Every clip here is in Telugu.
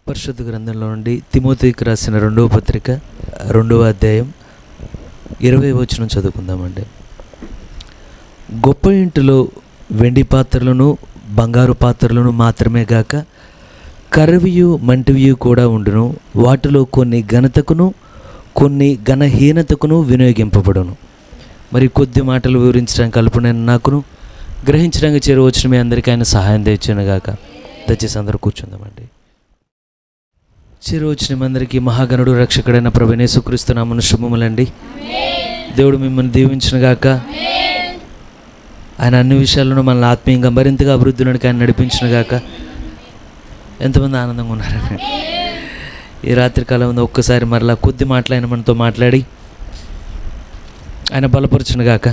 పరిశుద్ధ గ్రంథంలో నుండి తిమోతికి రాసిన 2వ పత్రిక 2వ అధ్యాయం 20వ వచనం చదువుకుందామండి. గొప్ప ఇంటిలో వెండి పాత్రలను బంగారు పాత్రలను మాత్రమే గాక కర్రవియు మంటివియు కూడా ఉండును. వాటిలో కొన్ని ఘనతకును కొన్ని ఘనహీనతకును వినియోగింపబడును. మరి కొద్ది మాటలు వివరించడానికి కల్పన నాకును గ్రహించడానికి చేరువచ్చిన మీ అందరికీ ఆయన సహాయం తెచ్చాను గాక. దయచేసి అందరూ కూర్చుందామండి. చేరువచ్చిన అందరికీ మహాగణుడు రక్షకుడైన ప్రభువైన యేసుక్రీస్తు నామమున శుభములండి. దేవుడు మిమ్మల్ని దీవించును గాక. ఆయన అన్ని విషయాలను మనల్ని ఆత్మీయంగా మరింతగా అభివృద్ధిలోనికి ఆయన నడిపించును గాక. ఎంతమంది ఆనందంగా ఉన్నారని ఈ రాత్రికాలం ఒక్కసారి మరలా కొద్ది మాటలు ఆయన మనతో మాట్లాడి ఆయన బలపరచును గాక.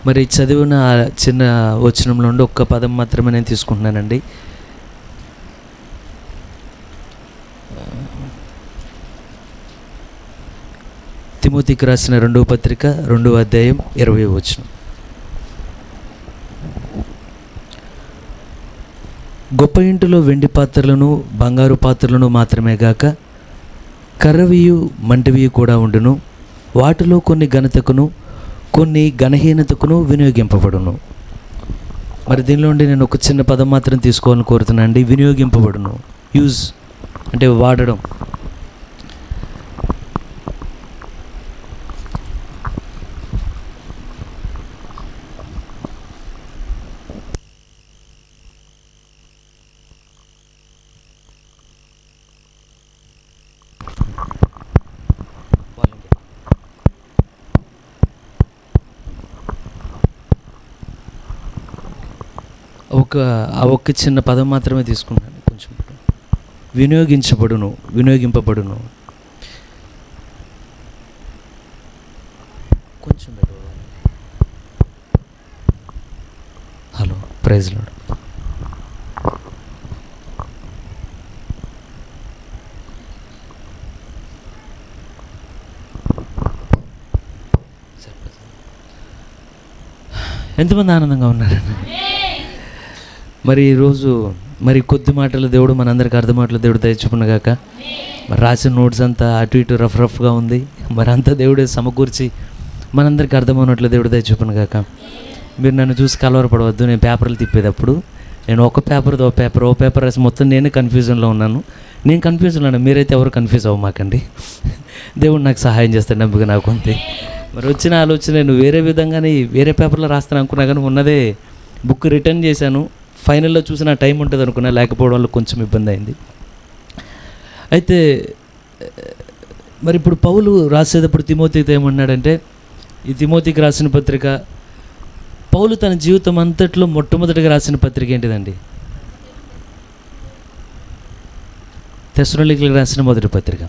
మరి చదివిన చిన్న వచనంలో ఉండి ఒక్క పదం మాత్రమే నేను తీసుకుంటున్నానండి. తిమోతికి రాసిన 2వ పత్రిక 2వ అధ్యాయం 20వ వచనం. గొప్ప ఇంటిలో వెండి పాత్రలను బంగారు పాత్రలను మాత్రమే గాక కర్రవియు మంటివియు కూడా ఉండును. వాటిలో కొన్ని ఘనతకును కొన్ని ఘనహీనతకును వినియోగింపబడును. మరి దీనిలో ఉండి నేను ఒక చిన్న పదం మాత్రం తీసుకోవాలని కోరుతున్నాను అండి. వినియోగింపబడును. యూజ్ అంటే వాడడం. ఒక్క చిన్న పదం మాత్రమే తీసుకున్నాను. కొంచెం వినియోగింపబడును. కొంచెం హలో, ప్రైజ్ లార్డ్. ఎంతమంది ఆనందంగా ఉన్నారండి? మరి ఈరోజు మరి కొద్ది మాటలు దేవుడు మనందరికీ అర్థమాటలు దేవుడు దయచుకున్నగాక. మరి రాసిన నోట్స్ అంతా అటు ఇటు రఫ్గా ఉంది. మరి అంతా దేవుడే సమకూర్చి మనందరికీ అర్థమైనట్లు దేవుడు దయచుకున్నగాక. మీరు నన్ను చూసి కలవరపడవద్దు. నేను పేపర్లు తిప్పేటప్పుడు నేను ఒక పేపర్ రాసి మొత్తం నేనే కన్ఫ్యూజన్లో ఉన్నాను. నేను కన్ఫ్యూజన్లో ఉన్నాను, మీరైతే ఎవరు కన్ఫ్యూజ్ అవ్వమాకండి. దేవుడు నాకు సహాయం చేస్తాడు, నమ్మకం నాకు ఉంది. మరి వచ్చిన ఆలోచన నేను వేరే విధంగానే వేరే పేపర్లో రాస్తాను అనుకున్నా, కానీ ఉన్నదే బుక్ రిటర్న్ చేశాను. ఫైనల్లో చూసిన టైం ఉంటుంది అనుకున్నా, లేకపోవడం వల్ల కొంచెం ఇబ్బంది అయింది. అయితే మరి ఇప్పుడు పౌలు రాసేటప్పుడు తిమోతితో ఏమన్నాడంటే, ఈ తిమోతికి రాసిన పత్రిక పౌలు తన జీవితం అంతట్లో మొట్టమొదటిగా రాసిన పత్రిక ఏంటిదండి? తెస్సలోనికీయులకు రాసిన మొదటి పత్రిక.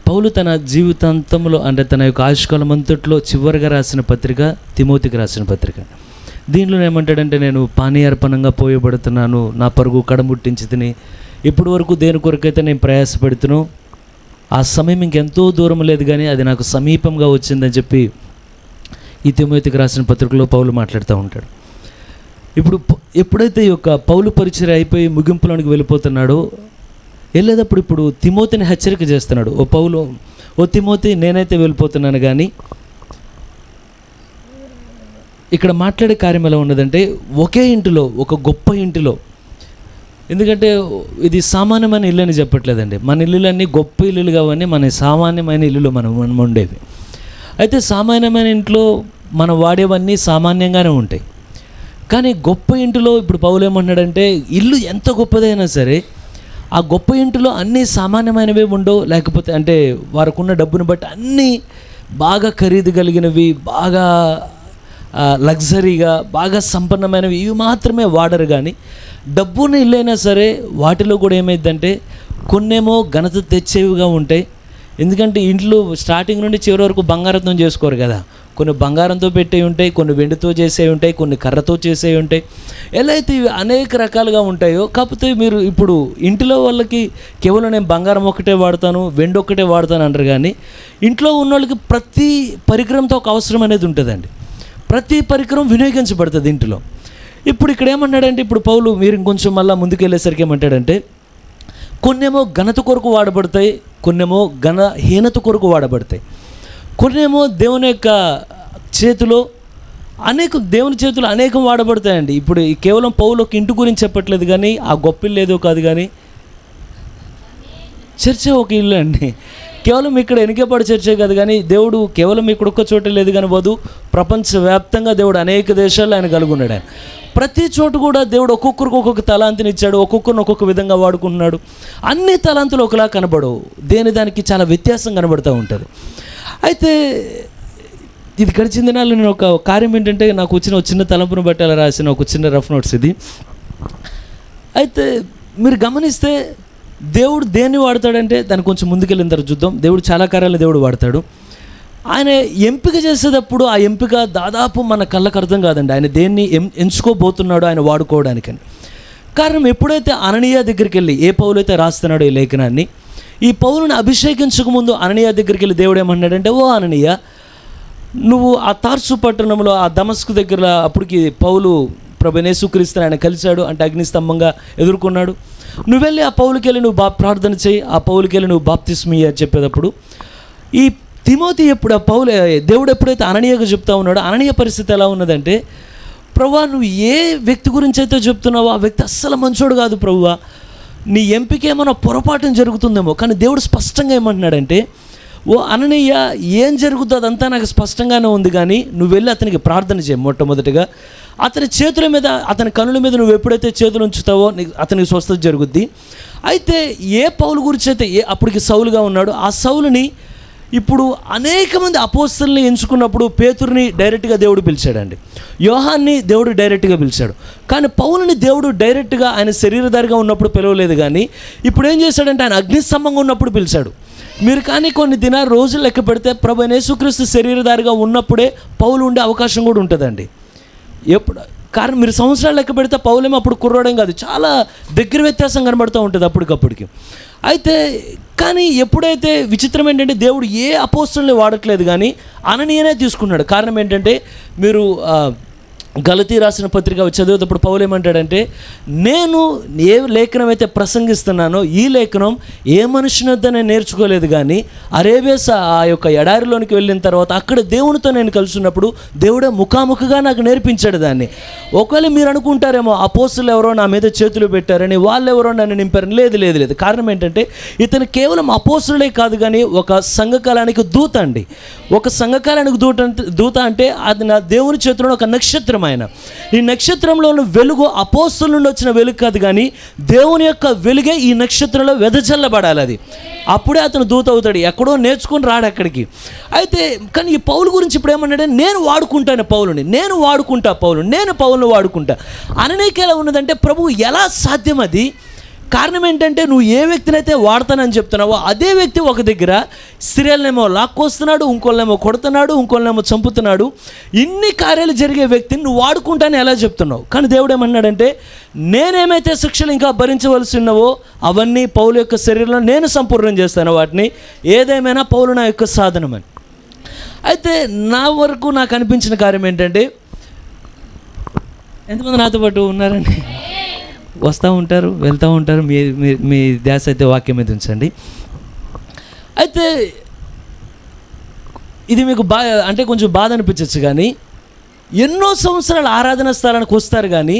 పౌలు తన జీవితాంతంలో అంటే తన యొక్క ఆయుష్కాలం అంతట్లో చివరిగా రాసిన పత్రిక తిమోతికి రాసిన పత్రిక. దీనిలో ఏమంటాడంటే, నేను పానీయార్పణంగా పోయబడుతున్నాను, నా పరుగు కడముట్టించి తిని ఇప్పటి వరకు దేని కొరకైతే నేను ప్రయాసపడుతున్నాను ఆ సమయం ఇంకెంతో దూరం లేదు, కానీ అది నాకు సమీపంగా వచ్చిందని చెప్పి ఈ తిమోతికి రాసిన పత్రికలో పౌలు మాట్లాడుతూ ఉంటాడు. ఇప్పుడు ఎప్పుడైతే ఈ యొక్క పౌలు పరిచర్య అయిపోయి ముగింపులోనికి వెళ్ళిపోతున్నాడో వెళ్ళేటప్పుడు ఇప్పుడు తిమోతిని హెచ్చరిక చేస్తున్నాడు. ఓ తిమోతి, నేనైతే వెళ్ళిపోతున్నాను, కానీ ఇక్కడ మాట్లాడే కార్యం ఎలా ఉన్నదంటే, ఒకే ఇంటిలో ఒక గొప్ప ఇంటిలో, ఎందుకంటే ఇది సామాన్యమైన ఇల్లు అని చెప్పట్లేదండి. మన ఇల్లులన్నీ గొప్ప ఇల్లులు కావని మన సామాన్యమైన ఇల్లులు మనం ఉండేవి. అయితే సామాన్యమైన ఇంట్లో మనం వాడేవన్నీ సామాన్యంగానే ఉంటాయి. కానీ గొప్ప ఇంటిలో ఇప్పుడు పౌలు ఏమన్నాడంటే, ఇల్లు ఎంత గొప్పదైనా సరే ఆ గొప్ప ఇంటిలో అన్నీ సామాన్యమైనవే ఉండవు. లేకపోతే అంటే వారికి ఉన్న డబ్బును బట్టి అన్నీ బాగా ఖరీదు కలిగినవి, బాగా లగ్జరీగా, బాగా సంపన్నమైనవి ఇవి మాత్రమే వాడరు. కానీ డబ్బున్న ఇల్లైనా సరే వాటిలో కూడా ఏమైందంటే కొన్నేమో ఘనత తెచ్చేవిగా ఉంటాయి. ఎందుకంటే ఇంట్లో స్టార్టింగ్ నుండి చివరి వరకు బంగారంతో చేసుకోరు కదా. కొన్ని బంగారంతో పెట్టేవి ఉంటాయి, కొన్ని వెండితో చేసేవి ఉంటాయి, కొన్ని కర్రతో చేసేవి ఉంటాయి. ఎలా అయితే ఇవి అనేక రకాలుగా ఉంటాయో, కాకపోతే మీరు ఇప్పుడు ఇంటిలో వాళ్ళకి కేవలం నేను బంగారం ఒక్కటే వాడతాను, వెండి ఒక్కటే వాడతాను అంటారు. కానీ ఇంట్లో ఉన్న వాళ్ళకి ప్రతి పరికరంతో ఒక అవసరం అనేది ఉంటుందండి. ప్రతి పరికరం వినియోగించబడుతుంది ఇంటిలో. ఇప్పుడు ఇక్కడ ఏమన్నాడంటే, ఇప్పుడు పౌలు మీరు ఇంకొంచెం మళ్ళీ ముందుకు వెళ్ళేసరికి ఏమంటాడంటే, కొన్నేమో ఘనత కొరకు వాడబడతాయి, కొన్నేమో ఘనహీనత కొరకు వాడబడతాయి, కొన్నేమో దేవుని యొక్క చేతిలో దేవుని చేతులు అనేకం వాడబడతాయండి. ఇప్పుడు కేవలం పౌలు ఒక ఇంటి గురించి చెప్పట్లేదు, కానీ ఆ గొప్ప ఇల్లు ఏదో కాదు, కానీ చర్చే ఒక ఇల్లు అండి. కేవలం ఇక్కడ ఎనికేపాడు చర్చే కాదు, కానీ దేవుడు కేవలం ఇక్కడ ఒక్క చోట లేదు కానీ ప్రపంచవ్యాప్తంగా దేవుడు అనేక దేశాల్లో ఆయన కలుగున్నాడు. ఆయన ప్రతి చోటు కూడా దేవుడు ఒక్కొక్కరికి ఒక్కొక్క తలాంతిని ఇచ్చాడు, ఒక్కొక్కరిని ఒక్కొక్క విధంగా వాడుకుంటున్నాడు. అన్ని తలాంతులు ఒకలా కనబడవు, దానికి చాలా వ్యత్యాసం కనబడుతూ ఉంటుంది. అయితే ఇది గడిచిన దినాల్లో నేను ఒక కార్యం ఏంటంటే, నాకు వచ్చిన ఒక చిన్న తలంపును బట్టి అలా రాసిన ఒక చిన్న రఫ్ నోట్స్ ఇది. అయితే మీరు గమనిస్తే దేవుడు దేన్ని వాడతాడంటే, దాన్ని కొంచెం ముందుకెళ్ళిన తర్వాత చూద్దాం. దేవుడు చాలా కార్యాలు దేవుడు వాడతాడు. ఆయన ఎంపిక చేసేటప్పుడు ఆ ఎంపిక దాదాపు మన కళ్ళకు అర్థం కాదండి. ఆయన దేన్ని ఎంచుకోబోతున్నాడో ఆయన వాడుకోవడానికని. కారణం, ఎప్పుడైతే అననీయ దగ్గరికి వెళ్ళి ఏ పౌలు అయితే రాస్తున్నాడో ఈ లేఖనాన్ని, ఈ పౌలుని అభిషేకించక ముందు అననీయ దగ్గరికి వెళ్ళి దేవుడు ఏమన్నాడంటే, ఓ అననీయ, నువ్వు ఆ తార్సు పట్టణంలో ఆ దమస్కు దగ్గర అప్పటికి పౌలు ప్రభువైన యేసుక్రీస్తుని ఆయన కలిశాడు, అంటే అగ్నిస్తంభంగా ఎదుర్కొన్నాడు. నువ్వు వెళ్ళి ఆ పౌలుకి వెళ్ళి నువ్వు ప్రార్థన చేయి, ఆ పౌలుకి వెళ్ళి నువ్వు బాప్తిస్మీ అని చెప్పేటప్పుడు ఈ తిమోతి దేవుడు ఎప్పుడైతే అననీయగా చెప్తా ఉన్నాడో, అననీయ పరిస్థితి ఎలా ఉన్నదంటే, ప్రభువా నువ్వు ఏ వ్యక్తి గురించి అయితే చెప్తున్నావో ఆ వ్యక్తి అస్సలు మంచోడు కాదు ప్రభువా, నీ ఎంపిక ఏమైనా పొరపాటున జరుగుతుందేమో. కానీ దేవుడు స్పష్టంగా ఏమంటున్నాడంటే, ఓ అననీయ, ఏం జరుగుతుందో అదంతా నాకు స్పష్టంగానే ఉంది, కానీ నువ్వు వెళ్ళి అతనికి ప్రార్థన చేయి. మొట్టమొదటిగా అతని చేతుల మీద, అతని కనుల మీద నువ్వు ఎప్పుడైతే చేతులు ఉంచుతావో అతనికి స్వస్థత జరుగుద్ది. అయితే ఏ పౌలు గురించి అయితే అప్పటికి సౌలుగా ఉన్నాడు, ఆ సౌలుని ఇప్పుడు అనేక మంది అపోస్తలుని ఎంచుకున్నప్పుడు పేతురుని డైరెక్ట్గా దేవుడు పిలిచాడండి, యోహాన్ని దేవుడు డైరెక్ట్గా పిలిచాడు. కానీ పౌలుని దేవుడు డైరెక్ట్గా ఆయన శరీరధారిగా ఉన్నప్పుడు పిలవలేదు, కానీ ఇప్పుడు ఏం చేశాడంటే ఆయన అగ్నిస్తంభంగా ఉన్నప్పుడు పిలిచాడు. మీరు కానీ కొన్ని రోజులు లెక్క పెడితే ప్రభువైన యేసుక్రీస్తు శరీరధారిగా ఉన్నప్పుడే పౌలు ఉండే అవకాశం కూడా ఉంటుందండి. ఎప్పుడు కారణం, మీరు సంవత్సరాలు లెక్క పెడితే పౌలేమో అప్పుడు కుర్రోడేం కాదు, చాలా దగ్గర వ్యత్యాసం కనబడుతూ ఉంటుంది అప్పటికప్పటికి. అయితే కానీ ఎప్పుడైతే విచిత్రం ఏంటంటే, దేవుడు ఏ అపోస్తలుని వాడట్లేదు, కానీ అననీయనే తీసుకున్నాడు. కారణం ఏంటంటే, మీరు గలతీ రాసిన పత్రిక చదివేటప్పుడు పౌలు ఏమంటాడంటే, నేను ఏ లేఖనం అయితే ప్రసంగిస్తున్నానో ఈ లేఖనం ఏ మనుషుని వద్ద నేను నేర్చుకోలేదు, కానీ అరేబియా ఆ యొక్క ఎడారిలోనికి వెళ్ళిన తర్వాత అక్కడ దేవునితో నేను కలుసున్నప్పుడు దేవుడే ముఖాముఖిగా నాకు నేర్పించాడు దాన్ని. ఒకవేళ మీరు అనుకుంటారేమో అపోస్తులు ఎవరో నా మీద చేతులు పెట్టారని, వాళ్ళు ఎవరో నన్ను నింపారని. లేదు లేదు లేదు. కారణం ఏంటంటే, ఇతను కేవలం అపోస్తులే కాదు, కానీ ఒక సంఘకాలానికి దూత అండి. ఒక సంఘకాలానికి దూత అంటే అది నా దేవుని చేతిలో ఒక నక్షత్రం. ఆయన ఈ నక్షత్రంలో వెలుగు అపోస్తలుల నుండి వచ్చిన వెలుగు కాదు, కానీ దేవుని యొక్క వెలుగే ఈ నక్షత్రంలో వెదజల్లబడాలి. అది అప్పుడే అతను దూత అవుతాడు. ఎక్కడో నేర్చుకుని రాడు అక్కడికి. అయితే కానీ ఈ పౌలు గురించి ఇప్పుడు ఏమన్నాడంటే, నేను వాడుకుంటాను పౌలుని, నేను పౌలుని వాడుకుంటా. అననీకి ఎలా ఉన్నదంటే, ప్రభువు ఎలా సాధ్యం అది? కారణం ఏంటంటే, నువ్వు ఏ వ్యక్తిని అయితే వాడతానని చెప్తున్నావో అదే వ్యక్తి ఒక దగ్గర స్త్రీలనేమో లాక్కొస్తున్నాడు, ఇంకోళ్ళనేమో కొడుతున్నాడు, ఇంకోళ్ళనేమో చంపుతున్నాడు. ఇన్ని కార్యాలు జరిగే వ్యక్తిని నువ్వు వాడుకుంటానని ఎలా చెప్తున్నావు? కానీ దేవుడు ఏమన్నాడంటే, నేనేమైతే శిక్షలు ఇంకా భరించవలసి ఉన్నావో అవన్నీ పౌలు యొక్క శరీరంలో నేను సంపూర్ణం చేస్తాను వాటిని. ఏదేమైనా పౌలు నా యొక్క సాధనమని. అయితే నా వరకు నాకు అనిపించిన కార్యం ఏంటంటే, ఎంతమంది నాతో పాటు ఉన్నారండి? వస్తూ ఉంటారు, వెళ్తూ ఉంటారు. మీ ధ్యాస అయితే వాక్యం మీద ఉంచండి. అయితే ఇది మీకు అంటే కొంచెం బాధ అనిపించవచ్చు, కానీ ఎన్నో సంవత్సరాలు ఆరాధన స్థలానికి వస్తారు, కానీ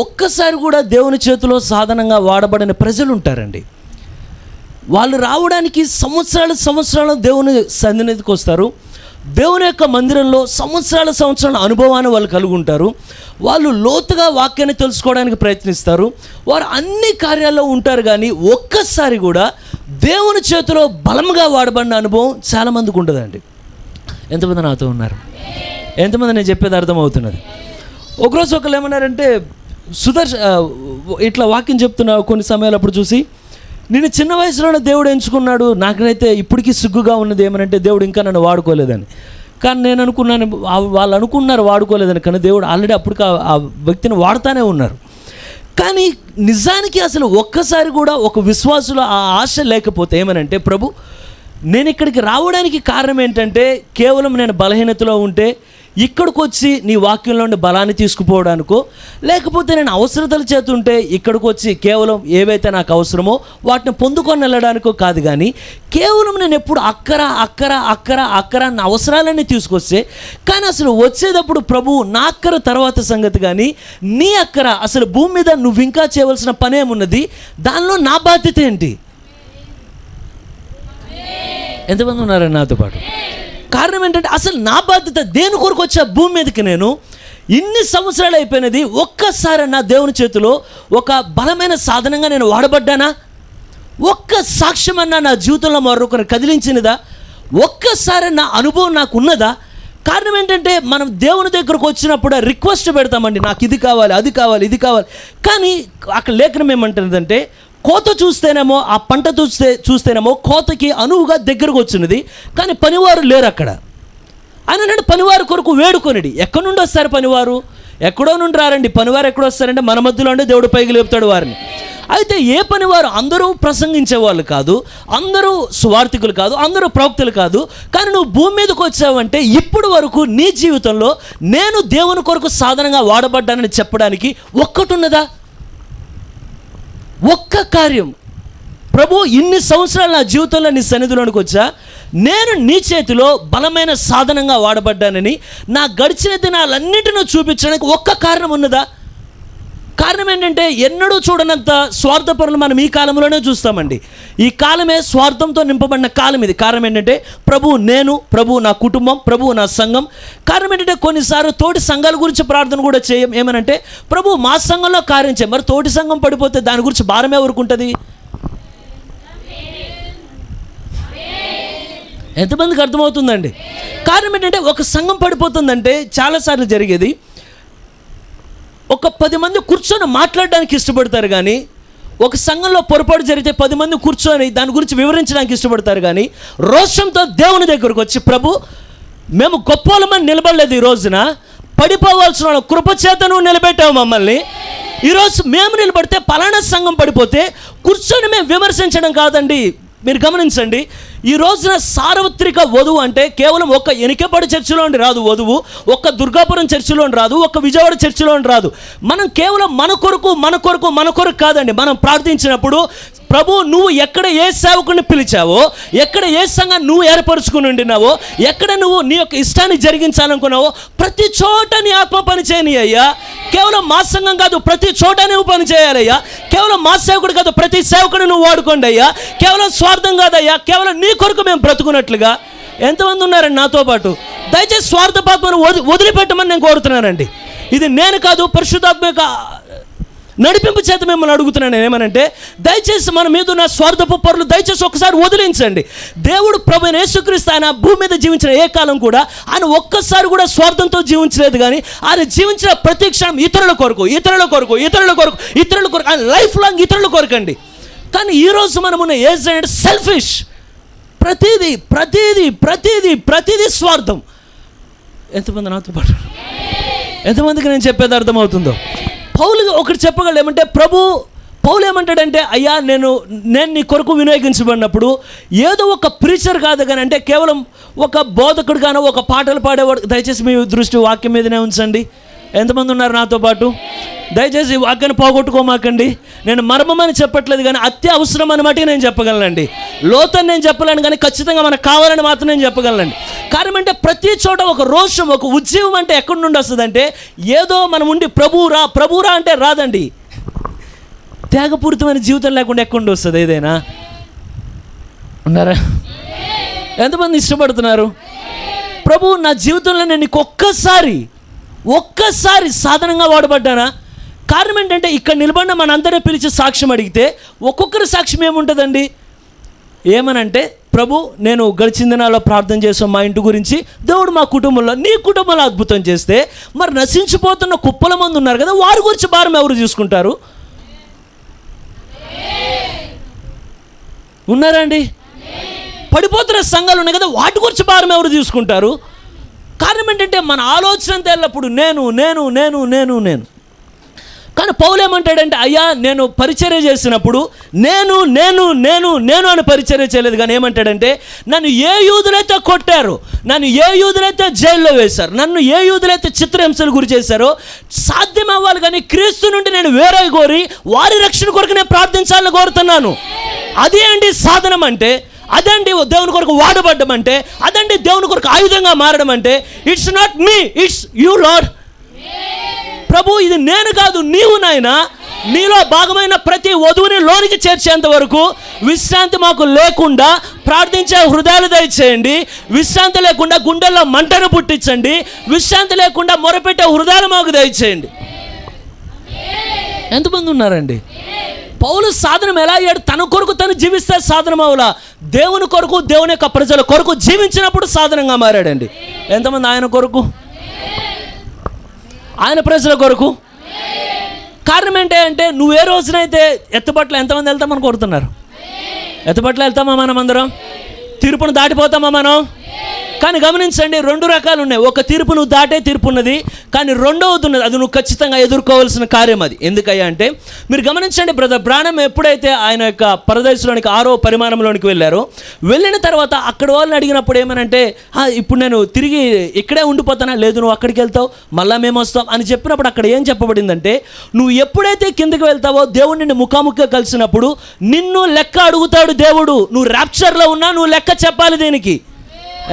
ఒక్కసారి కూడా దేవుని చేతిలో సాధనంగా వాడబడిన ప్రజలు ఉంటారండి. వాళ్ళు రావడానికి సంవత్సరాలు దేవుని సన్నిధికి వస్తారు. దేవుని యొక్క మందిరంలో సంవత్సరాల అనుభవాన్ని వాళ్ళు కలిగి ఉంటారు. వాళ్ళు లోతుగా వాక్యాన్ని తెలుసుకోవడానికి ప్రయత్నిస్తారు. వారు అన్ని కార్యాల్లో ఉంటారు, కానీ ఒక్కసారి కూడా దేవుని చేతిలో బలంగా వాడబడిన అనుభవం చాలామందికి ఉండదండి. ఎంతమంది నాతో ఉన్నారు? ఎంతమంది నేను చెప్పేది అర్థమవుతున్నది? ఒకరోజు ఒకళ్ళు ఏమన్నారంటే, ఇట్లా వాక్యం చెప్తున్నా కొన్ని సమయాలు అప్పుడు చూసి, నేను చిన్న వయసులోనే దేవుడు ఎంచుకున్నాడు, నాకైతే ఇప్పటికీ సిగ్గుగా ఉన్నది ఏమనంటే దేవుడు ఇంకా నన్ను వాడుకోలేదని. కానీ నేను అనుకున్నాను, వాళ్ళు అనుకున్నారు వాడుకోలేదని, కానీ దేవుడు ఆల్రెడీ అప్పటికి ఆ వ్యక్తిని వాడుతూనే ఉన్నారు. కానీ నిజానికి అసలు ఒక్కసారి కూడా ఒక విశ్వాసులో ఆ ఆశ లేకపోతే ఏమనంటే, ప్రభు నేను ఇక్కడికి రావడానికి కారణం ఏంటంటే కేవలం నేను బలహీనతలో ఉంటే, ఇక్కడికి వచ్చి నీ వాక్యంలో ఉండే బలాన్ని తీసుకుపోవడానికో, లేకపోతే నేను అవసరతల చేతుంటే ఇక్కడికి వచ్చి కేవలం ఏవైతే నాకు అవసరమో వాటిని పొందుకొని వెళ్ళడానికో కాదు. కానీ కేవలం నేను ఎప్పుడు అక్కర అన్న అవసరాలన్నీ తీసుకొస్తే, కానీ అసలు వచ్చేటప్పుడు ప్రభువు నా అక్కర తర్వాత సంగతి, కానీ నీ అక్కర అసలు భూమి మీద నువ్వు ఇంకా చేయవలసిన పని ఏమున్నది, దానిలో నా బాధ్యత ఏంటి? ఎంతమంది ఉన్నారని నాతో పాటు? కారణం ఏంటంటే అసలు నా బాధ్యత దేని కొరకు వచ్చా భూమి మీదకి? నేను ఇన్ని సంవత్సరాలు అయిపోయినది, ఒక్కసారి నా దేవుని చేతిలో ఒక బలమైన సాధనంగా నేను వాడబడ్డానా? ఒక్క సాక్ష్యం అన్నా నా జీవితంలో మరొకరు కదిలించినదా? ఒక్కసారి నా అనుభవం నాకు ఉన్నదా? కారణం ఏంటంటే మనం దేవుని దగ్గరకు వచ్చినప్పుడు రిక్వెస్ట్ పెడతామండి, నాకు ఇది కావాలి, అది కావాలి, ఇది కావాలి. కానీ అక్కడ లేఖనం ఏమంటుందంటే, కోత చూస్తేనేమో, ఆ పంట చూస్తేనేమో కోతకి అనువుగా దగ్గరకు వచ్చినది, కానీ పనివారు లేరు అక్కడ. ఆయన పనివారు కొరకు వేడుకొనిడి. ఎక్కడి నుండి వస్తారు పనివారు? ఎక్కడో నుండి రారండి. పనివారు ఎక్కడో వస్తారంటే మన మధ్యలో ఉండే దేవుడు పైకి లేపుతాడు వారిని. అయితే ఏ పనివారు? అందరూ ప్రసంగించే వాళ్ళు కాదు, అందరూ సువార్థికులు కాదు, అందరూ ప్రవక్తలు కాదు. కానీ నువ్వు భూమి మీదకి వచ్చావంటే ఇప్పుడు వరకు నీ జీవితంలో నేను దేవుని కొరకు సాధనంగా వాడబడ్డానని చెప్పడానికి ఒక్కటి ఉన్నదా? ఒక్క కార్యం. ప్రభు, ఇన్ని సంవత్సరాలు నా జీవితంలో నీ సన్నిధిలోనికి వచ్చా, నేను నీ చేతిలో బలమైన సాధనంగా వాడబడ్డానని నా గడిచిన దినాలన్నింటినీ చూపించడానికి ఒక్క కారణం ఉన్నదా? కారణం ఏంటంటే ఎన్నడూ చూడనంత స్వార్థపరులు మనం ఈ కాలంలోనే చూస్తామండి. ఈ కాలమే స్వార్థంతో నింపబడిన కాలం ఇది. కారణం ఏంటంటే ప్రభు నా కుటుంబం, ప్రభు నా సంఘం. కారణం ఏంటంటే కొన్నిసార్లు తోటి సంఘాల గురించి ప్రార్థన కూడా చేయం. ఏమనంటే ప్రభు మా సంఘంలో కార్యం చేయం. మరి తోటి సంఘం పడిపోతే దాని గురించి భారం ఎవరుకుంటుంది? ఎంతమందికి అర్థమవుతుందండి? కారణం ఏంటంటే ఒక సంఘం పడిపోతుందంటే చాలాసార్లు జరిగేది, ఒక 10 మంది కూర్చొని మాట్లాడడానికి ఇష్టపడతారు, కానీ ఒక సంఘంలో పొరపాటు జరిగితే 10 మంది కూర్చొని దాని గురించి వివరించడానికి ఇష్టపడతారు. కానీ రోషంతో దేవుని దగ్గరకు వచ్చి, ప్రభు మేము గొప్పలమని నిలబడలేదు, ఈ రోజున పడిపోవాల్సిన కృపచేత నువ్వు నిలబెట్టావు మమ్మల్ని. ఈరోజు మేము నిలబడితే పలానా సంఘం పడిపోతే కూర్చొని మేము విమర్శించడం కాదండి. మీరు గమనించండి, ఈ రోజున సార్వత్రిక వధువు అంటే కేవలం ఒక ఎనికపడి చర్చిలోని రాదు వధువు, ఒక్క దుర్గాపురం చర్చిలోని రాదు, ఒక్క విజయవాడ చర్చిలోని రాదు. మనం కేవలం మన కొరకు కాదండి. మనం ప్రార్థించినప్పుడు ప్రభు నువ్వు ఎక్కడ ఏ సేవకుని పిలిచావో, ఎక్కడ ఏ సంఘం నువ్వు ఏర్పరచుకుని ఉండినావో, ఎక్కడ నువ్వు నీ యొక్క ఇష్టాన్ని జరిగించాలనుకున్నావో ప్రతి చోట నీ ఆత్మ పని చేయని అయ్యా. కేవలం మా సంఘం కాదు, ప్రతి చోట నువ్వు పని చేయాలయ్యా. కేవలం మా సేవకుడు కాదు, ప్రతి సేవకుడు నువ్వు వాడుకోండి అయ్యా. కేవలం స్వార్థం కాదయ్యా, కేవలం నీ కొరకు మేము బ్రతుకున్నట్లుగా. ఎంతమంది ఉన్నారండి నాతో పాటు? దయచేసి స్వార్థపాత్మను వదిలిపెట్టమని నేను కోరుతున్నానండి. ఇది నేను కాదు, పరిశుద్ధాత్మ నడిపింపు చేత మిమ్మల్ని అడుగుతున్నాను. ఏమనంటే దయచేసి మన మీద ఉన్న స్వార్థపు పరులు దయచేసి ఒకసారి వదిలించండి. దేవుడు ప్రభు యేసుక్రీస్తు ఆయన భూమి మీద జీవించిన ఏ కాలం కూడా ఆయన ఒక్కసారి కూడా స్వార్థంతో జీవించలేదు. కానీ ఆయన జీవించిన ప్రతి క్షణం ఇతరుల కొరకు ఆయన లైఫ్ లాంగ్ ఇతరుల కొరకు అండి. కానీ ఈరోజు మనమున్న ఏజ్ అంటే సెల్ఫిష్. ప్రతిదీ స్వార్థం. ఎంతమంది నాతో పాటు? ఎంతమందికి నేను చెప్పేది అర్థమవుతుందో? పౌలు ఒకటి చెప్పగలడు. ఏమంటే పౌలు ఏమంటాడంటే, అయ్యా నేను నీ కొరకు వినియోగించబడినప్పుడు ఏదో ఒక ప్రీచర్ కాదు కానీ, అంటే కేవలం ఒక బోధకుడు గానో ఒక పాటలు పాడేవాడు. దయచేసి మీ దృష్టి వాక్యం మీదనే ఉంచండి. ఎంతమంది ఉన్నారు నాతో పాటు? దయచేసి ఈ వాక్యాన్ని పోగొట్టుకోమాకండి. నేను మర్మమని చెప్పట్లేదు, కానీ అత్యవసరం అని మటుకు నేను చెప్పగలనండి. లోతని నేను చెప్పలేను, కానీ ఖచ్చితంగా మనకు కావాలని మాత్రం నేను చెప్పగలనండి. కారణం అంటే ప్రతి చోట ఒక రోషం, ఒక ఉద్యమం అంటే ఎక్కడి నుండి వస్తుందంటే, ఏదో మనం ఉండి ప్రభురా అంటే రాదండి. త్యాగపూరితమైన జీవితం లేకుండా ఎక్కడి నుండి వస్తుంది? ఏదైనా ఉన్నారా? ఎంతమంది ఇష్టపడుతున్నారు? ప్రభు నా జీవితంలో నేను నీకు ఒక్కసారి సాధనంగా వాడబడ్డానా? కారణం ఏంటంటే ఇక్కడ నిలబడిన మనందరినీ పిలిచి సాక్ష్యం అడిగితే ఒక్కొక్కరి సాక్ష్యం ఏముంటుందండి? ఏమనంటే, ప్రభు నేను గడిచిన దినాల్లో ప్రార్థన చేసాం మా ఇంటి గురించి, దేవుడు మా కుటుంబంలో నీ కుటుంబంలో అద్భుతం చేస్తే, మరి నశించిపోతున్న కుప్పల మంది ఉన్నారు కదా, వారి గురించి భారం ఎవరు చూసుకుంటారు? ఉన్నారండి? పడిపోతున్న సంఘాలు ఉన్నాయి కదా, వాటి గురించి భారం ఎవరు తీసుకుంటారు? కారణం ఏంటంటే మన ఆలోచన అంతా ఎల్లప్పుడు నేను. కానీ పౌలు ఏమంటాడంటే, అయ్యా నేను పరిచర్య చేసినప్పుడు నేను నేను నేను నేను అని పరిచర్య చేయలేదు. కానీ ఏమంటాడంటే, నన్ను ఏ యూదులైతే కొట్టారు, నన్ను ఏ యూదులైతే జైల్లో వేశారు, నన్ను ఏ యూదులైతే చిత్రహింసలు గురి చేశారో సాధ్యం అవ్వాలి, కానీ క్రీస్తు నుండి నేను వేరే కోరి వారి రక్షణ కొరకు నేను ప్రార్థించాలని కోరుతున్నాను. అదే అండి సాధనం అంటే, అదండి దేవుని కొరకు వాడబడ్డం అంటే, అదండి దేవుని కొరకు ఆయుధంగా మారడం అంటే. It's not me, it's you lord. ప్రభు, ఇది నేను కాదు, నీవు నాయనా. నీలో భాగమైన ప్రతి వధువుని లోనికి చేర్చేంత వరకు విశ్రాంతి మాకు లేకుండా ప్రార్థించే హృదయాలు దయచేయండి. విశ్రాంతి లేకుండా గుండెల్లో మంటను పుట్టించండి. విశ్రాంతి లేకుండా మొరపెట్టే హృదయాలు మాకు దయచేయండి. ఎంతమంది ఉన్నారండి? పౌలు సాధనం ఎలా అయ్యాడు? తన కొరకు తను జీవిస్తే సాధనం అవులా, దేవుని కొరకు దేవుని యొక్క ప్రజల కొరకు జీవించినప్పుడు సాధనంగా మారాడండి. ఎంతమంది ఆయన కొరకు, ఆయన ప్రజల కొరకు? కారణం ఏంటి అంటే, నువ్వు ఏ రోజునైతే ఎత్తుపట్ల ఎంతమంది వెళ్తామని కోరుతున్నారు? ఎత్తుపట్ల వెళ్తామా మనం అందరం? తీర్పును దాటిపోతామా మనం? కానీ గమనించండి, రెండు రకాలు ఉన్నాయి. ఒక తీర్పు నువ్వు దాటే తీర్పు ఉన్నది, కానీ రెండవది ఉన్నది, అది నువ్వు ఖచ్చితంగా ఎదుర్కోవాల్సిన కార్యం. అది ఎందుకయ్యా అంటే, మీరు గమనించండి బ్రదర్ బ్రానమ్ ఎప్పుడైతే ఆయన యొక్క పరదేశంలోనికి 6వ పరిమాణంలోనికి వెళ్ళారో, వెళ్ళిన తర్వాత అక్కడ వాళ్ళని అడిగినప్పుడు ఏమనంటే, ఇప్పుడు నేను తిరిగి ఇక్కడే ఉండిపోతానా? లేదు, నువ్వు అక్కడికి వెళ్తావు, మళ్ళీ మేము వస్తాం అని చెప్పినప్పుడు అక్కడ ఏం చెప్పబడిందంటే, నువ్వు ఎప్పుడైతే కిందకి వెళ్తావో దేవుడు నిన్ను ముఖాముఖిగా కలిసినప్పుడు నిన్ను లెక్క అడుగుతాడు దేవుడు. నువ్వు ర్యాప్చర్లో ఉన్నా నువ్వు లెక్క చెప్పాలి దీనికి.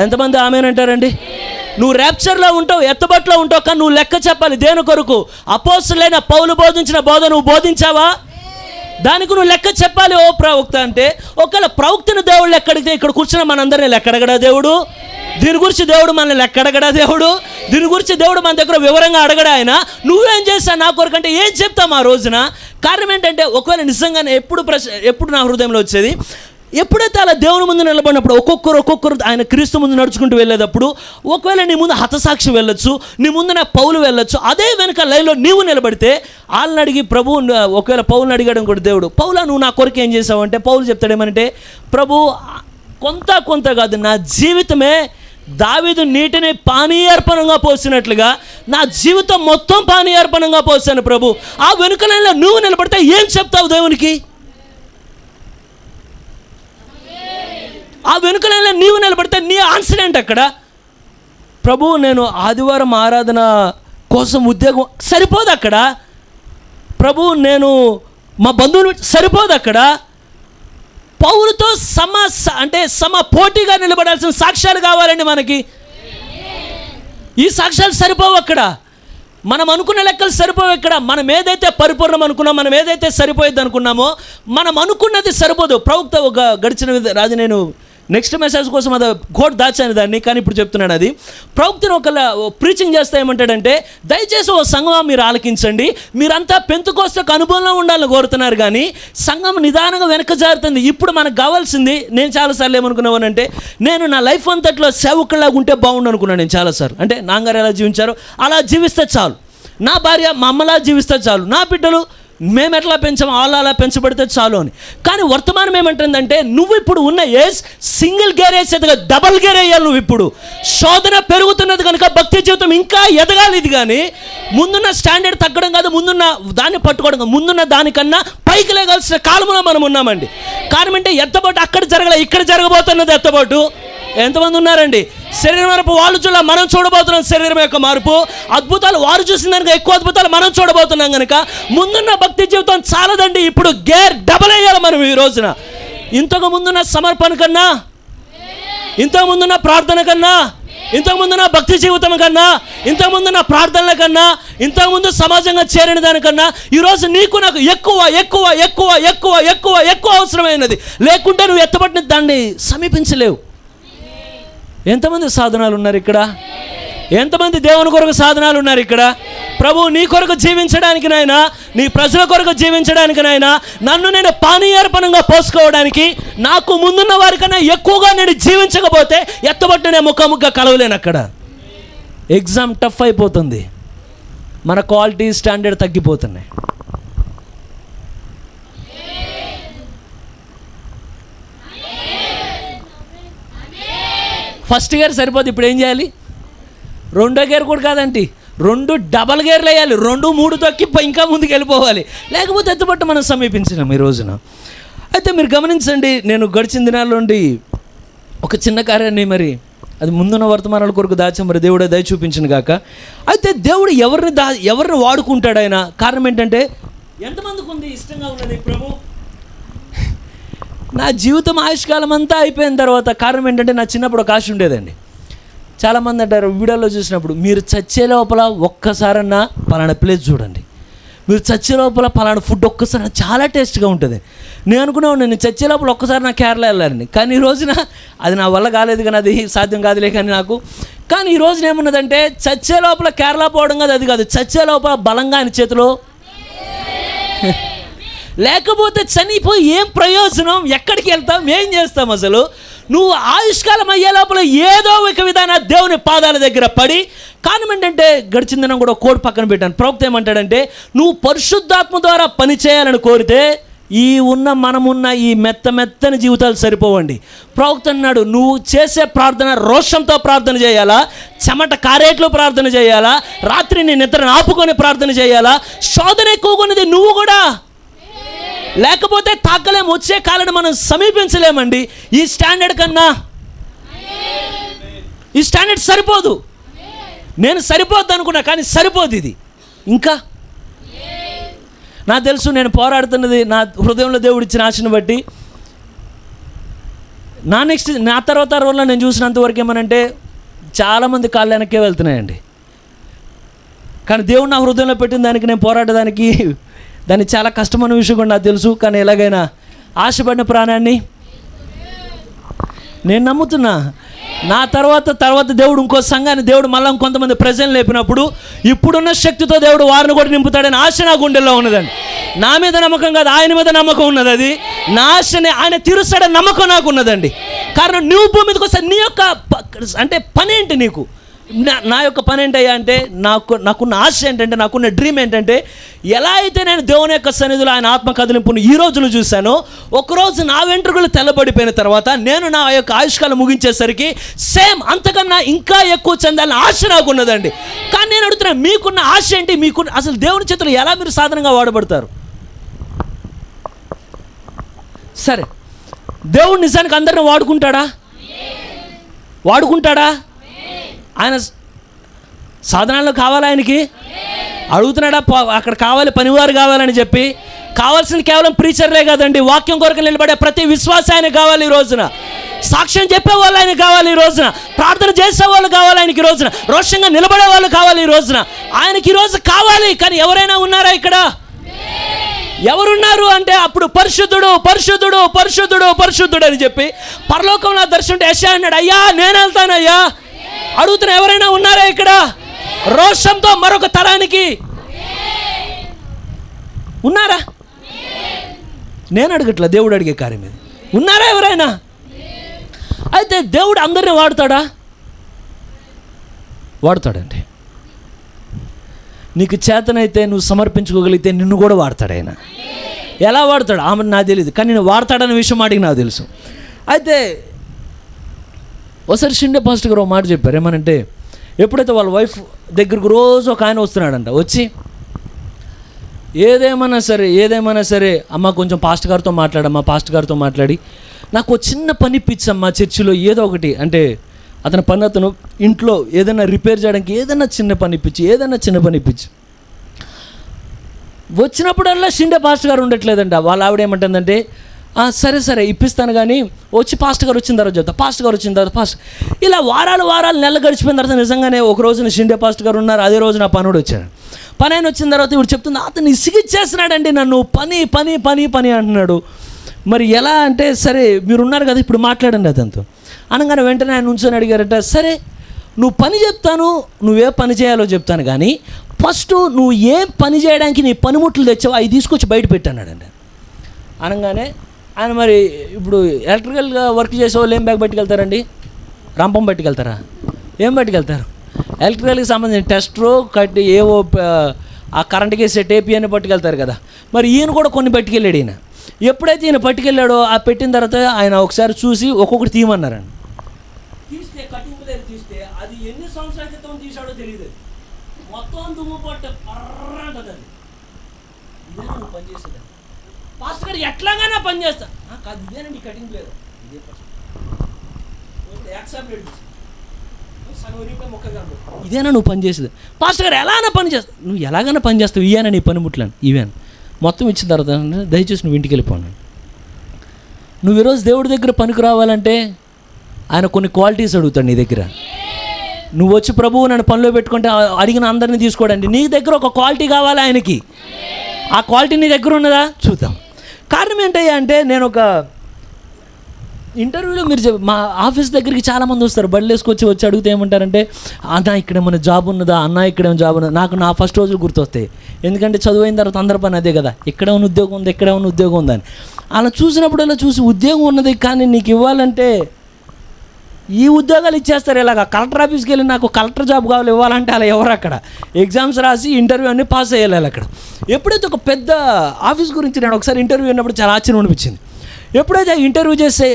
ఎంతమంది ఆమేనంటారండి? నువ్వు ర్యాప్చర్లో ఉంటావు, ఎత్తబట్లో ఉంటావు, కానీ నువ్వు లెక్క చెప్పాలి. దేని కొరకు? అపోస్తలులైన పౌలు బోధించిన బోధ నువ్వు బోధించావా? దానికి నువ్వు లెక్క చెప్పాలి. ఓ ప్రవక్త అంటే, ఒకవేళ ప్రవక్తను దేవుడు లెక్కడితే ఇక్కడ కూర్చున్న మనందరినీ లెక్కడగడా దేవుడు? దీని గురించి దేవుడు మనల్ని లెక్కడగడా దేవుడు? దీని గురించి దేవుడు మన దగ్గర వివరంగా అడగడా ఆయన? నువ్వేం చేస్తావు నా కొరకు అంటే ఏం చెప్తాం ఆ రోజున? కారణం ఏంటంటే, ఒకవేళ నిజంగానే ఎప్పుడు నా హృదయంలో వచ్చేది, ఎప్పుడైతే అలా దేవుని ముందు నిలబడినప్పుడు ఒక్కొక్కరు ఆయన క్రీస్తు ముందు నడుచుకుంటూ వెళ్ళేటప్పుడు, ఒకవేళ నీ ముందు హతసాక్షి వెళ్ళొచ్చు, నీ ముందు నా పౌలు వెళ్ళొచ్చు, అదే వెనక లైన్లో నీవు నిలబడితే వాళ్ళని అడిగి ప్రభు, ఒకవేళ పౌలుని అడిగాడు కూడా దేవుడు, పౌలా నువ్వు నా కొరకు ఏం చేసావు అంటే, పౌలు చెప్తాడు ఏమంటే, ప్రభు కొంత కాదు, నా జీవితమే దావీదు నీటిని పానీయార్పణంగా పోసినట్లుగా నా జీవితం మొత్తం పానీయార్పణంగా పోసాను ప్రభు. ఆ వెనుక లైన్లో నువ్వు నిలబడితే ఏం చెప్తావు దేవునికి? ఆ వెనుకలైనా నీవు నిలబడితే నీ ఆన్సర్ ఏంటి అక్కడ? ప్రభు నేను ఆదివారం ఆరాధన కోసం ఉద్యోగం సరిపోదు అక్కడ. ప్రభు నేను మా బంధువులు సరిపోదు అక్కడ. పౌలుతో సమ పోటీగా నిలబడాల్సిన సాక్ష్యాలు కావాలండి మనకి. ఈ సాక్ష్యాలు సరిపోవు అక్కడ. మనం అనుకున్న లెక్కలు సరిపోవు ఇక్కడ. మనం ఏదైతే పరిపూర్ణం అనుకున్నామో, మనం ఏదైతే సరిపోయేది అనుకున్నామో, మనం అనుకున్నది సరిపోదు. ప్రవక్త ఒక గడిచిన రాజు, నేను నెక్స్ట్ మెసేజ్ కోసం అది కోట్ దాచాను దాన్ని, కానీ ఇప్పుడు చెప్తున్నాడు. అది ప్రవక్తను ఒక ప్రీచింగ్ చేస్తే ఏమంటాడంటే, దయచేసి ఓ సంఘం మీరు ఆలకించండి, మీరంతా పెంతెకోస్తేకు అనుభవంలో ఉండాలని కోరుతున్నారు, కానీ సంఘం నిదానంగా వెనక జారుతుంది. ఇప్పుడు మనకు కావాల్సింది, నేను చాలాసార్లు ఏమనుకున్నానంటే, నేను నా లైఫ్ అంతట్లో సేవకులాగా ఉంటే బాగుండు అనుకున్నాను. నేను చాలాసార్లు అంటే నాన్నగారు ఎలా జీవించారో అలా జీవిస్తే చాలు, నా భార్య మా అమ్మలా జీవిస్తే చాలు, నా బిడ్డలు మేము ఎట్లా పెంచామో వాళ్ళు అలా పెంచబడితే చాలు అని. కానీ వర్తమానం ఏమంటుందంటే, నువ్వు ఇప్పుడు ఉన్న ఏజ్ సింగిల్ గేర్ వేసేదిగా డబల్ గేర్ వేయాలి. నువ్వు ఇప్పుడు శోధన పెరుగుతున్నది కనుక భక్తి జీవితం ఇంకా ఎదగాలి. ఇది కానీ ముందున్న స్టాండర్డ్ తగ్గడం కాదు, ముందున్న దాన్ని పట్టుకోవడం, ముందున్న దానికన్నా పైకి లేగాల్సిన కాలంలో మనం ఉన్నామండి. కారణం అంటే ఎత్తబాటు అక్కడ జరగలే, ఇక్కడ జరగబోతున్నది ఎత్తబాటు. ఎంతమంది ఉన్నారండి? శరీరం మార్పు వాళ్ళు చూడ, మనం చూడబోతున్నాం శరీరం యొక్క మార్పు. అద్భుతాలు వారు చూసిన దానికి ఎక్కువ అద్భుతాలు మనం చూడబోతున్నాం కనుక ముందున్న భక్తి జీవితం చాలదండి, ఇప్పుడు గేర్ డబల్ అయ్యాలి మనం ఈ రోజున. ఇంతకు ముందున్న సమర్పణ కన్నా, ఇంతకు ముందున్న ప్రార్థన కన్నా, ఇంతకు ముందున్న భక్తి జీవితం కన్నా, ఇంతకు ముందున్న ప్రార్థనల కన్నా, ఇంతకుముందు సమాజంగా చేరిన దానికన్నా ఈరోజు నీకు నాకు ఎక్కువ ఎక్కువ ఎక్కువ ఎక్కువ ఎక్కువ ఎక్కువ అవసరమైనది. లేకుంటే నువ్వు ఎత్తబడిన దాన్ని సమీపించలేవు. ఎంతమంది సాధనాలు ఉన్నారు ఇక్కడ? ఎంతమంది దేవుని కొరకు సాధనాలు ఉన్నారు ఇక్కడ? ప్రభు నీ కొరకు జీవించడానికి నాయనా, నీ ప్రజల కొరకు జీవించడానికి నాయనా, నన్ను నేను పానీయార్పణంగా పోసుకోవడానికి, నాకు ముందున్న వారికన్నా ఎక్కువగా నేను జీవించకపోతే ఎత్తబట్టు నేను ముఖాముఖిగా కలవలేను. అక్కడ ఎగ్జామ్ టఫ్ అయిపోతుంది, మన క్వాలిటీ స్టాండర్డ్ తగ్గిపోతున్నాయి. ఫస్ట్ గేర్ సరిపోదు, ఇప్పుడు ఏం చేయాలి? రెండో గేర్ కూడా కాదండి, 2 డబల్ గేర్లు వేయాలి, 2, 3 తొక్కి ఇంకా ముందుకు వెళ్ళిపోవాలి, లేకపోతే ఎత్తుపట్టు మనం సమీపించినాం ఈ రోజున. అయితే మీరు గమనించండి, నేను గడిచిన దినాల్లో నుండి ఒక చిన్న కార్యాన్ని మరి అది ముందున్న వర్తమానాల కొరకు దాచాం, మరి దేవుడే దయ చూపించిన గాక. అయితే దేవుడు ఎవరిని వాడుకుంటాడు ఆయన. కారణం ఏంటంటే, ఎంతమందికి ఉంది ఇష్టంగా ఉన్నది ప్రభు నా జీవితం ఆయుష్కాలం అంతా అయిపోయిన తర్వాత. కారణం ఏంటంటే, నా చిన్నప్పుడు ఒక ఆశ ఉండేదండి. చాలామంది అంటారు వీడియోలో చూసినప్పుడు, మీరు చచ్చే లోపల ఒక్కసారన్నా పలానా ప్లేస్ చూడండి, మీరు చచ్చే లోపల పలానా ఫుడ్ ఒక్కసారి చాలా టేస్ట్గా ఉంటుంది. నేను అనుకున్నాను నేను చచ్చే లోపల ఒక్కసారి నా కేరళ వెళ్ళాలని, కానీ ఈ రోజున అది నా వల్ల కాలేదు, కానీ అది సాధ్యం కాదులే కానీ నాకు. కానీ ఈ రోజున ఏమున్నదంటే, చచ్చే లోపల కేరళ పోవడం కాదు, అది కాదు, చచ్చే లోపల బలంగా ఆయన చేతిలో లేకపోతే చనిపోయి ఏం ప్రయోజనం, ఎక్కడికి వెళ్తాం, ఏం చేస్తాం అసలు. నువ్వు ఆయుష్కాలం అయ్యే లోపల ఏదో ఒక విధాన దేవుని పాదాల దగ్గర పడి. కారణం ఏంటంటే, గడిచిన దినం కూడా కోడ్ పక్కన పెట్టాను. ప్రవక్త ఏమంటాడంటే, నువ్వు పరిశుద్ధాత్మ ద్వారా పని చేయాలని కోరితే మనమున్న ఈ మెత్తని జీవితాలు సరిపోవండి. ప్రవక్త అన్నాడు, నువ్వు చేసే ప్రార్థన రోషంతో ప్రార్థన చేయాలా, చెమట కారేట్లో ప్రార్థన చేయాలా, రాత్రి నీ నిద్రను ఆపుకొని ప్రార్థన చేయాలా. శోధన ఎక్కువగా నువ్వు కూడా, లేకపోతే తాకలేము, వచ్చే కాలాన్ని మనం సమీపించలేమండి. ఈ స్టాండర్డ్ కన్నా ఈ స్టాండర్డ్ సరిపోదు. నేను సరిపోద్ది అనుకున్నా, కానీ సరిపోదు ఇది. ఇంకా నాకు తెలుసు, నేను పోరాడుతున్నది నా హృదయంలో దేవుడు ఇచ్చిన ఆశను బట్టి. నా తర్వాత రోజుల్లో నేను చూసినంతవరకు ఏమనంటే, చాలామంది కాళ్ళు వెనక్కే వెళ్తున్నాయండి. కానీ దేవుడు నా హృదయంలో పెట్టిన దానికి, నేను పోరాడడానికి, దాన్ని చాలా కష్టమైన విషయం కూడా నాకు తెలుసు. కానీ ఎలాగైనా ఆశపడిన ప్రాణాన్ని నేను నమ్ముతున్నా. నా తర్వాత దేవుడు ఇంకో సంఘాన్ని, దేవుడు మళ్ళీ కొంతమంది ప్రజలు లేపినప్పుడు, ఇప్పుడున్న శక్తితో దేవుడు వారిని కూడా నింపుతాడని ఆశ నా గుండెల్లో ఉన్నదండి. నా మీద నమ్మకం కాదు, ఆయన మీద నమ్మకం ఉన్నది. అది నా ఆశనే, ఆయన తీరుస్తాడని నమ్మకం నాకు ఉన్నదండి. కారణం నువ్వు భూమి మీదకి వస్తే నీ యొక్క అంటే పని ఏంటి, నీకు నా యొక్క పని ఏంటయ్యా అంటే, నాకున్న ఆశ ఏంటంటే, నాకున్న డ్రీమ్ ఏంటంటే, ఎలా అయితే నేను దేవుని యొక్క సన్నిధిలో ఆయన ఆత్మ కదిలింపును ఈ రోజును చూశానో, ఒకరోజు నా వెంట్రుకలు తెల్లబడిపోయిన తర్వాత నేను నా యొక్క ఆయుష్కాలం ముగించేసరికి సేమ్ అంతకన్నా ఇంకా ఎక్కువ చెందాలని ఆశ నాకున్నదండి. కానీ నేను అడుగుతున్నా, మీకున్న ఆశ ఏంటి? అసలు దేవుని చేతులు ఎలా మీరు సాధనంగా వాడబడతారు? సరే, దేవుడు నిజానికి అందరిని వాడుకుంటాడా? ఆయన సాధనాల్లో కావాలా? ఆయనకి అడుగుతున్నాడా? అక్కడ కావాలి, పనివారు కావాలని చెప్పి. కావాల్సిన కేవలం ప్రీచర్లే కాదండి, వాక్యం కొరకు నిలబడే ప్రతి విశ్వాస ఆయన కావాలి ఈ రోజున. సాక్ష్యం చెప్పే వాళ్ళు ఆయన కావాలి ఈ రోజున. ప్రార్థన చేసే వాళ్ళు కావాలి ఆయనకి ఈ రోజున. రోషంగా నిలబడే వాళ్ళు కావాలి ఈ రోజున. ఆయనకి ఈ రోజు కావాలి. కానీ ఎవరైనా ఉన్నారా ఇక్కడ? ఎవరున్నారు అంటే, అప్పుడు పరిశుద్ధుడు పరిశుద్ధుడు పరిశుద్ధుడు పరిశుద్ధుడు అని చెప్పి పరలోకంలో దర్శనం యెషయా అన్నాడు, అయ్యా నేను వెళ్తానయ్యా. అడుగుతున్న ఎవరైనా ఉన్నారా ఇక్కడ? రోషంతో మరొక తరానికి ఉన్నారా? నేను అడగట్లా, దేవుడు అడిగే కార్యం ఇది. ఉన్నారా ఎవరైనా? అయితే దేవుడు అందరినీ వాడతాడండి. నీకు చేతనైతే, నువ్వు సమర్పించుకోగలిగితే నిన్ను కూడా వాడతాడు ఆయన. ఎలా వాడతాడు ఆమె నాకు తెలియదు, కానీ నేను వాడతాడనే విషయం మాటికి నాకు తెలుసు. అయితే ఒకసారి షిండే పాస్టర్ గారు ఒక మాట చెప్పారు. ఏమనంటే, ఎప్పుడైతే వాళ్ళ వైఫ్ దగ్గరకు రోజు ఒక ఆయన వస్తున్నాడంట, వచ్చి ఏదేమైనా సరే అమ్మ కొంచెం పాస్టర్ గారితో మాట్లాడి నాకు ఒక చిన్న పని ఇప్పించమ్మా చర్చిలో, ఏదో ఒకటి. అంటే అతను ఇంట్లో ఏదైనా రిపేర్ చేయడానికి ఏదైనా చిన్న పని ఇప్పించి వచ్చినప్పుడల్లా షిండే పాస్టర్ గారు ఉండట్లేదంట. వాళ్ళ ఆవిడ ఏమంటుందంటే, సరే ఇప్పిస్తాను, కానీ వచ్చి పాస్టర్ గారు వచ్చిన తర్వాత చెప్తా, పాస్టర్ ఇలా వారాలు నెలలు గడిచిపోయిన తర్వాత నిజంగానే ఒక రోజున షిండే పాస్టర్ గారు ఉన్నారు. అదే రోజు నా పనుడు వచ్చాడు. పని ఆయన వచ్చిన తర్వాత ఇప్పుడు చెప్తుంది, అతను ఇసిగిచ్చేస్తున్నాడండి నన్ను, పని అంటున్నాడు. మరి ఎలా అంటే, సరే మీరు ఉన్నారు కదా, ఇప్పుడు మాట్లాడండి అతనితో అనగానే వెంటనే ఆయన నుంచొని అడిగారట, సరే నువ్వు పని చెప్తాను, నువ్వే పని చేయాలో చెప్తాను, కానీ ఫస్ట్ నువ్వు ఏం పని చేయడానికి నీ పనిముట్లు తెచ్చావు అవి తీసుకొచ్చి బయట పెట్టానండి అనగానే ఆయన, మరి ఇప్పుడు ఎలక్ట్రికల్గా వర్క్ చేసే వాళ్ళు ఏం బ్యాగ్ పట్టుకెళ్తారండి? రంపం పట్టుకెళ్తారా? ఏం పట్టుకెళ్తారు? ఎలక్ట్రికల్కి సంబంధించిన టెస్టరు కట్టి ఏవో ఆ కరెంట్కి వేసే టేపీ అని పట్టుకెళ్తారు కదా. మరి ఈయన కూడా కొన్ని పట్టుకెళ్ళాడు. ఈయన ఎప్పుడైతే ఈయన పట్టుకెళ్ళాడో, ఆ పెట్టిన తర్వాత ఆయన ఒకసారి చూసి ఒక్కొక్కటి తీయమన్నారండి. తీస్తే కటింగ్ తీస్తే అది ఎన్ని సంవత్సరాల క్రితం తీసాడో తెలియదు. మొత్తం పనిచేసేది. పాస్టర్ గారు ఎట్లాగానే పని చేస్తా కాదు, ఇదేనండి కటింగ్ లేదు, ఇదే ఇదేనా నువ్వు పని చేసేది. పాస్టర్ గారు ఎలాగైనా పని చేస్తావు, నువ్వు ఎలాగైనా పని చేస్తావు, ఇవేనా నీ పనిముట్లను, ఇవేనా మొత్తం ఇచ్చిన తర్వాత దయచేసి నువ్వు ఇంటికి వెళ్ళిపోను. నువ్వు ఈరోజు దేవుడి దగ్గర పనికి రావాలంటే ఆయన కొన్ని క్వాలిటీస్ అడుగుతాడు నీ దగ్గర. నువ్వు వచ్చి ప్రభువు నన్ను పనిలో పెట్టుకుంటే అడిగిన అందరినీ తీసుకోడండి. నీ దగ్గర ఒక క్వాలిటీ కావాలి ఆయనకి. ఆ క్వాలిటీ నీ దగ్గర ఉన్నదా చూద్దాం. కారణం ఏంటయ్యా అంటే, నేను ఒక ఇంటర్వ్యూలో మీరు మా ఆఫీస్ దగ్గరికి చాలామంది వస్తారు, బళ్ళు వేసుకొచ్చి అడిగితే ఏమంటారంటే, అన్న ఇక్కడ ఏమైనా జాబ్ ఉన్నదా, అన్న ఇక్కడ ఏమైనా జాబ్ ఉన్నదా. నాకు నా ఫస్ట్ రోజులు గుర్తొస్తాయి, ఎందుకంటే చదువు అయిన తర్వాత అందరి పని అదే కదా, ఎక్కడ ఉన్న ఉద్యోగం ఉంది, ఎక్కడ ఉన్న ఉద్యోగం ఉందని. అలా చూసినప్పుడు ఇలా చూసి ఉద్యోగం ఉన్నది కానీ నీకు ఇవ్వాలంటే ఈ ఉద్యోగాలు ఇచ్చేస్తారు. ఇలాగ కలెక్టర్ ఆఫీస్కి వెళ్ళి నాకు కలెక్టర్ జాబ్ కావాలి ఇవ్వాలంటే అలా ఎవరు అక్కడ ఎగ్జామ్స్ రాసి ఇంటర్వ్యూ అన్నీ పాస్ అయ్యాలి అక్కడ. ఎప్పుడైతే ఒక పెద్ద ఆఫీస్ గురించి నేను ఒకసారి ఇంటర్వ్యూ అయినప్పుడు చాలా ఆశ్చర్యం అనిపించింది. ఎప్పుడైతే ఇంటర్వ్యూ చేసే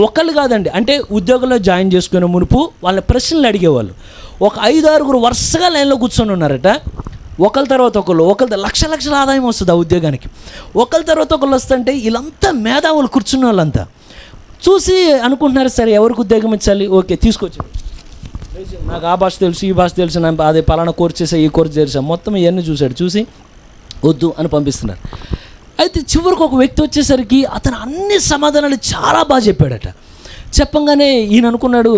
ఒకళ్ళు కాదండి, అంటే ఉద్యోగంలో జాయిన్ చేసుకునే మునుపు వాళ్ళ ప్రశ్నలు అడిగేవాళ్ళు. ఒక 5-6 వరుసగా లైన్లో కూర్చొని ఉన్నారట. ఒకళ్ళ తర్వాత ఒకళ్ళు లక్షల ఆదాయం వస్తుంది ఆ ఉద్యోగానికి. ఒకళ్ళ తర్వాత ఒకళ్ళు వస్తుంటే వీళ్ళంతా మేధావులు కూర్చున్న వాళ్ళంతా చూసి అనుకుంటున్నారు, సరే ఎవరికి ఉద్యోగం ఇచ్చాలి, ఓకే తీసుకొచ్చి నాకు ఆ భాష తెలుసు, ఈ భాష తెలుసు, అదే పలానా కోర్స్ చేసా, ఈ కోర్స్ చేసా, మొత్తం ఇవన్నీ చూసి వద్దు అని పంపిస్తున్నారు. అయితే చివరికి ఒక వ్యక్తి వచ్చేసరికి అతను అన్ని సమాధానాలు చాలా బాగా చెప్పాడట. చెప్పంగానే ఈయన అనుకున్నాడు,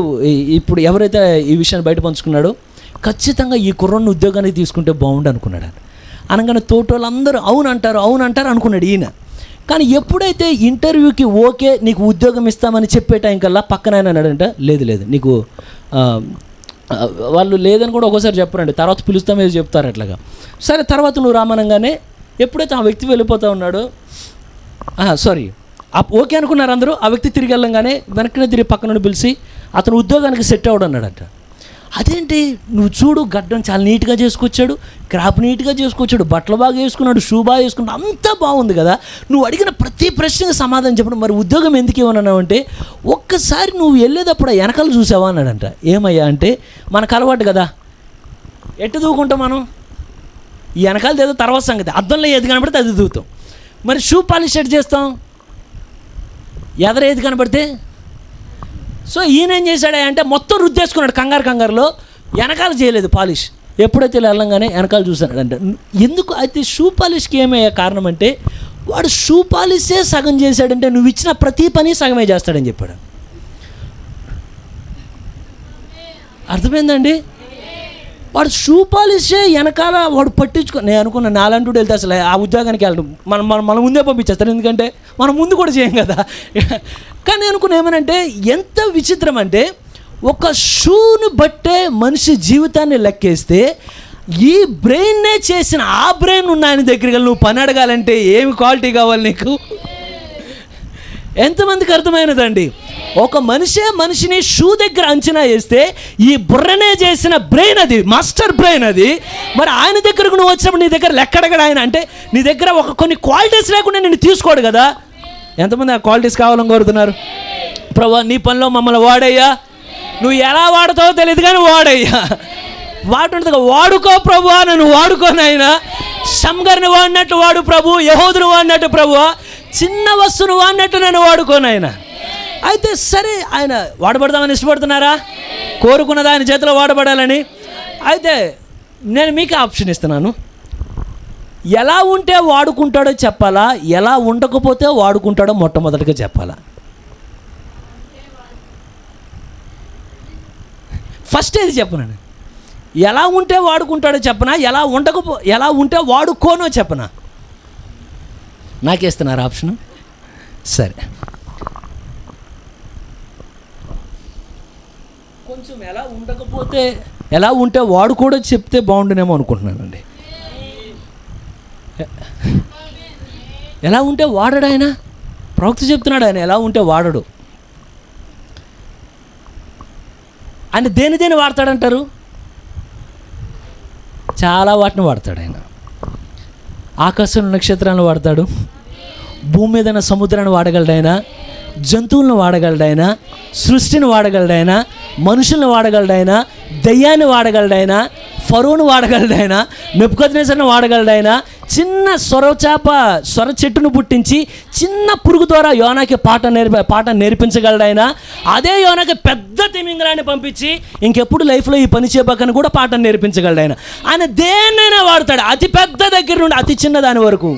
ఇప్పుడు ఎవరైతే ఈ విషయాన్ని బయట పంచుకున్నాడో ఖచ్చితంగా ఈ కుర్రను ఉద్యోగానికి తీసుకుంటే బాగుండు అనుకున్నాడు. అనగానే తోటోళ్ళందరూ అవును అంటారు అనుకున్నాడు ఈయన. కానీ ఎప్పుడైతే ఇంటర్వ్యూకి ఓకే నీకు ఉద్యోగం ఇస్తామని చెప్పే టైం కల్లా పక్కన ఆయన అన్నాడంట, లేదు నీకు వాళ్ళు లేదని కూడా ఒక్కోసారి చెప్పరండి, తర్వాత పిలుస్తాం ఏదో చెప్తారు అట్లాగా. సరే తర్వాత నువ్వు రామనంగానే ఎప్పుడైతే ఆ వ్యక్తి వెళ్ళిపోతూ ఉన్నాడో ఓకే అనుకున్నారు అందరూ. ఆ వ్యక్తి తిరిగి వెళ్ళంగానే వెనక్కి తిరిగి పక్క నుండి పిలిచి అతను ఉద్యోగానికి సెట్ అవ్వడం అన్నాడంట. అదేంటి నువ్వు చూడు, గడ్డం చాలా నీట్గా చేసుకొచ్చాడు, క్రాప్ నీట్గా చేసుకొచ్చాడు, బట్టలు బాగా వేసుకున్నాడు, షూ బాగా వేసుకున్నాడు, అంతా బాగుంది కదా, నువ్వు అడిగిన ప్రతి ప్రశ్నకు సమాధానం చెప్పడం, మరి ఉద్యోగం ఎందుకు ఏమన్నావు అంటే ఒక్కసారి నువ్వు వెళ్ళేటప్పుడు వెనకాల చూసావా అన్నాడంట. ఏమయ్యా అంటే మనకు అలవాటు కదా, ఎట్టు దూకుంటాం మనం, ఈ వెనకాలది ఏదో తర్వాత సంగతి, అద్దంలో ఏది కనబడితే అది దూకుతాం. మరి షూ పాలిష్ ఎట్ చేస్తాం, ఎదర ఏది కనబడితే. సో ఈయన ఏం చేశాడా అంటే మొత్తం రుద్దేసుకున్నాడు కంగారులో, వెనకాల చేయలేదు పాలిష్. ఎప్పుడైతే వెళ్ళంగానే వెనకాల చూసాడంట. ఎందుకు అయితే షూ పాలిష్కి ఏమయ్యే కారణం అంటే వాడు షూ పాలిషే సగం చేశాడంటే నువ్వు ఇచ్చిన ప్రతి పని సగమే చేస్తాడని చెప్పాడు. అర్థమైందండి? వాడు షూ పాలిషే వెనకాల వాడు నేను అనుకున్నా నాలంటూ వెళ్తే అసలు ఆ ఉద్యోగానికి వెళ్ళడం మనం ముందే పంపించేస్తారు, ఎందుకంటే మనం ముందు కూడా చేయం కదా. కానీ అనుకున్నా ఏమనంటే ఎంత విచిత్రం అంటే ఒక షూను బట్టే మనిషి జీవితాన్ని లెక్కేస్తే ఈ బ్రెయిన్నే చేసిన ఆ బ్రెయిన్ ఉన్న ఆయన దగ్గరికి నువ్వు పని అడగాలంటే ఏమి క్వాలిటీ కావాలి నీకు? ఎంతమందికి అర్థమైనదండి? ఒక మనిషిని షూ దగ్గర అంచనా వేస్తే ఈ బుర్రనే చేసిన బ్రెయిన్ అది, మాస్టర్ బ్రెయిన్ అది. మరి ఆయన దగ్గరకు నువ్వు వచ్చినప్పుడు నీ దగ్గర లెక్కడగడ ఆయన అంటే నీ దగ్గర కొన్ని క్వాలిటీస్ లేకుండా నేను తీసుకోడు కదా. ఎంతమంది ఆ క్వాలిటీస్ కావాలని కోరుతున్నారు? ప్రభువా నీ పనిలో మమ్మల్ని వాడయ్యా, నువ్వు ఎలా వాడతావో తెలియదు కానీ వాడయ్యా, వాడుంటుంది వాడుకో ప్రభువా, నన్ను వాడుకోనైనా. సంగర్ని వాడినట్టు వాడు ప్రభు, యెహూదును వాడినట్టు ప్రభువా, చిన్న వస్తువును వాడినట్టు నన్ను వాడుకోనైనా. అయితే సరే ఆయన వాడబడదామని ఇష్టపడుతున్నారా? కోరుకున్నది ఆయన చేతిలో వాడబడాలని. అయితే నేను మీకు ఆప్షన్ ఇస్తున్నాను, ఎలా ఉంటే వాడుకుంటాడో చెప్పాలా, ఎలా ఉండకపోతే వాడుకుంటాడో మొట్టమొదటిగా చెప్పాలా? ఫస్ట్ ఏది చెప్పనా? ఎలా ఉంటే వాడుకుంటాడో చెప్పనా, ఎలా ఉంటే వాడుకోనో చెప్పనా? నాకేస్తున్నారు ఆప్షను. సరే కొంచెం ఎలా ఉంటే వాడు కూడా చెప్తే బాగుండునేమో అనుకుంటున్నానండి. ఎలా ఉంటే వాడడు ఆయన, ప్రవక్త చెప్తున్నాడు ఆయన ఎలా ఉంటే వాడడు. ఆయన దేని వాడతాడంటారు? చాలా వాటిని వాడతాడు ఆయన. ఆకాశంలో నక్షత్రాలను వాడతాడు, భూమి మీద సముద్రాన్ని వాడగలడు ఆయన, జంతువులను వాడగలడు ఆయన, సృష్టిని వాడగలడు ఆయన, మనుషులను వాడగలడు ఆయన, దయ్యాన్ని వాడగలడు ఆయన, ఫరోను వాడగలడు ఆయన, నెబుకద్నెజరును వాడగలడు ఆయన, చిన్న సొర చెట్టును పుట్టించి చిన్న పురుగు ద్వారా యోనాకి పాట నేర్పించగలడు ఆయన. అదే యోనాకి పెద్ద తిమింగలాన్ని పంపించి ఇంకెప్పుడు లైఫ్లో ఈ పని చేయబోకని కూడా పాఠం నేర్పించగలడు ఆయన. ఆయన దేన్నైనా వాడతాడు, అతి పెద్ద దగ్గర నుండి అతి చిన్న దాని వరకు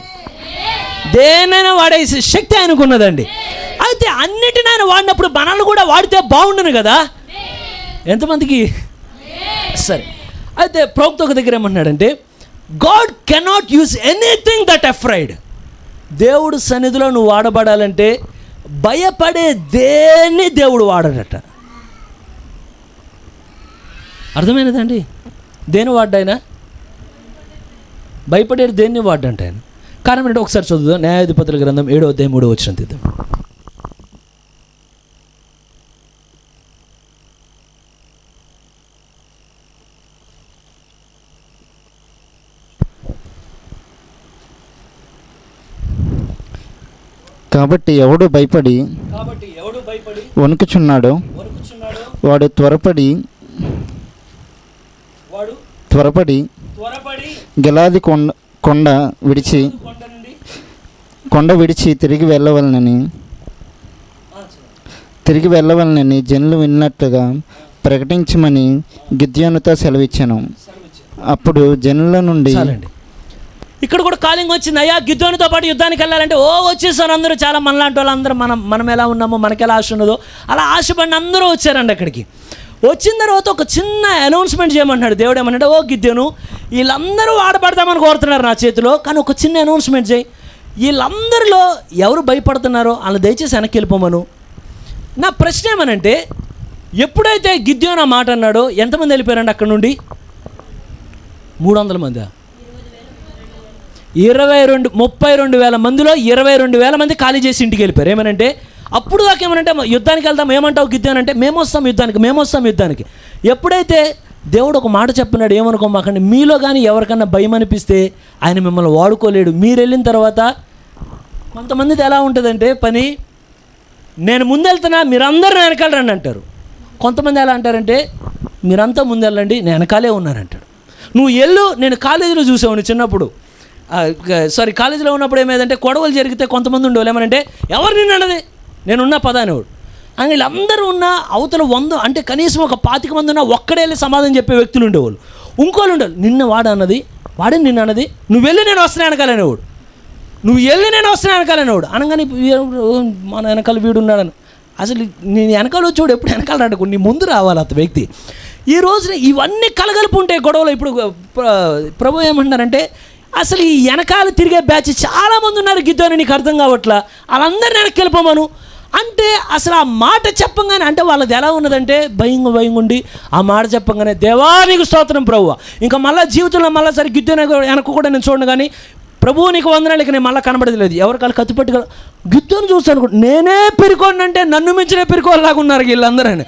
దేన్నైనా వాడే శక్తి ఆయనకున్నదండి. అయితే అన్నిటిని ఆయన వాడినప్పుడు మనల్ని కూడా వాడితే బాగుండును కదా. ఎంతమందికి? సరే, అయితే ప్రవక్త ఒక దగ్గర ఏమన్నాడంటే, God cannot use anything that afraid. దేవుడు సన్నిధిలో నువ్వు వాడబడాలంటే భయపడే దేన్ని దేవుడు వాడడట. అర్థమైనదండి? దేని వాడ్డాయన? భయపడేది దేన్ని వాడ్డంట ఆయన. కారణం ఏంటంటే ఒకసారి చదువుదాం, న్యాయాధిపతుల గ్రంథం 7వ అధ్యాయం 3వ వచనం తీద్దాం. కాబట్టి ఎవడు భయపడి వణుకుచున్నాడో వాడు త్వరపడి గిలాది కొండ విడిచి తిరిగి వెళ్ళవలనని జనులు విన్నట్లుగా ప్రకటించమని గిద్యోనుతో సెలవిచ్చాను. అప్పుడు జనుల నుండి ఇక్కడ కూడా కాలింగ్ వచ్చింది, అయ్యా గిద్యోనుతో పాటు యుద్ధానికి వెళ్ళాలంటే వచ్చేసారు అందరూ. చాలా మనలాంటి వాళ్ళందరూ మనం ఎలా ఉన్నామో, మనకి ఎలా ఆశ ఉన్నదో అలా ఆశపడిన అందరూ వచ్చారండి అక్కడికి. వచ్చిన తర్వాత ఒక చిన్న అనౌన్స్మెంట్ చేయమంటున్నాడు దేవుడు. ఏమన్నాడు, గిద్యోను, వీళ్ళందరూ వాడబడతామని కోరుతున్నారు నా చేతిలో, కానీ ఒక చిన్న అనౌన్స్మెంట్ చేయి. వీళ్ళందరిలో ఎవరు భయపడుతున్నారో వాళ్ళు దయచేసి వెనక్కి వెళ్ళిపోమను. నా ప్రశ్న ఏమనంటే, ఎప్పుడైతే గిద్యోను ఆ మాట అన్నాడో ఎంతమంది వెళ్ళిపోయారండి అక్కడ నుండి? 300 మంది. 32,000 మందిలో 22,000 మంది ఖాళీ చేసి ఇంటికి వెళ్ళిపోయారు. ఏమనంటే, అప్పుడు దాకా ఏమనంటే యుద్ధానికి వెళ్దాం, ఏమంటావు గిద్యోను అంటే, మేము వస్తాం యుద్ధానికి. ఎప్పుడైతే దేవుడు ఒక మాట చెప్పినాడు, ఏమనుకోమాకండి, మీలో కానీ ఎవరికన్నా భయం అనిపిస్తే ఆయన మిమ్మల్ని వాడుకోలేడు. మీరు వెళ్ళిన తర్వాత కొంతమందిది ఎలా ఉంటుందంటే పని, నేను ముందెళ్తున్నా మీరందరూ వెనకాల రండి అంటారు. కొంతమంది ఎలా అంటారంటే, మీరంతా ముందెళ్ళండి నేను వెనకాలే ఉన్నానంటాడు. నువ్వు వెళ్ళు. నేను కాలేజీలో చూసావు చిన్నప్పుడు, కాలేజీలో ఉన్నప్పుడు ఏమైందంటే గొడవలు జరిగితే కొంతమంది ఉండేవాళ్ళు ఏమనంటే, ఎవరు నిన్ను అన్నది, నేనున్నా పదానేవాడు అని. వీళ్ళందరూ ఉన్న అవతల 100 అంటే కనీసం ఒక 25 మంది ఉన్నా ఒక్కడే వెళ్ళి సమాధానం చెప్పే వ్యక్తులు ఉండేవాళ్ళు. ఇంకోళ్ళు ఉండేవాళ్ళు, నిన్న వాడే నిన్ను అన్నది, నువ్వు వెళ్ళి నేను వస్తున్నా వెనకాలనేవాడు, అనగానే మన వెనకాల వీడు ఉన్నాడని. అసలు నేను వెనకాల వచ్చేవాడు ఎప్పుడు వెనకాల రాడు, నీ ముందు రావాలి అత వ్యక్తి. ఈ రోజున ఇవన్నీ కలగలుపు ఉంటాయి గొడవలు. ఇప్పుడు ప్రభు ఏమంటున్నారంటే, అసలు ఈ వెనకాల తిరిగే బ్యాచ్ చాలామంది ఉన్నారు గిద్యోను, నీకు అర్థం కావట్లా, వాళ్ళందరినీ వెనక్కి వెళ్ళిపోమను అంటే. అసలు ఆ మాట చెప్పంగానే, అంటే వాళ్ళది ఎలా ఉన్నదంటే భయంగుండి ఆ మాట చెప్పంగానే, దేవా నీకు స్తోత్రం ప్రభువా, ఇంకా మళ్ళీ జీవితంలో మళ్ళీ సరే గిద్యోను వెనక కూడా నేను చూడను, కానీ ప్రభువు నీకు వందనాలకి నేను మళ్ళీ కనబడలేదు. ఎవరికాలు కత్తిపెట్టుగా గిద్యోను చూస్తాను, నేనే పిరుకోండి అంటే నన్ను మించిన పిరుకోలాగా ఉన్నారు వీళ్ళందరూ అని.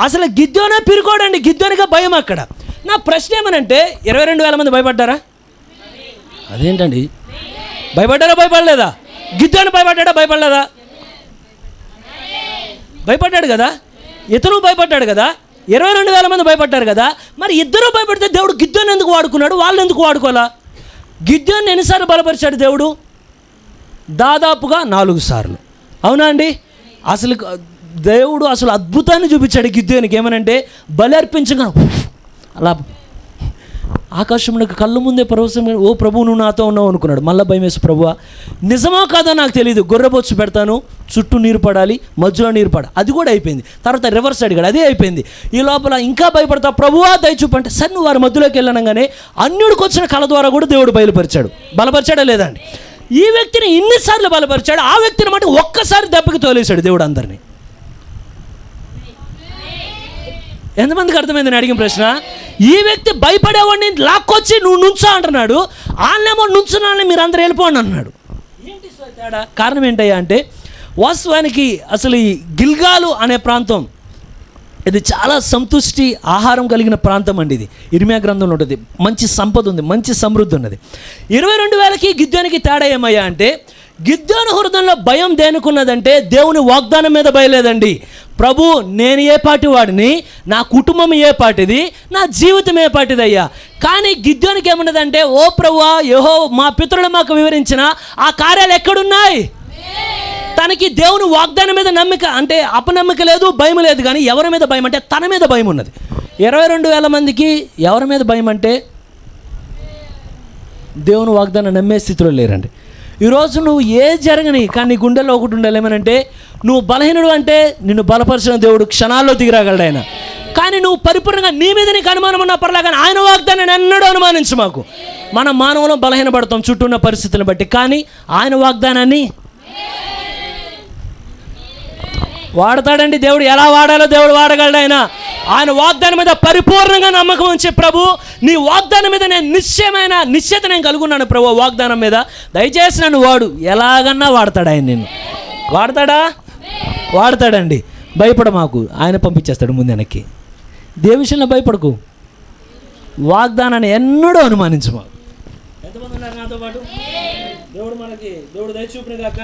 అసలు గిద్యోనే పిరుకోడండి, గిద్యోనిగా భయం అక్కడ. నా ప్రశ్న ఏమనంటే, 22,000 మంది భయపడ్డారా? అదేంటండి, భయపడలేదా? గిద్యోను భయపడలేదా? భయపడ్డాడు కదా, ఇతను భయపడ్డాడు కదా, 22,000 మంది భయపడ్డారు కదా. మరి ఇద్దరు భయపడితే దేవుడు గిద్యోను ఎందుకు వాడుకున్నాడు, వాళ్ళు ఎందుకు వాడుకోవాలా? గిద్యోను ఎన్నిసార్లు బలపరిచాడు దేవుడు? దాదాపుగా 4 సార్లు. అవునా అండి? అసలు దేవుడు అసలు అద్భుతాన్ని చూపించాడు గిద్యోనికి. ఏమనంటే, బలి అర్పించగా అలా ఆకాశంలోకి కళ్ళు ముందే ఓ ప్రభు నువ్వు నాతో ఉన్నావు అనుకున్నాడు. మళ్ళీ భయం వేసి, ప్రభువా నిజమో కాదో నాకు తెలియదు, గొర్రెబొచ్చు పెడతాను, చుట్టూ నీరు పడాలి, మధ్యలో నీరు పడాలి. అది కూడా అయిపోయింది. తర్వాత రివర్స్ అడిగాడు, అదే అయిపోయింది. ఈ లోపల ఇంకా భయపడతా, ప్రభువా దయచూపంటే సరే నువ్వు వారి మధ్యలోకి వెళ్ళనగానే అన్యుడికి వచ్చిన కళ ద్వారా కూడా దేవుడు బలపరిచాడా లేదా అండి? ఈ వ్యక్తిని ఇన్నిసార్లు బలపరిచాడు, ఆ వ్యక్తిని మాట ఒక్కసారి దెబ్బకి తోలేశాడు దేవుడు అందరినీ. ఎంతమందికి అర్థమైంది నేను అడిగిన ప్రశ్న? ఈ వ్యక్తి భయపడేవాడిని లాక్కొచ్చి నువ్వు నుంచో అంటున్నాడు, వాళ్ళేమో నుంచున్నాళ్ళని మీరు అందరూ వెళ్ళిపోండి అన్నాడు. ఏంటి తేడా? కారణం ఏంటయ్యా అంటే, వాస్తవానికి అసలు ఈ గిల్గాలు అనే ప్రాంతం ఇది చాలా సంతుష్టి ఆహారం కలిగిన ప్రాంతం అండి. ఇది ఇర్మియా గ్రంథంలో ఉంటుంది. మంచి సంపద ఉంది, మంచి సమృద్ధి ఉన్నది. 22,000కి గిద్యోనికి తేడా ఏమయ్యా అంటే, గిద్యోను హృదయంలో భయం దేనికున్నదంటే దేవుని వాగ్దానం మీద భయలేదండి. ప్రభు, నేను ఏ పాటి వాడిని, నా కుటుంబం ఏ పాటిది, నా జీవితం ఏ పాటిది అయ్యా. కానీ గిద్యోనికి ఏమన్నదంటే, ఓ ప్రభువా, యెహోవా మా పితరులు మాకు వివరించిన ఆ కార్యాలు ఎక్కడున్నాయి? తనకి దేవుని వాగ్దానం మీద నమ్మిక అంటే అపనమ్మిక లేదు, భయం లేదు. కానీ ఎవరి మీద భయం అంటే తన మీద భయం ఉన్నది. 22,000 మందికి ఎవరి మీద భయం అంటే దేవుని వాగ్దానం నమ్మే స్థితిలో లేరండి. ఈరోజు నువ్వు ఏ జరగని కానీ నీ గుండెల్లో ఒకటి ఉండాలి, ఏమనంటే నువ్వు బలహీనుడు అంటే నిన్ను బలపరిచిన దేవుడు క్షణాల్లో దిగిరాగలడు ఆయన. కానీ నువ్వు పరిపూర్ణంగా నీ మీద నీకు అనుమానం ఉన్న పర్లా, కానీ ఆయన వాగ్దానాన్ని ఎన్నడూ అనుమానించు. మాకు మనం మానవులం బలహీనపడతాం చుట్టూ ఉన్న పరిస్థితులను బట్టి, కానీ ఆయన వాగ్దానాన్ని వాడతాడండి దేవుడు. ఎలా వాడాలో దేవుడు వాడగలడు. ఆయన వాగ్దానం మీద పరిపూర్ణంగా నమ్మకం ఉంచి, ప్రభు నీ వాగ్దానం మీద నేను నిశ్చయత నేను కలుగున్నాను ప్రభు, వాగ్దానం మీద దయచేసి నన్ను వాడు. ఎలాగన్నా వాడతాడు ఆయన. నిన్ను వాడతాడండి. భయపడ మాకు, ఆయన పంపించేస్తాడు ముందు వెనక్కి. దేని విషయంలో భయపడకు, వాగ్దానాన్ని ఎన్నడూ అనుమానించు. మాకు ఎంతమంది ఉన్నారు నాతో పాటు? దేవుడు దయ చూపిన కాక.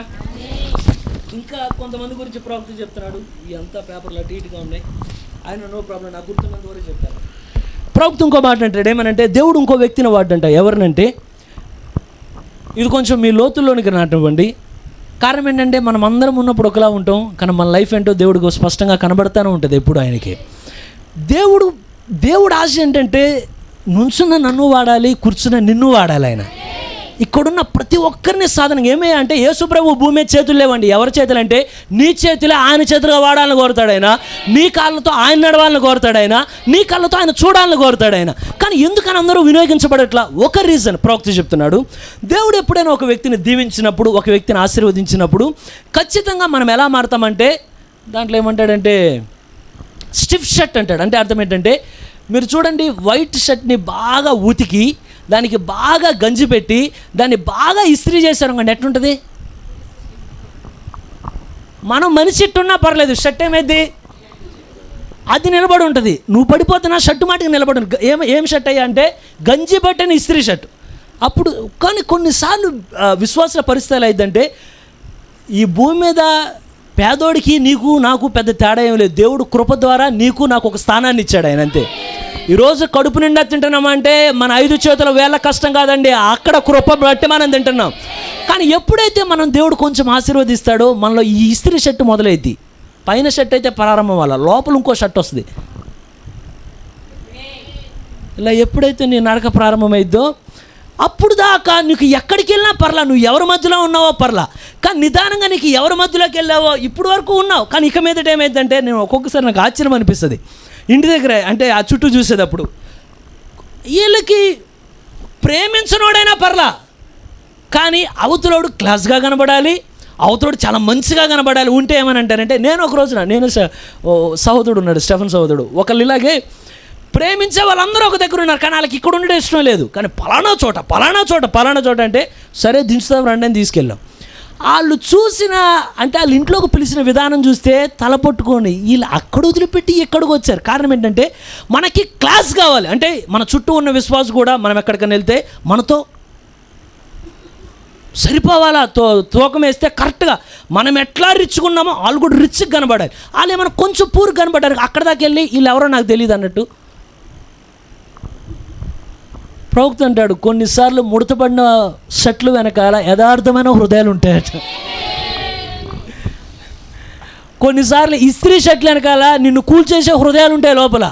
ఇంకా కొంతమంది గురించి ప్రవక్త చెప్తున్నాడు. ఈ అంతా పేపర్లు అటు ఇటుగా ఉన్నాయి. ఆయన నో ప్రాబ్లం, నాకు గుర్తున్నంత వరకు చెప్తాను. ప్రవక్త ఇంకో మాట అంటాడు, ఏమనంటే దేవుడు ఇంకో వ్యక్తిని వాడంట. ఎవరినంటే, ఇది కొంచెం మీ లోతుల్లోనికి నాటివ్వండి. కారణం ఏంటంటే మనం అందరం ఉన్నప్పుడు ఒకలా ఉంటాం, కానీ మన లైఫ్ ఏంటో దేవుడికి స్పష్టంగా కనబడతానే ఉంటుంది ఎప్పుడు ఆయనకి. దేవుడు ఆశ ఏంటంటే నుంచున్న నన్ను వాడాలి, కూర్చున్న నిన్ను వాడాలి. ఆయన ఇక్కడున్న ప్రతి ఒక్కరిని సాధన ఏమయ్యా అంటే, యేసుప్రభు భూమి మీద చేతులు లేవండి. ఎవరి చేతులు అంటే నీ చేతులే ఆయన చేతులుగా వాడాలని కోరుతాడు ఆయన. నీ కాళ్ళతో ఆయన నడవాలని కోరుతాడు ఆయన. నీ కళ్ళతో ఆయన చూడాలని కోరుతాడు ఆయన. కానీ ఎందుకని అందరూ వినియోగించబడట్లా? ఒక రీజన్ ప్రవక్త చెప్తున్నాడు. దేవుడు ఎప్పుడైనా ఒక వ్యక్తిని దీవించినప్పుడు, ఒక వ్యక్తిని ఆశీర్వదించినప్పుడు ఖచ్చితంగా మనం ఎలా మారుతామంటే, దాంట్లో ఏమంటాడంటే స్టిఫ్ షర్ట్ అంటాడు. అంటే అర్థం ఏంటంటే, మీరు చూడండి, వైట్ షర్ట్ని బాగా ఉతికి దానికి బాగా గంజి పెట్టి దాన్ని బాగా ఇస్త్రీ చేశారు అండి, ఎట్లుంటుంది? మనం మనిషి ఇట్టున్నా పర్లేదు, షర్ట్ ఏమైంది? అది నిలబడి ఉంటుంది. నువ్వు పడిపోతున్నా షర్టు మాటికి నిలబడి. ఏం షర్ట్ అయ్యా అంటే గంజి పట్టిన ఇస్త్రీ షర్ట్. అప్పుడు కానీ కొన్నిసార్లు విశ్వాసాల పరిస్థితులు అయిద్దంటే, ఈ భూమి మీద పేదోడికి నీకు నాకు పెద్ద తేడా ఏం లేదు. దేవుడు కృప ద్వారా నీకు నాకు ఒక స్థానాన్ని ఇచ్చాడు ఆయన, అంతే. ఈరోజు కడుపు నిండా తింటున్నామంటే మన 5 చేతుల వేళ కష్టం కాదండి, అక్కడ కృప బట్టి మనం తింటున్నాం. కానీ ఎప్పుడైతే మనం దేవుడు కొంచెం ఆశీర్వదిస్తాడో మనలో ఈ ఇస్త్రీ షర్ట్ మొదలైద్ది. పైన షర్ట్ అయితే ప్రారంభం వల్ల లోపల ఇంకో షర్ట్ వస్తుంది. ఇలా ఎప్పుడైతే నీ నడక ప్రారంభమైద్దో అప్పుడు దాకా నీకు ఎక్కడికి వెళ్ళినా పర్లా, నువ్వు ఎవరి మధ్యలో ఉన్నావో పర్లా. కానీ నిదానంగా నీకు ఎవరి మధ్యలోకి వెళ్ళావో ఇప్పుడు వరకు ఉన్నావు. కానీ ఇక మీదట ఏమైందంటే, నేను ఒక్కొక్కసారి నాకు ఆశ్చర్యం అనిపిస్తుంది. ఇంటి దగ్గర అంటే ఆ చుట్టూ చూసేటప్పుడు, వీళ్ళకి ప్రేమించనోడైనా పర్లా, కానీ అవతలోడు క్లాస్గా కనబడాలి, అవతలోడు చాలా మంచిగా కనబడాలి. ఉంటే ఏమని అంటారంటే, నేను ఒక రోజున సహోదరుడు ఉన్నాడు, స్టెఫెన్ సహోదరుడు, ఒకళ్ళు ఇలాగే ప్రేమించే వాళ్ళందరూ ఒక దగ్గర ఉన్నారు, కానీ వాళ్ళకి ఇక్కడ ఉండడం ఇష్టం లేదు. కానీ పలానా చోట అంటే సరే దించుతాం రండి అని తీసుకెళ్ళాం. వాళ్ళు చూసిన అంటే వాళ్ళ ఇంట్లోకి పిలిచిన విధానం చూస్తే తల పట్టుకొని వీళ్ళు అక్కడ వదిలిపెట్టి ఎక్కడికి వచ్చారు. కారణం ఏంటంటే మనకి క్లాస్ కావాలి. అంటే మన చుట్టూ ఉన్న విశ్వాసం కూడా మనం ఎక్కడికైనా వెళ్తే మనతో సరిపోవాలా, తూకం వేస్తే కరెక్ట్గా మనం ఎట్లా రిచ్గా ఉన్నామో వాళ్ళు కూడా రిచ్గా కనబడాలి. వాళ్ళు ఏమైనా కొంచెం పూర్ కనబడ్డారు, అక్కడ దాకా వెళ్ళి వీళ్ళు ఎవరో నాకు తెలియదు అన్నట్టు. ప్రవక్త అంటాడు, కొన్నిసార్లు ముడతపడిన షర్ట్లు వెనకాల యథార్థమైన హృదయాలు ఉంటాయట. కొన్నిసార్లు ఇస్త్రీ షర్ట్లు వెనకాల నిన్ను కూల్చేసే హృదయాలు ఉంటాయి లోపల.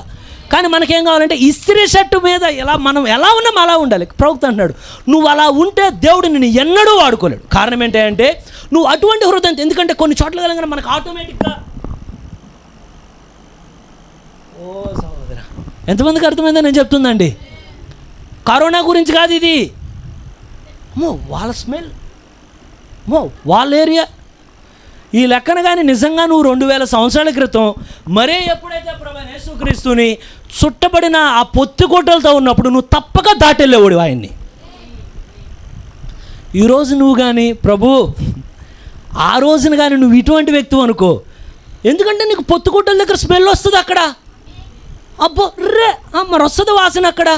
కానీ మనకేం కావాలంటే ఇస్త్రీ షర్టు మీద మనం ఎలా ఉన్నాం అలా ఉండాలి. ప్రవక్త అంటున్నాడు, నువ్వు అలా ఉంటే దేవుడు నిన్ను ఎన్నడూ వాడుకోలేడు. కారణం ఏంటంటే నువ్వు అటువంటి హృదయం. ఎందుకంటే కొన్ని చోట్ల కలగానే మనకు ఆటోమేటిక్గా సహోదర ఎంతమందికి అర్థమైందో నేను చెప్తుందండి. కరోనా గురించి కాదు ఇది, వాళ్ళ స్మెల్, వాళ్ళ ఏరియా, ఈ లెక్కన. కానీ నిజంగా నువ్వు 2000 సంవత్సరాల క్రితం మరే ఎప్పుడైతే ప్రభువైన యేసుక్రీస్తుని చుట్టబడిన ఆ పొత్తికొట్టలతో ఉన్నప్పుడు నువ్వు తప్పక దాటెళ్ళేవాడు ఆయన్ని. ఈరోజు నువ్వు కానీ ప్రభు ఆ రోజున కానీ నువ్వు ఇటువంటి వ్యక్తి అనుకో, ఎందుకంటే నీకు పొత్తికొట్టల దగ్గర స్మెల్ వస్తుంది అక్కడ. అబ్బో రే మరి వస్తుంది వాసన అక్కడ.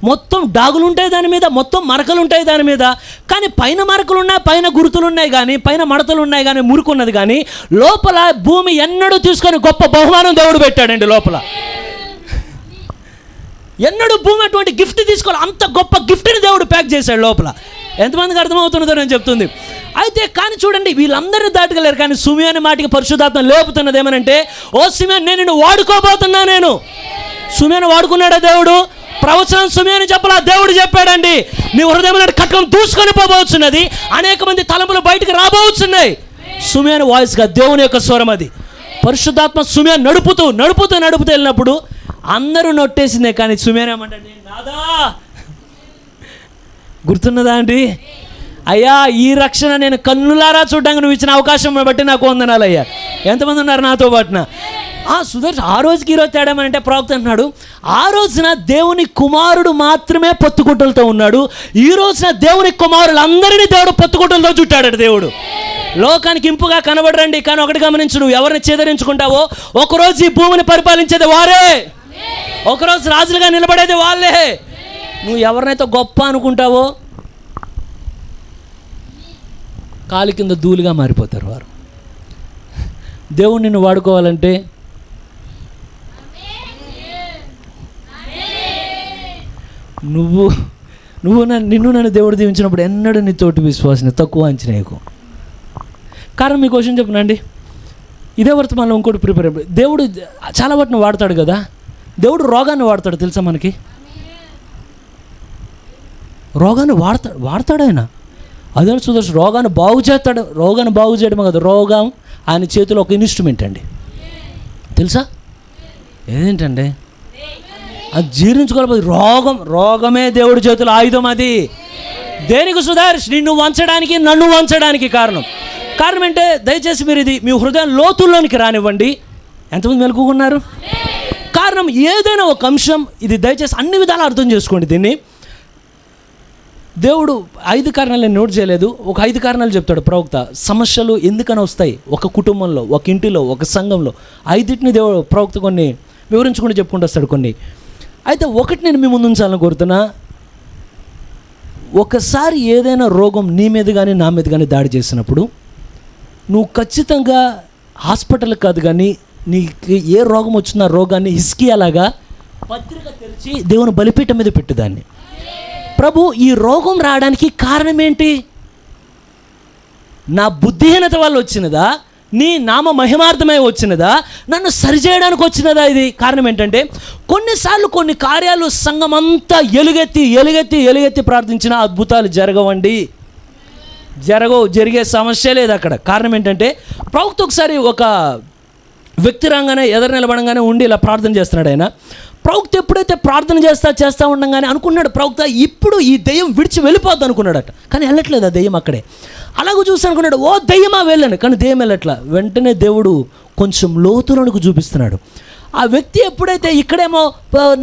మొత్తం డాగులు ఉంటాయి దాని మీద, మొత్తం మరకలు ఉంటాయి దాని మీద. కానీ పైన మరకలు ఉన్నాయి, పైన గుర్తులు ఉన్నాయి, కానీ పైన మడతలు ఉన్నాయి, కానీ మురుకున్నది. కానీ లోపల భూమి ఎన్నడూ తీసుకొని గొప్ప బహుమానం దేవుడు పెట్టాడండి. లోపల ఎన్నడూ భూమి అటువంటి గిఫ్ట్ తీసుకోవాలి, అంత గొప్ప గిఫ్ట్ని దేవుడు ప్యాక్ చేశాడు లోపల. ఎంతమందికి అర్థమవుతున్నదో నేను చెప్తుంది. అయితే కానీ చూడండి, వీళ్ళందరినీ దాటగలేరు. కానీ సిమియోను మాటికి పరిశుద్ధాత్మ లేపుతున్నది ఏమనంటే, ఓ సిమియోను, నేను నిన్ను వాడుకోబోతున్నా. నేను సిమియోను వాడుకున్నాడా దేవుడు? ప్రవచనం సిమియోను చెప్పలా, దేవుడు చెప్పాడండి. నీ హృదయంలో ఖడ్గం దూసుకొని పోబోతున్నది, అనేక మంది తలంపులు బయటికి రాబోతున్నాయి. సిమియోను వాయిస్గా దేవుని యొక్క స్వరం అది. పరిశుద్ధాత్మ సిమియోను నడుపుతూ నడుపుతూ నడుపుతూ వెళ్ళినప్పుడు అందరూ నొట్టేసిందే. కానీ సిమియోను ఏమంటే, నాదా, గుర్తున్నదా అండి? అయ్యా, ఈ రక్షణ నేను కన్నులారా చూడడానికి నువ్వు ఇచ్చిన అవకాశం బట్టి నాకు వందనాలు అయ్యా. ఎంతమంది ఉన్నారు నాతో పాటున? సుదర్శన్, ఆ రోజుకి ఈరోజు తేడామనంటే ప్రవక్త అన్నాడు, ఆ రోజున దేవుని కుమారుడు మాత్రమే పొత్తుగుడ్డలతో ఉన్నాడు, ఈ రోజున దేవుని కుమారులందరినీ దేవుడు పొత్తుగుడ్డలతో చుట్టాడు. దేవుడు లోకానికి ఇంపుగా కనబడరండి. కానీ ఒకటి గమనించు, నువ్వు ఎవరిని చేదరించుకుంటావో ఒకరోజు ఈ భూమిని పరిపాలించేది వారే, ఒకరోజు రాజులుగా నిలబడేది వాళ్ళే. నువ్వు ఎవరినైతే గొప్ప అనుకుంటావో కాలి కింద ధూళిగా మారిపోతారు వారు. దేవుడు నిన్ను వాడుకోవాలంటే నిన్ను నన్ను దేవుడు దీవించినప్పుడు ఎన్నడూ నీ తోటి విశ్వాసాన్ని తక్కువ అంచనేయకు. కారణం మీ క్వశ్చన్ చెప్పనండి, ఇదే వర్తమానంలో ఇంకోటి ప్రిపేర్. దేవుడు చాలా వాటిని వాడతాడు కదా. దేవుడు రోగాన్ని వాడతాడు తెలుసా మనకి? రోగాన్ని వాడతాడు ఆయన. అదే సుదర్శన్, రోగాన్ని బాగు చేస్తాడు. రోగాన్ని బాగు చేయడమే కదా, రోగం ఆయన చేతిలో ఒక ఇన్స్ట్రుమెంట్ అండి. తెలుసా? ఏంటండి అది జీర్ణించుకోలేకపోతే రోగమే దేవుడి చేతిలో ఆయుధం. అది దేనికి సుదర్శ్? నిన్ను వంచడానికి, నన్ను వంచడానికి కారణం ఏంటే? దయచేసి మీరు ఇది మీ హృదయం లోతుల్లోనికి రానివ్వండి. ఎంతమంది మెలుకున్నారు? కారణం ఏదైనా ఒక అంశం, ఇది దయచేసి అన్ని విధాలు అర్థం చేసుకోండి. దీన్ని దేవుడు 5 కారణాలు నేను నోట్ చేయలేదు, ఒక 5 కారణాలు చెప్తాడు ప్రవక్త. సమస్యలు ఎందుకని వస్తాయి ఒక కుటుంబంలో, ఒక ఇంటిలో, ఒక సంఘంలో, 5టిని దేవుడు ప్రవక్త కొన్ని వివరించుకుంటూ చెప్పుకుంటూ వస్తాడు కొన్ని. అయితే ఒకటి నేను మీ ముందు ఉంచాలని కోరుతున్నా. ఒకసారి ఏదైనా రోగం నీ మీద కానీ నా మీద కానీ దాడి చేసినప్పుడు నువ్వు ఖచ్చితంగా హాస్పిటల్ కాదు, కానీ నీకు ఏ రోగం వచ్చినా రోగాన్ని హిస్కియాలాగా పత్రిక తెరిచి దేవుని బలిపీఠం మీద పెట్టుదాన్ని. ప్రభు, ఈ రోగం రావడానికి కారణం ఏంటి? నా బుద్ధిహీనత వల్ల వచ్చినదా? నీ నామ మహిమార్థమై వచ్చినదా? నన్ను సరిచేయడానికి వచ్చినదా? ఇది కారణం ఏంటంటే, కొన్నిసార్లు కొన్ని కార్యాలు సంఘం అంతా ఎలుగెత్తి ప్రార్థించిన అద్భుతాలు జరగవండి. జరిగే సమస్య లేదు అక్కడ. కారణం ఏంటంటే, ప్రవక్త ఒకసారి ఒక వ్యక్తి రాగానే ఎదురు నిలబడంగానే ఉండి ఇలా ప్రార్థన చేస్తున్నాడు ఆయన. ప్రవక్త ఎప్పుడైతే ప్రార్థన చేస్తా ఉండగానే అనుకున్నాడు ప్రవక్త, ఇప్పుడు ఈ దెయ్యం విడిచి వెళ్ళిపోద్ది అనుకున్నాడట. కానీ వెళ్ళట్లేదు ఆ దెయ్యం అక్కడే. అలాగూ చూసి అనుకున్నాడు, ఓ దెయ్యమా వెళ్ళాను. కానీ దెయ్యం వెళ్ళట్లా. వెంటనే దేవుడు కొంచెం లోతులోనికి చూపిస్తున్నాడు. ఆ వ్యక్తి ఎప్పుడైతే ఇక్కడేమో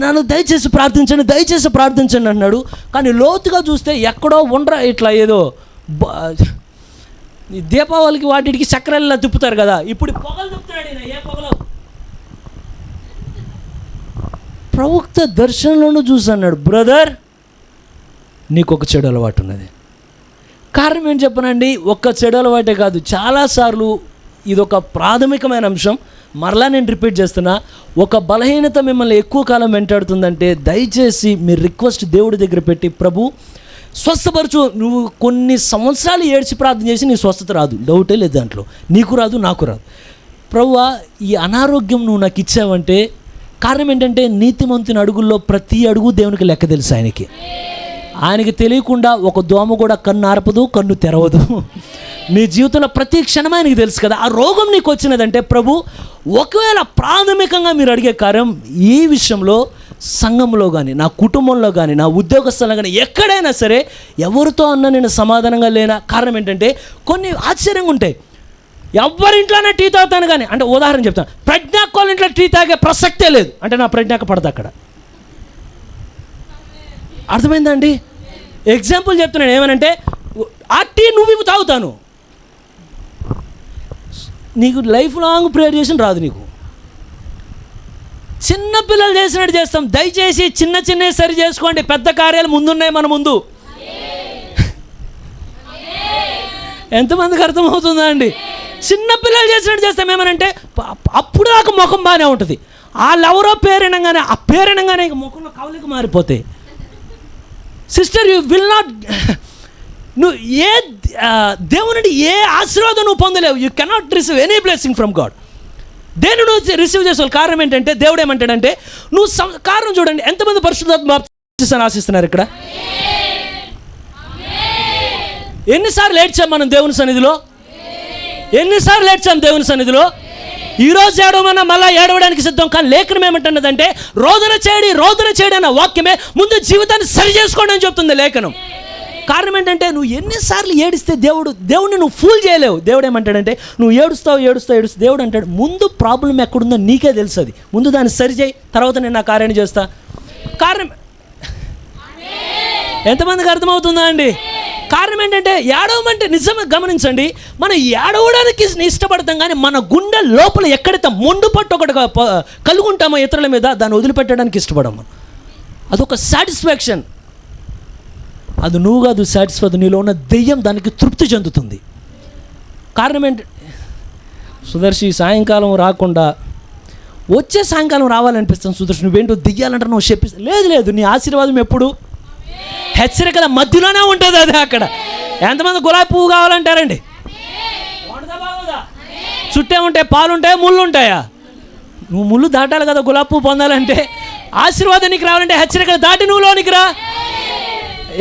నన్ను దయచేసి ప్రార్థించండి అన్నాడు, కానీ లోతుగా చూస్తే ఎక్కడో ఉండరా ఇట్లా ఏదో దీపావళికి వాటికి చక్రాలలో తిప్పుతారు కదా, ఇప్పుడు పొగలు తిప్పుతున్నాడు ఈయన. ఏ పొగలో? ప్రవక్త దర్శనంలోనూ చూసి అన్నాడు, బ్రదర్, నీకు ఒక చెడు అలవాటు ఉన్నది. కారణం ఏం చెప్పనండి, ఒక్క చెడు అలవాటే కాదు, చాలాసార్లు ఇదొక ప్రాథమికమైన అంశం. మరలా నేను రిపీట్ చేస్తున్నా, ఒక బలహీనత మిమ్మల్ని ఎక్కువ కాలం వెంటాడుతుందంటే దయచేసి మీరు రిక్వెస్ట్ దేవుడి దగ్గర పెట్టి, ప్రభు స్వస్థపరచు. నువ్వు కొన్ని సంవత్సరాలు ఏడ్చి ప్రార్థన చేసి నీ స్వస్థత రాదు, డౌటే లేదు దాంట్లో. నీకు రాదు, నాకు రాదు. ప్రభువా, ఈ అనారోగ్యం నువ్వు నాకు ఇచ్చావంటే కారణం ఏంటంటే, నీతిమంతుని అడుగుల్లో ప్రతి అడుగు దేవునికి లెక్క తెలుసు. ఆయనకి తెలియకుండా ఒక దోమ కూడా కన్ను ఆర్పదు, కన్ను తెరవదు. నీ జీవితంలో ప్రతి క్షణం ఆయనకి తెలుసు కదా. ఆ రోగం నీకు వచ్చినదంటే ప్రభు, ఒకవేళ ప్రాథమికంగా మీరు అడిగే కార్యం ఈ విషయంలో సంఘంలో కానీ, నా కుటుంబంలో కానీ, నా ఉద్యోగస్థలంలో కానీ, ఎక్కడైనా సరే ఎవరితో అన్నా నేను సమాధానంగా లేనా? కారణం ఏంటంటే, కొన్ని ఆశ్చర్యంగా ఉంటాయి. ఎవరింట్లోనే టీ తాగుతాను కానీ, అంటే ఉదాహరణ చెప్తాను, ప్రజ్ఞాక్ వాళ్ళ ఇంట్లో టీ తాగే ప్రసక్తే లేదు అంటే నా ప్రజ్ఞాక పడతా అక్కడ. అర్థమైందండి? ఎగ్జాంపుల్ చెప్తున్నాను. ఏమనంటే, ఆ టీ నువ్వు తాగుతాను, నీకు లైఫ్ లాంగ్ ప్రేయర్ చేసిన రాదు నీకు. చిన్న పిల్లలు చేసినట్టు చేస్తాం. దయచేసి చిన్న చిన్నవి సరి చేసుకోండి, పెద్ద కార్యాలు ముందున్నాయి మన ముందు. ఎంతమందికి అర్థమవుతుందా అండి? చిన్న పిల్లలు చేసినట్టు చేస్తాం. ఏమనంటే అప్పుడు నాకు ముఖం బాగానే ఉంటుంది, వాళ్ళెవరో పేరెనగానే ఆ పేరెనగానే ఇక ముఖంలో కవలికి మారిపోతాయి. సిస్టర్, యూ విల్ నాట్, నువ్వు ఏ దేవుని ఏ ఆశీర్వాదం నువ్వు పొందలేవు. You cannot receive any blessing from God. దేని నువ్వు రిసీవ్ చేసుకోవాలి. కారణం ఏంటంటే దేవుడు ఏమంటాడంటే నువ్వు కారణం చూడండి, ఎంతమంది పరిశుద్ధాత్మ బాప్తిస్మం ఆశిస్తున్నారు ఇక్కడ? ఎన్నిసార్లు ఏడ్చాం మనం దేవుని సన్నిధిలో? ఎన్నిసార్లు ఏడ్చాం దేవుని సన్నిధిలో? ఈరోజు ఏడవమన్నా మళ్ళీ ఏడవడానికి సిద్ధం. కానీ లేఖనం ఏమంటున్నదంటే రోదన చేయడి అన్న వాక్యమే ముందు జీవితాన్ని సరి చేసుకోండి అని చెప్తుంది లేఖనం. కారణం ఏంటంటే నువ్వు ఎన్నిసార్లు ఏడిస్తే దేవుడిని నువ్వు ఫూల్ చేయలేవు. దేవుడు ఏమంటాడంటే నువ్వు ఏడుస్తావు. దేవుడు అంటాడు ముందు ప్రాబ్లం ఎక్కడుందో నీకే తెలుసు, అది ముందు దాన్ని సరిచేయి, తర్వాత నేను నా కార్యాన్ని చేస్తా. కారణం ఎంతమందికి అర్థమవుతుందా అండి? కారణం ఏంటంటే ఏడవమంటే నిజంగా గమనించండి, మనం ఏడవడానికి ఇష్టపడతాం, కానీ మన గుండె లోపల ఎక్కడైతే మొండు పట్టు ఒకటి కలుగుంటామో ఇతరుల మీద, దాన్ని వదిలిపెట్టడానికి ఇష్టపడము. అదొక సాటిస్ఫాక్షన్. అది నువ్వు కాదు సాటిస్ఫై, నీలో ఉన్న దెయ్యం దానికి తృప్తి చెందుతుంది. కారణం ఏంటి? సుదర్శి సాయంకాలం రాకుండా వచ్చే సాయంకాలం రావాలనిపిస్తుంది. సుదర్శి నువ్వేంటో దెయ్యాలంటే నువ్వు చెప్పిస్తా. లేదు, నీ ఆశీర్వాదం ఎప్పుడు హెచ్చరికల మధ్యలోనే ఉంటుంది. అది అక్కడ ఎంతమంది గులాబీ పువ్వు కావాలంటారండి? చుట్టే ఉంటాయి, పాలు ఉంటాయా, ముళ్ళు ఉంటాయా? నువ్వు ముళ్ళు దాటాలి కదా గులాబీ పువ్వు పొందాలంటే. ఆశీర్వాదం నీకు రావాలంటే హెచ్చరికలు దాటి నువ్వు లోనికి రా.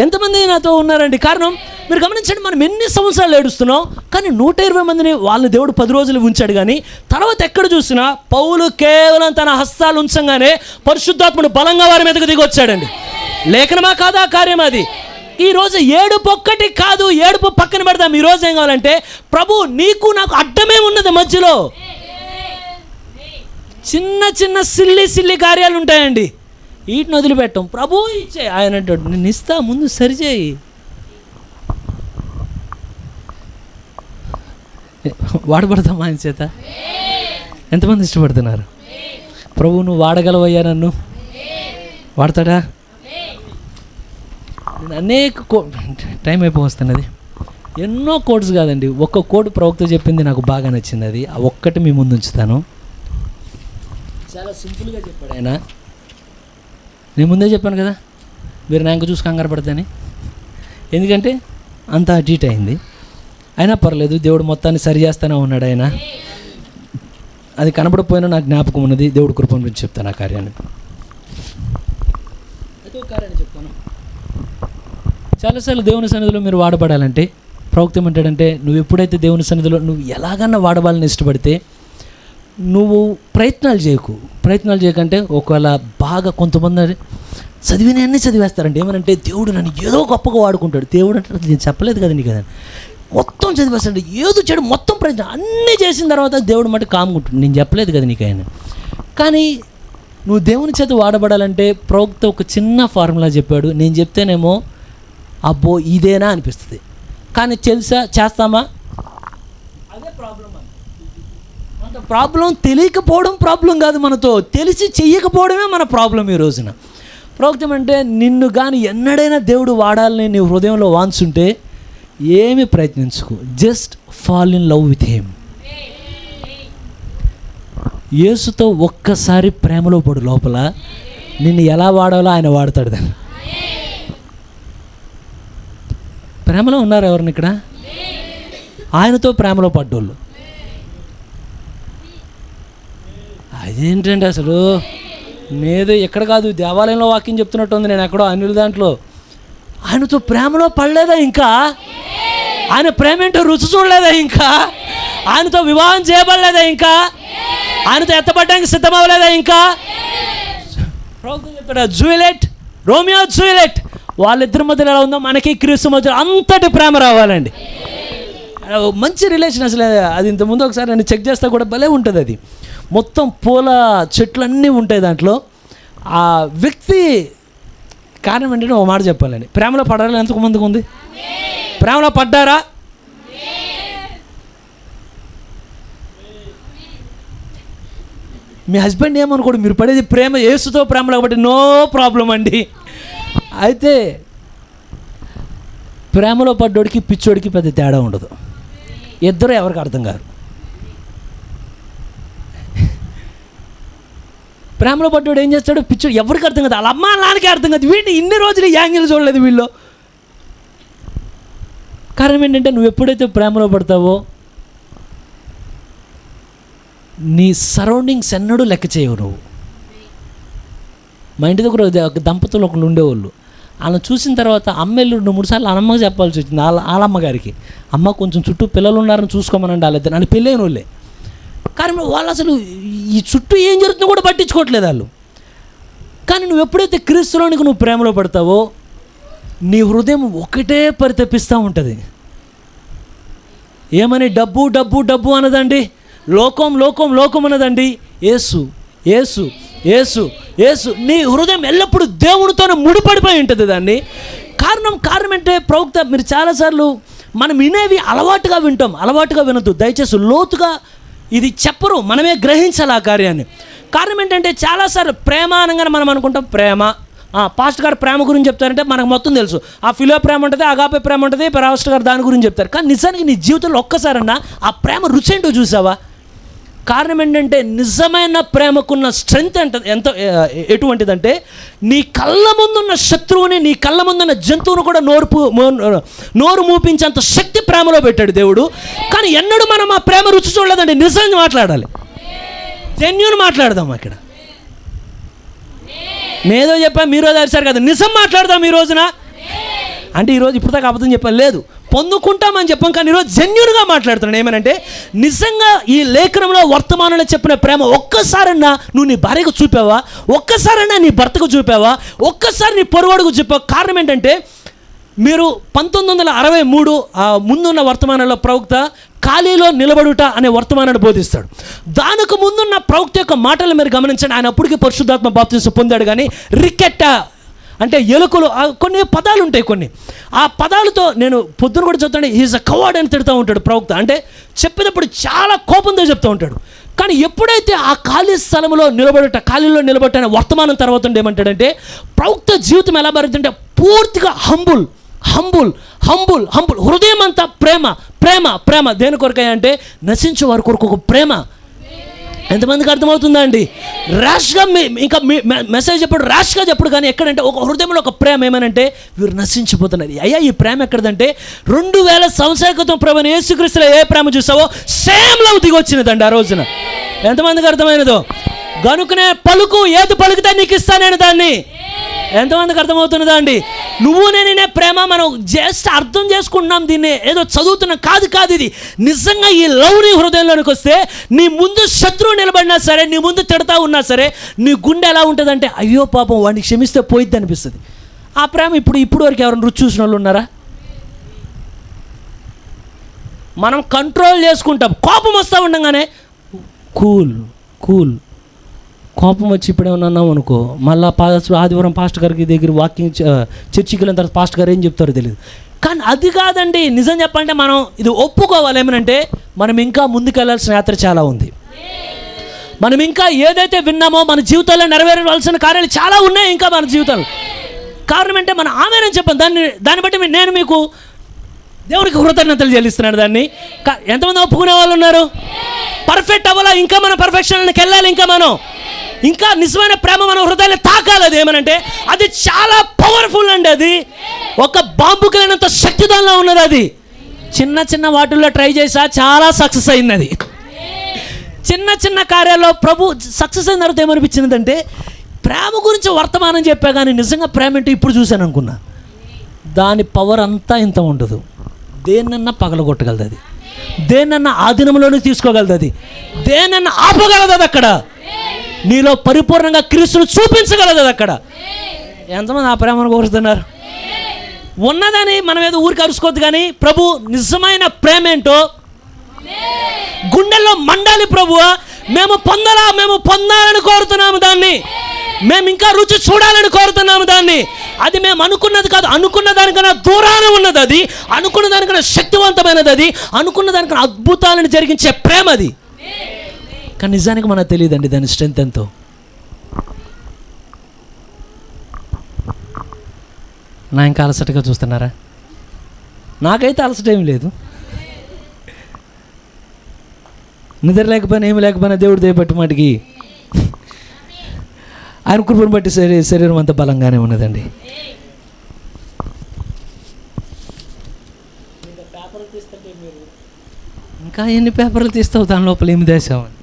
ఎంతమంది నాతో ఉన్నారండి? కారణం మీరు గమనించండి, మనం ఎన్ని సంవత్సరాలు ఏడుస్తున్నాం, కానీ 120 మందిని వాళ్ళని దేవుడు 10 రోజులు ఉంచాడు. కానీ తర్వాత ఎక్కడ చూసినా పౌలు కేవలం తన హస్తాలు ఉంచంగానే పరిశుద్ధాత్ముడు బలంగా వారి మీదకు దిగి వచ్చాడండి. లేఖనమా కాదా కార్యం అది? ఈరోజు ఏడుపు ఒక్కటి కాదు, ఏడుపు పక్కన పెడతాం. ఈరోజు ఏం కావాలంటే ప్రభు నీకు నాకు అడ్డమే ఉన్నది మధ్యలో. చిన్న సిల్లి కార్యాలు ఉంటాయండి, వీటిని వదిలిపెట్టాం. ప్రభు ఇచ్చే ఆయన అంటాడు నేను ఇస్తా, ముందు సరిచేయి. వాడబడతాం ఆయన చేత. ఎంతమంది ఇష్టపడుతున్నారు? ప్రభు నువ్వు వాడగలవయ్యా, నన్ను వాడతాడా? నేను అనేక టైం అయిపోతున్నది, ఎన్నో కోడ్స్ కాదండి, ఒక్క కోడ్ ప్రవక్త చెప్పింది నాకు బాగా నచ్చింది. అది ఆ ఒక్కటి మీ ముందు ఉంచుతాను. చాలా సింపుల్గా చెప్పాడు ఆయన. నేను ముందే చెప్పాను కదా మీరు నా ఇంక చూసి కంగారు పడతాని, ఎందుకంటే అంత అడ్జీట్ అయింది. అయినా పర్లేదు, దేవుడు మొత్తాన్ని సరి చేస్తూనే ఉన్నాడు. ఆయన అది కనబడిపోయినా నాకు జ్ఞాపకం ఉన్నది. దేవుడు కృపను గురించి చెప్తాను ఆ కార్యాన్ని. అయితే ఒక కార్యాన్ని చెప్తాను. చాలాసార్లు దేవుని సన్నిధిలో మీరు వాడబడాలంటే ప్రవక్త ఏమంటాడంటే నువ్వు ఎప్పుడైతే దేవుని సన్నిధిలో నువ్వు ఎలాగన్నా వాడబాలని ఇష్టపడితే నువ్వు ప్రయత్నాలు చేయకంటే ఒకవేళ బాగా కొంతమంది చదివినవన్నీ చదివేస్తారండి. ఏమనంటే దేవుడు నన్ను ఏదో గొప్పగా వాడుకుంటాడు. దేవుడు అంటే నేను చెప్పలేదు కదా నీకు, కదా మొత్తం చదివేస్తాడు, ఏదో చెడు మొత్తం ప్రయత్నం అన్నీ చేసిన తర్వాత దేవుడు మట్టి కాముకుంటాడు. నేను చెప్పలేదు కదా నీకు ఆయన. కానీ నువ్వు దేవుని చేత వాడబడాలంటే ప్రవక్త ఒక చిన్న ఫార్ములా చెప్పాడు. నేను చెప్తేనేమో అబ్బో ఇదేనా అనిపిస్తుంది, కానీ చేస్తామా? అదే ప్రాబ్లం. అంత ప్రాబ్లం తెలియకపోవడం ప్రాబ్లం కాదు, మనతో తెలిసి చెయ్యకపోవడమే మన ప్రాబ్లం ఈ రోజున. ప్రవక్తం అంటే నిన్ను కానీ ఎన్నడైనా దేవుడు వాడాలని నీ హృదయంలో వాంచుంటే ఏమి ప్రయత్నించుకో, just fall in love with him. యేసుతో ఒక్కసారి ప్రేమలో పడు, లోపల నిన్ను ఎలా వాడాలో ఆయన వాడతాడు. దాన్ని ప్రేమలో ఉన్నారు ఎవరిని ఇక్కడ? ఆయనతో ప్రేమలో పడ్డోళ్ళు. అదేంటండి అసలు నేదో ఎక్కడ కాదు, దేవాలయంలో వాక్యం చెప్తున్నట్టు ఉంది, నేను ఎక్కడో అన్యుల దాంట్లో. ఆయనతో ప్రేమలో పడలేదా ఇంకా? ఆయన ప్రేమ ఏంటో రుచి చూడలేదా ఇంకా? ఆయనతో వివాహం చేయబడలేదా ఇంకా? ఆయనతో ఎత్తబడ్డానికి సిద్ధమవ్వలేదా ఇంకా? చెప్పాడు జూలియట్, రోమియో జూలియట్ వాళ్ళిద్దరి మధ్యలో ఎలా ఉందో మనకి క్రీస్తు మధ్యలో అంతటి ప్రేమ రావాలండి. మంచి రిలేషన్ అసలు. అది ఇంతకుముందు ఒకసారి నేను చెక్ చేస్తా కూడా భలే ఉంటుంది. అది మొత్తం పూల చెట్లన్నీ ఉంటాయి దాంట్లో. ఆ వ్యక్తి కారణం ఏంటంటే ఒక మాట చెప్పాలండి, ప్రేమలో పడాలని ఎంతమందికి ఉంది? ప్రేమలో పడ్డారా? మీ హస్బెండ్ ఏమనుకోడు, మీరు పడేది ప్రేమ, యేసుతో ప్రేమలో కాబట్టి నో ప్రాబ్లం అండి. అయితే ప్రేమలో పడ్డోడికి పిచ్చోడికి పెద్ద తేడా ఉండదు, ఇద్దరు ఎవరికి అర్థం కాదు. ప్రేమలో పడ్డోడు ఏం చేస్తాడు, పిచ్చోడు ఎవరికి అర్థం కాదు, వాళ్ళ అమ్మ నాన్నకే అర్థం కాదు. వీడిని ఇన్ని రోజులు యాంగిల్ చూడలేదు వీళ్ళు. కారణం ఏంటంటే నువ్వు ఎప్పుడైతే ప్రేమలో పడతావో నీ సరౌండింగ్స్ ఎన్నడూ లెక్క చేయవు నువ్వు. మా ఇంటి దగ్గర ఒక దంపతులు ఒకళ్ళు ఉండేవాళ్ళు. వాళ్ళని చూసిన తర్వాత అమ్మాయిలు 2-3 సార్లు అమ్మకి చెప్పాల్సి వచ్చింది. వాళ్ళమ్మగారికి, అమ్మ కొంచెం చుట్టూ పిల్లలు ఉన్నారని చూసుకోమనండి వాళ్ళిద్దరు. వాళ్ళు పెళ్ళైన వాళ్ళే, కానీ వాళ్ళు అసలు ఈ చుట్టూ ఏం జరుగుతుందో కూడా పట్టించుకోవట్లేదు వాళ్ళు. కానీ నువ్వు ఎప్పుడైతే క్రీస్తులోనికి నువ్వు ప్రేమలో పడతావో నీ హృదయం ఒకటే పరితపిస్తూ ఉంటుంది. ఏమని? డబ్బు డబ్బు డబ్బు అనదండి, లోకం లోకం లోకం అనదండి, యేసు యేసు యేసు యేసు. నీ హృదయం ఎల్లప్పుడూ దేవునితోనే ముడిపడిపోయి ఉంటుంది దాన్ని. కారణం అంటే ప్రవక్త, మీరు చాలాసార్లు మనం వినేవి అలవాటుగా వింటాం, అలవాటుగా వినద్దు దయచేసి. లోతుగా ఇది చెప్పరు, మనమే గ్రహించాలి ఆ కార్యాన్ని. కారణం ఏంటంటే చాలాసార్లు ప్రేమ అనగానే మనం అనుకుంటాం ప్రేమ, పాస్టర్ గారు ప్రేమ గురించి చెప్తారంటే మనకు మొత్తం తెలుసు. ఆ ఫిలో ప్రేమ ఉంటుంది, అగాపే ప్రేమ ఉంటుంది, పాస్టర్ గారు దాని గురించి చెప్తారు. కానీ నిజానికి నీ జీవితంలో ఒక్కసారన్నా ఆ ప్రేమ రుచి ఏంటో చూసావా? కారణం ఏంటంటే నిజమైన ప్రేమకున్న స్ట్రెంగ్త్ ఎంత ఎటువంటిదంటే నీ కళ్ళ ముందున్న శత్రువుని, నీ కళ్ళ ముందున్న జంతువును కూడా నోరు మూపించేంత శక్తి ప్రేమలో పెట్టాడు దేవుడు. కానీ ఎన్నడూ మనం ఆ ప్రేమ రుచి చూడలేదండి. నిజంగా మాట్లాడాలి, జెన్యూన్ మాట్లాడదాం. అక్కడ నేనేదో చెప్పాను, మీరు అరిసారు కదా, నిజం మాట్లాడదాం ఈ రోజున. అంటే ఈరోజు ఇప్పుడు దాకా అబద్ధం చెప్పాను లేదు, పొందుకుంటామని చెప్పాం. కానీ ఈరోజు జెన్యూన్గా మాట్లాడుతున్నాను. ఏమనంటే నిజంగా ఈ లేఖనంలో వర్తమానంలో చెప్పిన ప్రేమ ఒక్కసారన్నా నువ్వు నీ భార్యకు చూపావా? ఒక్కసారన్నా నీ భర్తకు చూపావా? ఒక్కసారి నీ పొరువాడుకు చూపావా? కారణం ఏంటంటే మీరు 1963 ముందున్న వర్తమానంలో ప్రవక్త ఖాళీలో నిలబడుట అనే వర్తమానాన్ని బోధిస్తాడు. దానికి ముందున్న ప్రవక్త యొక్క మాటలు మీరు గమనించండి. ఆయన అప్పటికి పరిశుద్ధాత్మ బాప్తిసం పొందాడు. కానీ రికెట్ట అంటే ఎలుకలు, కొన్ని పదాలు ఉంటాయి. కొన్ని ఆ పదాలతో నేను పొద్దున కూడా చెప్తాను, ఈజ్ అ కవర్డ్ అని తిడుతూ ఉంటాడు ప్రవక్త. అంటే చెప్పేటప్పుడు చాలా కోపంతో చెప్తూ ఉంటాడు. కానీ ఎప్పుడైతే ఆ ఖాళీ స్థలంలో ఖాళీలో నిలబట్ట అనే వర్తమానం తర్వాత ఏమంటాడంటే ప్రవక్త జీవితం ఎలా మారిందంటే పూర్తిగా హంబుల్ హంబుల్ హంబుల్ హంబుల్. హృదయం అంతా ప్రేమ ప్రేమ ప్రేమ. దేని కొరకై అంటే నశించే వారి కొరకు ఒక ప్రేమ. ఎంతమందికి అర్థమవుతుందా అండి? ర్యాష్గా ఇంకా మెసేజ్ చెప్పాడు, ర్యాష్గా చెప్పడు. కానీ ఎక్కడంటే ఒక హృదయంలో ఒక ప్రేమ. ఏమనంటే వీరు నశించిపోతున్నారు. అయ్యా ఈ ప్రేమ ఎక్కడదంటే 2000 సంవత్సరాల క్రితం ప్రభువైన యేసుక్రీస్తులో ఏ ప్రేమ చూసావో సేమ్ లవ్ దిగి వచ్చినదండి ఆ రోజున. ఎంతమందికి అర్థమైనదో? గనుకనే పలుకు, ఏది పలుకుతా నీకు ఇస్తానేను దాన్ని. ఎంతమందికి అర్థమవుతున్నదా అండి? నువ్వు నేనే ప్రేమ మనం జస్ట్ అర్థం చేసుకుంటున్నాం, దీన్ని ఏదో చదువుతున్నాం కాదు. ఇది నిజంగా ఈ లవ్ నీ హృదయంలోనికి వస్తే నీ ముందు శత్రువు నిలబడినా సరే, నీ ముందు తిడతా ఉన్నా సరే, నీ గుండె ఎలా ఉంటుందంటే అయ్యో పాపం వాడిని క్షమిస్తే పోయిద్ది అనిపిస్తుంది. ఆ ప్రేమ ఇప్పుడు వరకు ఎవరైనా రుచి చూసిన వాళ్ళు ఉన్నారా? మనం కంట్రోల్ చేసుకుంటాం. కోపం వస్తూ ఉండగానే కూల్. కోపం వచ్చి ఇప్పుడు ఏమన్నా అన్నాం అనుకో, మళ్ళీ ఆదివారం పాస్టర్ గారికి దగ్గర వాకింగ్ చర్చికి వెళ్ళిన తర్వాత పాస్టర్ గారు ఏం చెప్తారో తెలియదు. కానీ అది కాదండి. నిజం చెప్పాలంటే మనం ఇది ఒప్పుకోవాలి. ఏమనంటే మనం ఇంకా ముందుకెళ్లాల్సిన యాత్ర చాలా ఉంది. మనం ఇంకా ఏదైతే విన్నామో మన జీవితాల్లో నెరవేరవలసిన కార్యాలు చాలా ఉన్నాయి ఇంకా మన జీవితాలు. కారణం అంటే మనం ఆమెనని చెప్పాను. దాన్ని బట్టి నేను మీకు దేవుడికి కృతజ్ఞతలు చెల్లిస్తున్నాడు. దాన్ని ఎంతమంది ఒప్పుకునే వాళ్ళు ఉన్నారు? పర్ఫెక్ట్ అవ్వాలా, ఇంకా మనం పర్ఫెక్షన్కి వెళ్ళాలి. ఇంకా నిజమైన ప్రేమ మన హృదయాన్ని తాకాలి. అది ఏమనంటే అది చాలా పవర్ఫుల్ అండి. అది ఒక బాంబు కలిగినంత శక్తి దానిలో ఉన్నది. అది చిన్న వాటిల్లో ట్రై చేసా, చాలా సక్సెస్ అయింది. అది చిన్న కార్యాల్లో ప్రభు సక్సెస్ అయిన తర్వాత ఏమనిపించిందంటే ప్రేమ గురించి వర్తమానం చెప్పా, కానీ నిజంగా ప్రేమ అంటే ఇప్పుడు చూశాను అనుకున్నా. దాని పవర్ అంతా ఇంత ఉండదు. దేన్నన్నా పగలగొట్టగలదు, అది దేన్నన్నా ఆధీనంలోనికి తీసుకోగలదు, అది దేన్నన్నా ఆపగలదు. అది అక్కడ నీలో పరిపూర్ణంగా క్రీస్తును చూపించగలదు. అది అక్కడ. ఎంతమంది ఆ ప్రేమను కోరుతున్నారు? ఉన్నదని మనం ఏదో ఊరికి అరుచుకోవద్దు. కానీ ప్రభు నిజమైన ప్రేమ ఏంటో గుండెల్లో మండాలి. ప్రభువా మేము పొందాలని కోరుతున్నాము దాన్ని. మేము ఇంకా రుచి చూడాలని కోరుతున్నాము దాన్ని. అది మేము అనుకున్నది కాదు, అనుకున్న దానికన్నా దూరాన ఉన్నది. అది అనుకున్న దానికన్నా శక్తివంతమైనది. అది అనుకున్న దానికన్నా అద్భుతాలను జరిగించే ప్రేమ. అది కానీ నిజానికి మనకు తెలియదండి దాని స్ట్రెంత్ ఎంతో. నా ఇంకా అలసటగా చూస్తున్నారా? నాకైతే అలసట ఏమి లేదు. నిద్ర లేకపోయినా ఏమి లేకపోయినా దేవుడు దయబట్టి మటుకి ఆయన కృపను బట్టి శరీరం అంతా బలంగానే ఉన్నదండి. ఇంకా ఎన్ని పేపర్లు తీస్తావు, దాని లోపల ఏమి దేశామని.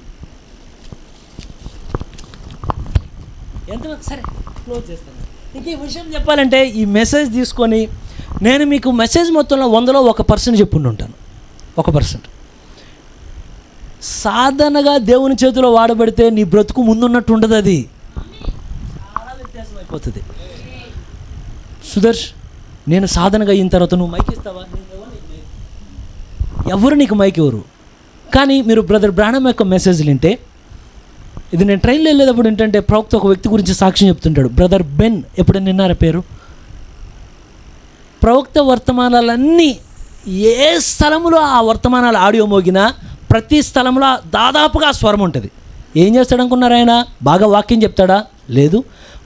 ఎంతమంది సరే క్లోజ్ చేస్తాను. ఇంక ఈ విషయం చెప్పాలంటే ఈ మెసేజ్ తీసుకొని నేను మీకు మెసేజ్ మొత్తంలో 100లో 1% చెప్పుండి ఉంటాను. 1%. సాధనగా దేవుని చేతిలో వాడబడితే నీ బ్రతుకు ముందున్నట్టు ఉండదు, అది చాలా వ్యత్యాసం అయిపోతుంది. సుదర్శ్, నేను సాధనగా అయిన తర్వాత నువ్వు మైక్ ఇస్తావా? ఎవరు నీకు మైక్ ఎవరు? కానీ మీరు బ్రదర్ బ్రానమ్ యొక్క మెసేజ్లు వింటే, ఇది నేను ట్రైన్లో వెళ్ళేటప్పుడు ఏంటంటే ప్రవక్త ఒక వ్యక్తి గురించి సాక్ష్యం చెప్తుంటాడు. బ్రదర్ బెన్, ఎప్పుడైనా విన్నారా పేరు? ప్రవక్త వర్తమానాలన్నీ ఏ స్థలంలో ఆ వర్తమానాలు ఆడియో మోగినా ప్రతి స్థలంలో దాదాపుగా స్వరం ఉంటుంది. ఏం చేస్తాడు అనుకున్నారు ఆయన? బాగా వాక్యం చెప్తాడా? లేదు.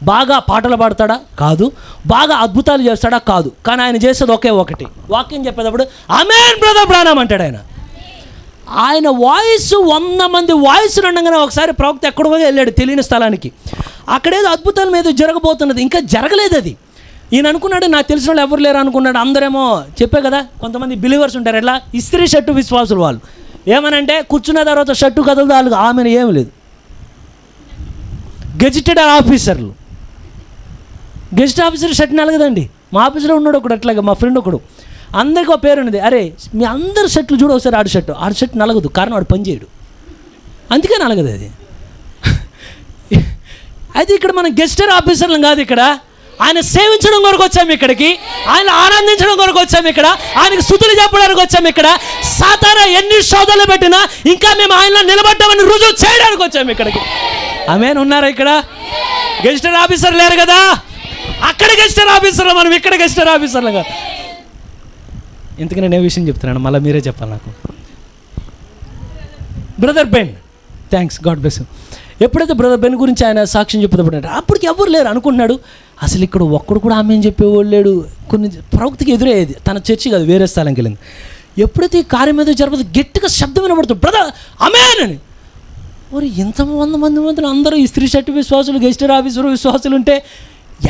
బాగా పాటలు పాడతాడా? కాదు. బాగా అద్భుతాలు చేస్తాడా? కాదు. కానీ ఆయన చేసేది ఒకే ఒకటి, వాక్యం చెప్పేటప్పుడు ఆమేన్ బ్రదర్ బ్రానమ్ అంటాడు ఆయన. ఆయన వాయిస్ 100 మంది వాయిస్లు ఉండగానే ఒకసారి ప్రవక్త ఎక్కడికో వెళ్ళాడు తెలియని స్థలానికి. అక్కడేదో అద్భుతాల మీద జరగబోతున్నది, ఇంకా జరగలేదు అది. ఈయన అనుకున్నాడు నాకు తెలిసిన వాళ్ళు ఎవరు లేరు అనుకున్నాడు. అందరేమో చెప్పే కదా, కొంతమంది బిలీవర్స్ ఉంటారు, ఎట్లా ఇస్త్రీ షర్టు విశ్వాసులు. వాళ్ళు ఏమనంటే కూర్చున్న తర్వాత షర్టు కదలదు, వాళ్ళు ఆమెను ఏమి లేదు. గెజిటెడ్ ఆఫీసర్లు, గెజిట్ ఆఫీసర్ షర్ట్ నలగదండి. మా ఆఫీసులో ఉన్నాడు ఒకడు అట్లాగా, మా ఫ్రెండ్ ఒకడు, అందరికీ ఒక పేరు ఉన్నది. అరే మీ అందరు షర్ట్లు చూడ ఒకసారి, ఆడు షర్ట్ నలగదు, కారణం వాడు పని చేయడు, అందుకే నలగదు అది. అయితే ఇక్కడ మనం గెస్టర్ ఆఫీసర్లు కాదు, ఇక్కడ ఆయన సేవించడం కొరకు వచ్చాము ఇక్కడికి, ఆయన ఆనందించడం కొరకు వచ్చాము ఇక్కడ, ఆయనకు స్తుతులు చెప్పడానికి వచ్చాము ఇక్కడ. సాతాను ఎన్ని శోధనలు పెట్టినా ఇంకా మేము ఆయనలో నిలబడ్డామని రుజువు చేయడానికి వచ్చాము ఇక్కడికి. ఆమేన్. ఉన్నారా ఇక్కడ? గెస్టర్ ఆఫీసర్ లేరు కదా, అక్కడ గెస్టర్ ఆఫీసర్లు, మనం ఇక్కడ గెస్టర్ ఆఫీసర్లు కాదు. ఇంతకు నేను ఏ విషయం చెప్తున్నాను, మళ్ళీ మీరే చెప్పాలి నాకు. Brother Ben, thanks, God bless you. ఎప్పుడైతే బ్రదర్ బెన్ గురించి ఆయన సాక్ష్యం చెప్పుతాడు, అప్పటికి ఎవరు లేరు అనుకుంటున్నాడు. అసలు ఇక్కడ ఒక్కడు కూడా ఆమె చెప్పేవాళ్ళు లేడు. కొన్ని ప్రవక్తకి ఎదురయ్యేది, తన చర్చి కాదు వేరే స్థలంకి వెళ్ళింది. ఎప్పుడైతే ఈ కార్యం ఏదో జరగదు గట్టిగా శబ్దం వినబడుతుంది, బ్రదర్ ఆమేన్ అని. మరి ఇంత 100 మంది అందరూ ఈ స్త్రీ షర్టు విశ్వాసులు, గెస్టర్ ఆఫీసర్ విశ్వాసులు ఉంటే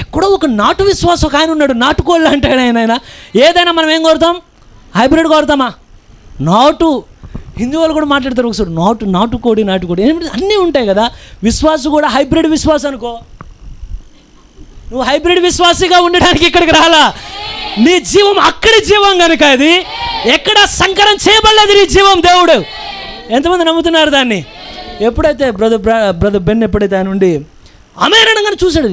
ఎక్కడో ఒక నాటు విశ్వాసం ఒక ఆయన ఉన్నాడు. నాటుకోళ్ళు అంటాడు ఆయన. ఏదైనా మనం ఏం కోరుతాం? హైబ్రిడ్ కోరుతామా? నాటు. హిందూ వాళ్ళు కూడా మాట్లాడతారు ఒకసారి, నాటుకోడి అన్నీ ఉంటాయి కదా. విశ్వాసం కూడా హైబ్రిడ్ విశ్వాసం అనుకో. నువ్వు హైబ్రిడ్ విశ్వాసిగా ఉండడానికి ఇక్కడికి రాలా. నీ జీవం అక్కడి జీవం కనుక, అది ఎక్కడ సంకరం చేయబడలేదు నీ జీవం. దేవుడు ఎంతమంది నమ్ముతున్నారు దాన్ని? ఎప్పుడైతే బ్రదర్ బెన్ ఎప్పుడైతే ఆయన ఉండి ఆమేన్ అనగానే చూశాడు,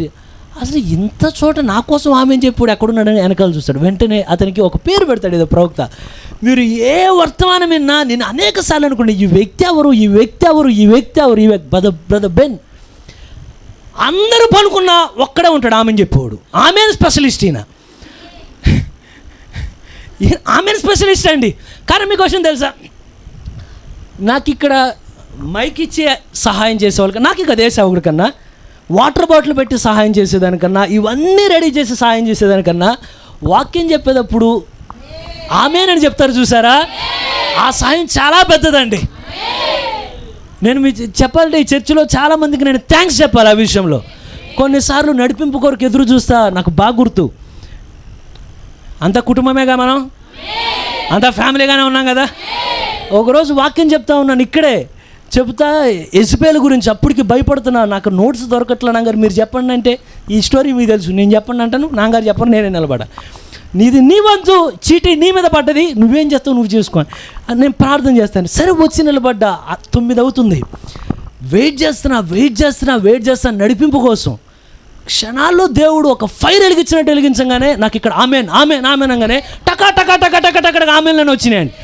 అసలు ఇంత చోట నా కోసం ఆమె చెప్పాడు, ఎక్కడున్నాడని వెనకాల చూస్తాడు. వెంటనే అతనికి ఒక పేరు పెడతాడు ఏదో ప్రవక్త. మీరు ఏ వర్తమానం విన్నా నేను అనేక సార్లు అనుకోండి, ఈ వ్యక్తి ఎవరు బ్రదర్ బెన్. అందరూ పనుకున్నా ఒక్కడే ఉంటాడు ఆమెను చెప్పేవాడు. ఆమెన్ స్పెషలిస్ట్ ఈయన, ఆమెన్ స్పెషలిస్ట్ అండి. కానీ మీకు విషయం తెలుసా, నాకు ఇక్కడ మైక్ ఇచ్చే సహాయం చేసేవాళ్ళకి, నాకు ఇక అదే సేవకుడి కన్నా, వాటర్ బాటిల్ పెట్టి సహాయం చేసేదానికన్నా, ఇవన్నీ రెడీ చేసి సహాయం చేసేదానికన్నా, వాక్యం చెప్పేటప్పుడు ఆమేన్ అని చెప్తారు చూసారా, ఆ సహాయం చాలా పెద్దదండి. నేను మీకు చెప్పాలంటే ఈ చర్చిలో చాలామందికి నేను థ్యాంక్స్ చెప్పాలి ఆ విషయంలో. కొన్నిసార్లు నడిపింపు కొరకు ఎదురు చూస్తా, నాకు బాగా గుర్తు. అంత కుటుంబమేగా మనం, అంత ఫ్యామిలీగానే ఉన్నాం కదా. ఒకరోజు వాక్యం చెప్తా ఉన్నాను ఇక్కడే, చెప్తా ఎస్పేల గురించి. అప్పటికి భయపడుతున్నా, నాకు నోట్స్ దొరకట్లే. నాగారు మీరు చెప్పండి అంటే, ఈ స్టోరీ మీకు తెలుసు, నేను చెప్పండి అంటాను, నాగారు చెప్పండి, నేనే నిలబడా. నీది నీ వంతు, చీటీ నీ మీద పడ్డది, నువ్వేం చేస్తావు నువ్వు చేసుకో. నేను ప్రార్థన చేస్తాను. సరే వచ్చి నిలబడ్డా. 9 అవుతుంది. వెయిట్ చేస్తున్నా నడిపింపు కోసం. క్షణాల్లో దేవుడు ఒక ఫైర్ వెలిగించగానే నాకు ఇక్కడ ఆమెన్ అనగానే టకా ఆమెన్లను వచ్చినాయండి.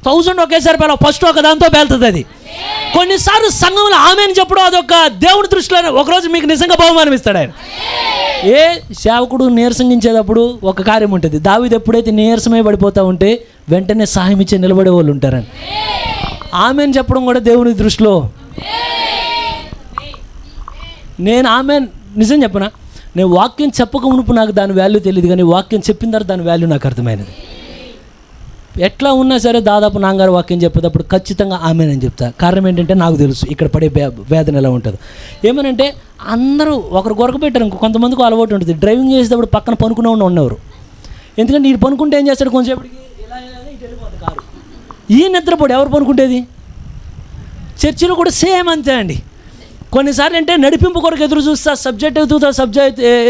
1000 ఒకేసారి పేల, ఫస్ట్ ఒక దాంతో పేలుతుంది అది. కొన్నిసార్లు సంఘంలో ఆమెను చెప్పడం అదొక దేవుని దృష్టిలో ఒకరోజు మీకు నిజంగా బహుమానం ఇస్తాడు ఆయన. ఏ సేవకుడు నీరసించేటప్పుడు ఒక కార్యం ఉంటుంది. దావీదు ఎప్పుడైతే నీరసమే పడిపోతూ ఉంటే వెంటనే సహాయం ఇచ్చే నిలబడే వాళ్ళు ఉంటారని. ఆమెన్ చెప్పడం కూడా దేవుని దృష్టిలో. నేను ఆమెన్ నిజం చెప్పనా, నేను వాక్యం చెప్పక మునుపు నాకు దాని వాల్యూ తెలియదు, కానీ వాక్యం చెప్పిన తర్వాత దాని వాల్యూ నాకు అర్థమైనది. ఎట్లా ఉన్నా సరే దాదాపు నాన్నగారు వాక్యం చెప్పేటప్పుడు ఖచ్చితంగా ఆమెన్ అని చెప్తా. కారణం ఏంటంటే నాకు తెలుసు ఇక్కడ పడే వేదన ఎలా ఉంటుందో. ఏమనంటే అందరూ ఒకరు గొరకబెట్టారు, కొంతమందికి అలవాటు ఉంటుంది డ్రైవింగ్ చేసేటప్పుడు పక్కన పనుకునే ఉన్నవారు. ఎందుకంటే ఈ పనుకుంటే ఏం చేస్తాడు, కొంచెంసేపటికి ఇలా ఇటు వెళ్ళిపోతుంది కారు. ఈ నిద్రపోడు ఎవరు పనుకుంటేది? చర్చిలో కూడా సేమ్ అంతే అండి. కొన్నిసార్లు అంటే నడిపింపు కొరకు ఎదురు చూస్తా, సబ్జెక్ట్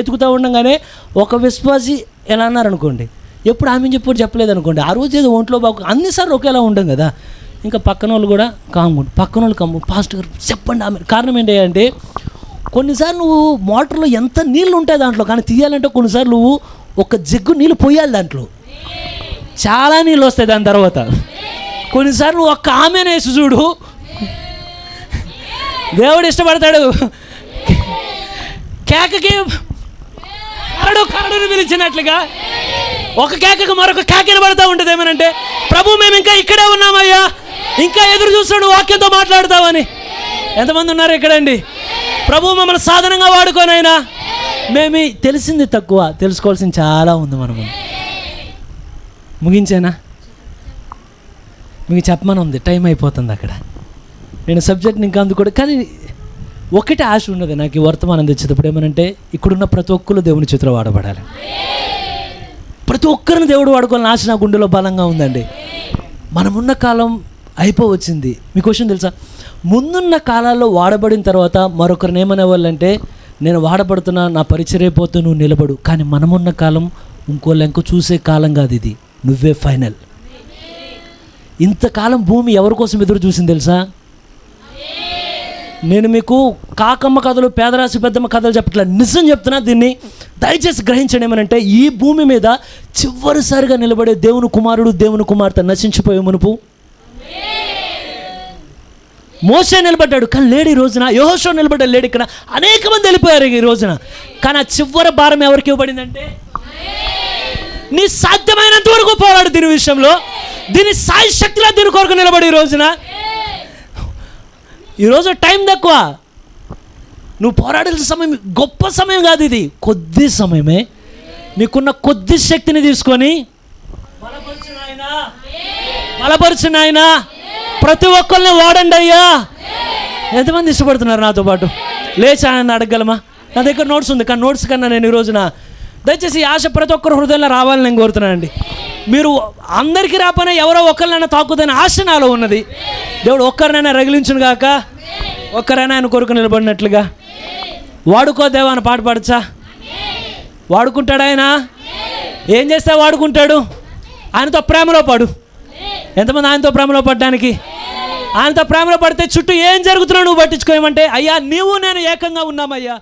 ఎతుకుతూ ఉండగానే ఒక విశ్వాసి ఎలా అన్నారనుకోండి, ఎప్పుడు ఆమె చెప్పలేదు అనుకోండి, ఆ రోజు ఏదో ఒంట్లో బాగు అన్నిసార్లు ఒకేలా ఉండం కదా. ఇంకా పక్కన వాళ్ళు కూడా కామ్గుండు, పక్కన వాళ్ళు కమ్ము, పాస్టర్ గారు చెప్పండి ఆమె. కారణం ఏంటి అంటే కొన్నిసార్లు నువ్వు మోటార్లో ఎంత నీళ్ళు ఉంటాయి దాంట్లో, కానీ తీయాలంటే కొన్నిసార్లు నువ్వు ఒక జగ్గు నీళ్ళు పోయాలి, దాంట్లో చాలా నీళ్ళు వస్తాయి. దాని తర్వాత కొన్నిసార్లు నువ్వు ఒక్క ఆమెనేసి చూడు, దేవుడు ఇష్టపడతాడు. కేకకి కరడుని పిలిచినట్లుగా ఒక కేకకు మరొక కేకని పడుతూ ఉంటుంది. ఏమనంటే ప్రభు మేము ఇంకా ఇక్కడే ఉన్నామయ్యా, ఇంకా ఎదురు చూస్తాడు వాక్యంతో మాట్లాడతామని. ఎంతమంది ఉన్నారు ఇక్కడండి? ప్రభు మమ్మల్ని సాధనంగా వాడుకోనైనా. మేము తెలిసింది తక్కువ, తెలుసుకోవాల్సింది చాలా ఉంది. మనము ముగించేనా? మీకు చెప్పమని ఉంది, టైం అయిపోతుంది అక్కడ. నేను సబ్జెక్ట్ని ఇంకా అందుకోడు, కానీ ఒకటే ఆశ ఉన్నది నాకు ఈ వర్తమానం తెచ్చేటప్పుడు. ఏమనంటే ఇక్కడున్న ప్రతి ఒక్కరు దేవుని చేతిలో వాడబడాలి, ప్రతి ఒక్కరిని దేవుడు వాడుకోవాలని ఆశ నా గుండెలో బలంగా ఉందండి. మనమున్న కాలం అయిపోవచ్చింది. మీ క్వశ్చన్ తెలుసా, ముందున్న కాలాల్లో వాడబడిన తర్వాత మరొకరిని ఏమనేవాళ్ళంటే నేను వాడబడుతున్నా, నా పరిచర్య పోతూ నువ్వు నిలబడు. కానీ మనమున్న కాలం ఇంకో లెంక చూసే కాలం కాదు ఇది, నువ్వే ఫైనల్. ఇంతకాలం భూమి ఎవరి కోసం ఎదురు చూసింది తెలుసా? నేను మీకు కాకమ్మ కథలు, పేదరాశి పెద్దమ్మ కథలు చెప్పట్లా, నిజం చెప్తున్నా. దీన్ని దయచేసి గ్రహించండి. ఏమనంటే ఈ భూమి మీద చివరిసారిగా నిలబడే దేవుని కుమారుడు, దేవుని కుమార్తె నశించిపోయే మునుపు మోసే నిలబడ్డాడు, కానీ లేడు ఈ రోజున. యెహోషువ నిలబడ్డాడు, లేడు ఇక్కడ. అనేక మంది వెళ్ళిపోయారు ఈ రోజున. కానీ ఆ చివరి భారం ఎవరికి ఇవ్వబడిందంటే నీ సాధ్యమైనంత వరకు పోరాడు దీని విషయంలో, దీని సాయి శక్తిలో దీని కొరకు నిలబడి. ఈ రోజున ఈరోజు టైం తక్కువ, నువ్వు పోరాడాల్సిన సమయం గొప్ప సమయం కాదు, ఇది కొద్ది సమయమే. నీకున్న కొద్ది శక్తిని తీసుకొని బలపరచు నాయనా, ప్రతి ఒక్కరిని వాడండి అయ్యా. ఎంతమంది ఇష్టపడుతున్నారు నాతో పాటు? లేచి ఆయన అడగగలమా? నా దగ్గర నోట్స్ ఉంది, కానీ నోట్స్ కన్నా నేను ఈ రోజున దయచేసి ఈ ఆశ ప్రతి ఒక్కరు హృదయంలో రావాలని నేను కోరుతున్నానండి. మీరు అందరికీ రాపనే ఎవరో ఒకరినైనా తాకుదని ఆశ నాలో ఉన్నది. దేవుడు ఒక్కరినైనా రగిలించును గాక, ఒక్కరైనా ఆయన కొరకు నిలబడినట్లుగా. వాడుకో దేవా అని పాట పాడచ్చా? వాడుకుంటాడు ఆయన. ఏం చేస్తే వాడుకుంటాడు? ఆయనతో ప్రేమలో పడు. ఎంతమంది ఆయనతో ప్రేమలో పడ్డానికి? ఆయనతో ప్రేమలో పడితే చుట్టూ ఏం జరుగుతున్నా నువ్వు పట్టించుకోమంటే, అయ్యా నీవు నేను ఏకంగా ఉన్నామయ్యా.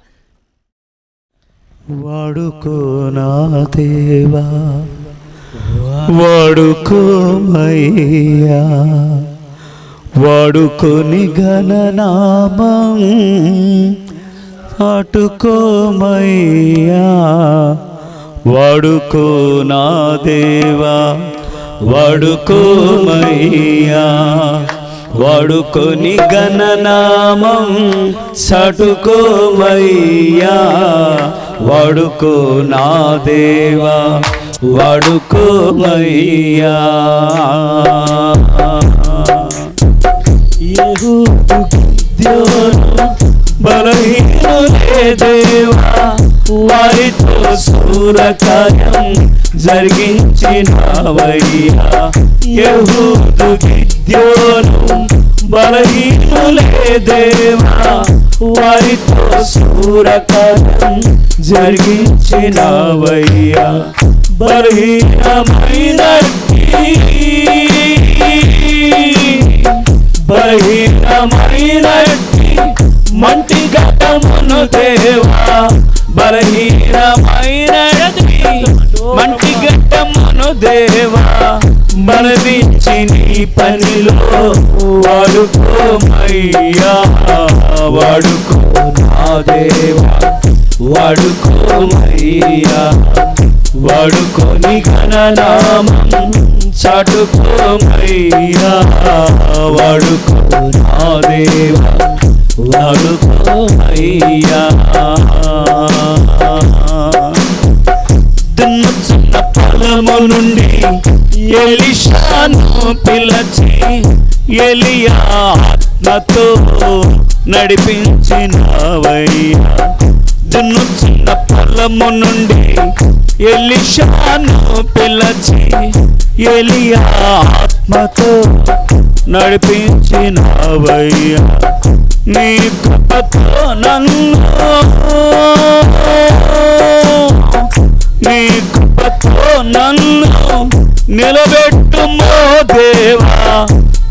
వాడుకో నా దేవా, వాడుకోమయ్యా, వాడుకొని ఘననామం అటుకోమయ్యా. వాడుకో నా దేవా, వాడుకోమయ్యా, వాడుకొని ఘననామం చాటుకోమయ్యా. వాడుకో నా దేవా, వాడుకోమయ్యా. బలహీనులే దేవా, వారితో శూరకార్యం జరిగించినవయ్యా. యెహూదు గిద్యోను బలహీనులే దేవా, వారితో శూరకార్యం జరిగించినవయ్యా. బలహీనమైనట్టి మంటి ఘటమును దేవా, బలహీనమైనట్టి మంటి ఘటమును దేవా, బలవించి నీ పనిలో వాడుకోమయ్యా. వాడుకో నా దేవా, వాడుకోమయ్యా, వాడుకొని ఘననామం చాటుకోమయ్యా వాడుకో నా దేవా వాడుకోమయ్యా. దున్నుచున్న పొలము నుండి ఎలీషాను పిలచి ఎలియా ఆత్మతో నడిపించినవయ్యా. దున్నుచున్న పొలము నుండి ఎలీషాను పిలచి ఎలియా ఆత్మతో నడిపించినవయ్యా. నీ కృపతో నన్ను నీ కృపతో నన్ను నిలబెట్టుమో దేవా.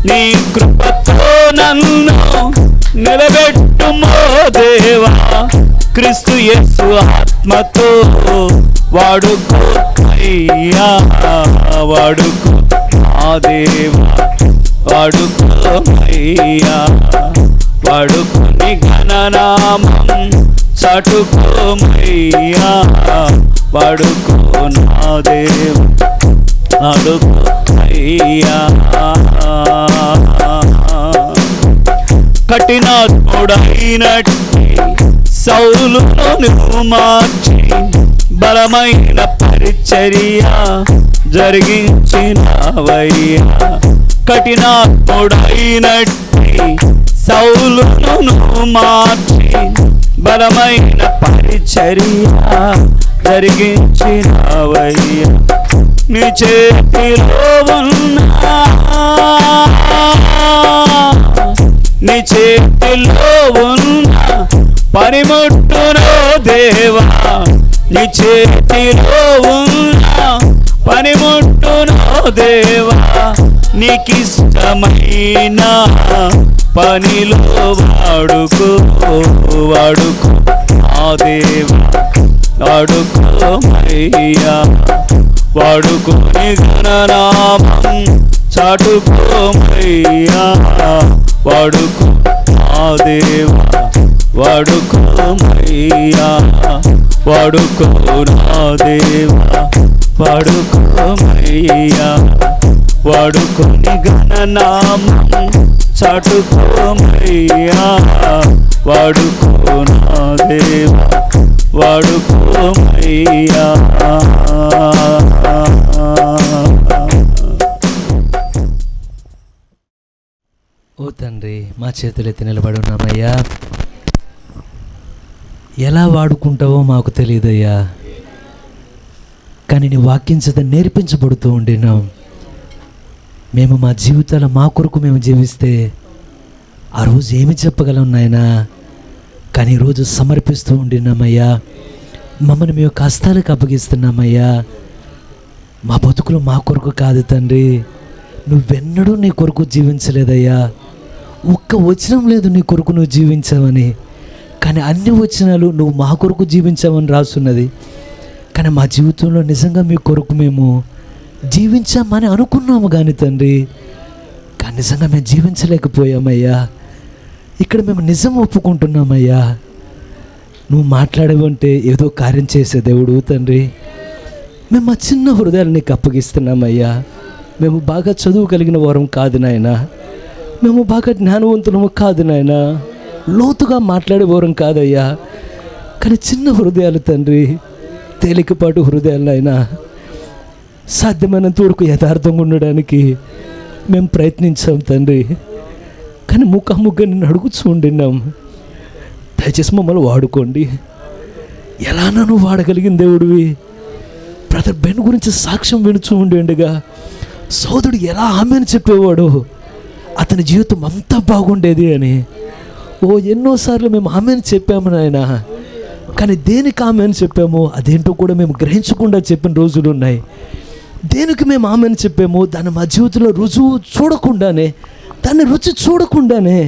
నీ కృపతో నన్ను నిలబెట్టుమో దేవా. క్రీస్తు యేసు ఆత్మతో వాడుకో అయ్యా వాడుకో నా దేవా వాడుకో అయ్యా. వాడుకొని ఘననామం చాటుకోమయ్యా వాడుకో నా దేవా వాడుకో అయ్యా. కఠినాత్ముడైనట్టి సౌలును మార్చి బలమైన పరిచర్య జరిగించినవయ్యా. కఠినాత్ముడైనట్టి సౌలును మార్చి బలమైన పరిచర్య జరిగించినవయ్యా. నీ చేతిలో ఉన్నా నీ చేతిలో ఉన్న పనిముట్టునో దేవా. నీ చేతిలో ఉన్న పనిముట్టునో దేవా. నీకిష్టమైన పనిలో వాడుకో వాడుకో నా దేవా వాడుకోమయ్యా. వాడుకొని ఘననామం చాటుకోమయ్యా వాడుకో నా దేవా వాడుకోమయ్యా. వాడుకో నా దేవా వాడుకోమయ్యా. వాడుకొని ఘననామం చాటుకోమయ్యా వాడుకో నా దేవా వాడుకోమయ్యా. ఓ తండ్రి, మా చేతులెత్తి నిలబడి ఉన్నామయ్యా. ఎలా వాడుకుంటావో మాకు తెలియదయ్యా, కానీ నీ వాక్యం చేత నేర్పించబడుతూ ఉండినాం. మేము మా జీవితాల మా కొరకు మేము జీవిస్తే ఆ రోజు ఏమి చెప్పగలం నాయనా, కానీ ఈరోజు సమర్పిస్తూ ఉండినామయ్యా. మమ్మల్ని మేము కష్టాలకు అప్పగిస్తున్నామయ్యా. మా బతుకులు మా కొరకు కాదు తండ్రి, నువ్వెన్నడూ నీ కొరకు జీవించలేదయ్యా. ఒక్క వచనం లేదు నీ కొరకు నువ్వు జీవించావని, కానీ అన్ని వచనాలు నువ్వు మా కొరకు జీవించావని రాస్తున్నది. కానీ మా జీవితంలో నిజంగా మీ కొరకు మేము జీవించామని అనుకున్నాము కానీ తండ్రి, కానీ నిజంగా మేము జీవించలేకపోయామయ్యా. ఇక్కడ మేము నిజం ఒప్పుకుంటున్నామయ్యా. నువ్వు మాట్లాడేవంటే ఏదో కార్యం చేసే దేవుడు తండ్రి. మేము మా చిన్న హృదయాలు నీకు అప్పగిస్తున్నామయ్యా. మేము బాగా చదువు కలిగిన వారం కాదు నాయన, మేము బాగా జ్ఞానవంతులము కాదు నాయన, లోతుగా మాట్లాడే వారం కాదయ్యా. కానీ చిన్న హృదయాలు తండ్రి, తేలికపాటు హృదయాలు అయినా సాధ్యమైనంత వరకు యథార్థంగా ఉండడానికి మేము ప్రయత్నించాం తండ్రి. కానీ ముఖాముఖంగా నిన్ను అడుగుచూ ఉండినాం, దయచేసి మమ్మల్ని వాడుకోండి. ఎలా నన్ను వాడగలిగిన దేవుడివి. బ్రదర్ బెన్ గురించి సాక్ష్యం వినుచూ ఉండేండుగా సోదరుడు ఎలా ఆమెను చెప్పేవాడు, అతని జీవితం అంతా బాగుండేది అని. ఓ ఎన్నోసార్లు మేము ఆమెను చెప్పాము నాయన, కానీ దేనికి ఆమెను చెప్పామో అదేంటో కూడా మేము గ్రహించకుండా చెప్పిన రోజులు ఉన్నాయి. దేనికి మేము ఆమెను చెప్పామో దాన్ని మా జీవితంలో రుజువు చూడకుండానే, దాన్ని రుచి చూడకుండానే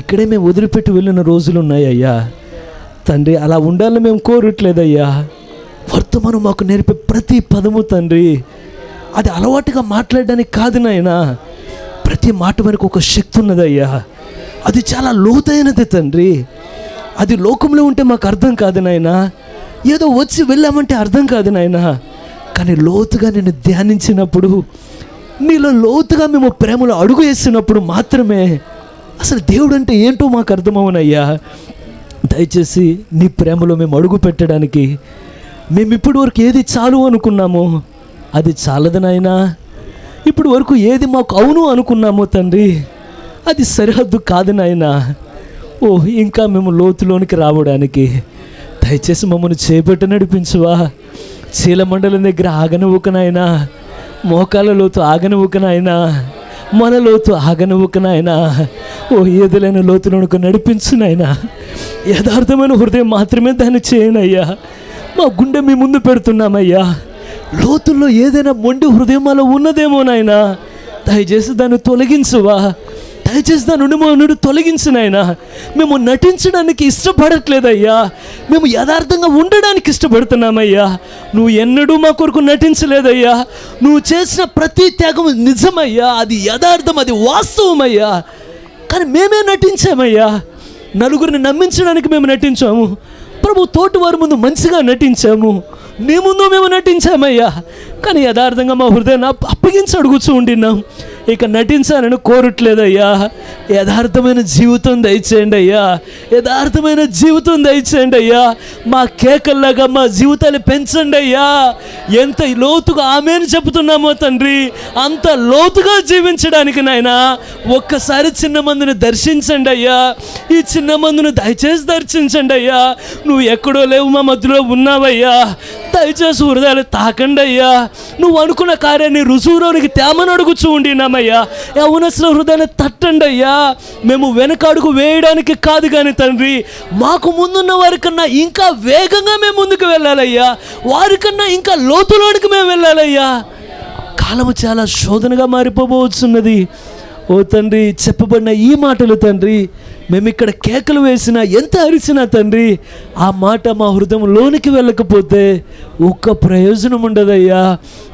ఇక్కడే మేము వదిలిపెట్టి వెళ్ళిన రోజులు ఉన్నాయ్యా తండ్రి. అలా ఉండాలని మేము కోరట్లేదయ్యా. వర్తమానం మాకు నేర్పే ప్రతి పదము తండ్రి, అది అలవాటుగా మాట్లాడడానికి కాదు నాయనా. ప్రతి మాట వరకు ఒక శక్తి ఉన్నదయ్యా, అది చాలా లోతైనది తండ్రి. అది లోకంలో ఉంటే మాకు అర్థం కాదు నాయనా, ఏదో వచ్చి వెళ్ళామంటే అర్థం కాదు నాయనా. కానీ లోతుగా నేను ధ్యానించినప్పుడు నీలో లోతుగా మేము ప్రేమలో అడుగు వేసినప్పుడు మాత్రమే అసలు దేవుడు అంటే ఏంటో మాకు అర్థమవునయ్యా. దయచేసి నీ ప్రేమలో మేము అడుగు పెట్టడానికి మేము ఇప్పటి వరకు ఏది చాలు అనుకున్నామో అది చాలదు నాయనా. ఇప్పుడు వరకు ఏది మాకు అవును అనుకున్నామో తండ్రి అది సరిహద్దు కాదు నాయనా. ఓ ఇంకా మేము లోతులోనికి రావడానికి దయచేసి మమ్మల్ని చేపట్టి నడిపించువా. చీలమండలం దగ్గర ఆగనివ్వక నాయనా, మోకాల లోతు ఆగనివ్వక నాయనా, మన లోతు ఆగనివ్వక నాయనా. ఓ ఏదులైన లోతులోనికి నడిపించు నాయనా. యథార్థమైన హృదయం మాత్రమే దాన్ని చేయనయ్యా. మా గుండె మీ ముందు పెడుతున్నామయ్యా. లోతుల్లో ఏదైనా మొండి హృదయం అలా ఉన్నదేమో నాయనా, దయచేసి దాన్ని తొలగించువా. దయచేసి దాని నుండి తొలగించు నాయనా. మేము నటించడానికి ఇష్టపడట్లేదయ్యా, మేము యథార్థంగా ఉండడానికి ఇష్టపడుతున్నామయ్యా. నువ్వు ఎన్నడూ మా కొరకు నటించలేదయ్యా. నువ్వు చేసిన ప్రతి త్యాగం నిజమయ్యా, అది యథార్థం, అది వాస్తవమయ్యా. కానీ మేమే నటించామయ్యా. నలుగురిని నమ్మించడానికి మేము నటించాము ప్రభు, తోటి వారి ముందు మంచిగా నటించాము, నీ ముందు మేము నటించామయ్యా. కానీ యథార్థంగా మా హృదయాన్ని అప్పగించి అడుగుచూ ఉండినాం. ఇక నటించాలని కోరట్లేదయ్యా. యథార్థమైన జీవితం దయచేయండి అయ్యా. యథార్థమైన జీవితం దయచేయండి అయ్యా. మా కేకల్లాగా మా జీవితాలు పెంచండి అయ్యా. ఎంత లోతుగా ఆమెను చెబుతున్నామో తండ్రి, అంత లోతుగా జీవించడానికి నాయనా ఒక్కసారి చిన్న మందుని దర్శించండి అయ్యా. ఈ చిన్న మందుని దయచేసి దర్శించండి అయ్యా. నువ్వు ఎక్కడో లేవు, మా మధ్యలో ఉన్నావయ్యా. దయచేసి హృదయాలు తాకండి అయ్యా. నువ్వు అనుకున్న కార్యాన్ని రుజువులోనికి తేమని అడుగుచూ ఉండినామయ్యా. యవ్వనస్తుల హృదయాన్ని తట్టండి అయ్యా. మేము వెనకడుగు వేయడానికి కాదు కానీ తండ్రి, మాకు ముందున్న వారికన్నా ఇంకా వేగంగా మేము ముందుకు వెళ్ళాలయ్యా. వారికన్నా ఇంకా లోతులోనికి మేము వెళ్ళాలయ్యా. కాలము చాలా శోధనగా మారిపోబోతున్నది. ఓ తండ్రి, చెప్పబడిన ఈ మాటలు తండ్రి, మేము ఇక్కడ కేకలు వేసినా ఎంత అరిచినా తండ్రి, ఆ మాట మా హృదయం లోనికి వెళ్ళకపోతే ఒక్క ప్రయోజనం ఉండదయ్యా.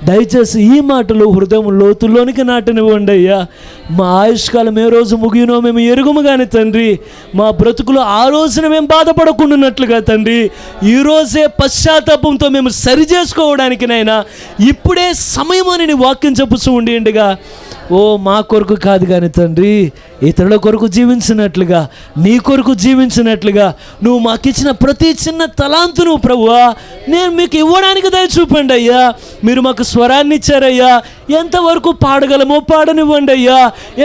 దయచేసి ఈ మాటలు హృదయం లోతుల్లోనికి నాటనివ్వండి అయ్యా. మా ఆయుష్కాలం ఏ రోజు ముగినో మేము ఎరుగుము కానీ తండ్రి, మా బ్రతుకులు ఆ రోజున మేము బాధపడకుండాన్నట్లుగా తండ్రి, ఈరోజే పశ్చాత్తాపంతో మేము సరి చేసుకోవడానికినైనా ఇప్పుడే సమయం అని నీ వాక్యం చెప్పుతూ ఉండేండుగా. ఓ మా కొరకు కాదు కానీ తండ్రి, ఇతరుల కొరకు జీవించినట్లుగా, నీ కొరకు జీవించినట్లుగా నువ్వు మాకు ఇచ్చిన ప్రతి చిన్న తలాంతును ప్రభువా నేను మీకు ఇవ్వడానికి దయ చూపండి అయ్యా. మీరు మాకు స్వరాన్ని ఇచ్చారయ్యా. ఎంతవరకు పాడగలమో పాడనివ్వండి అయ్యా.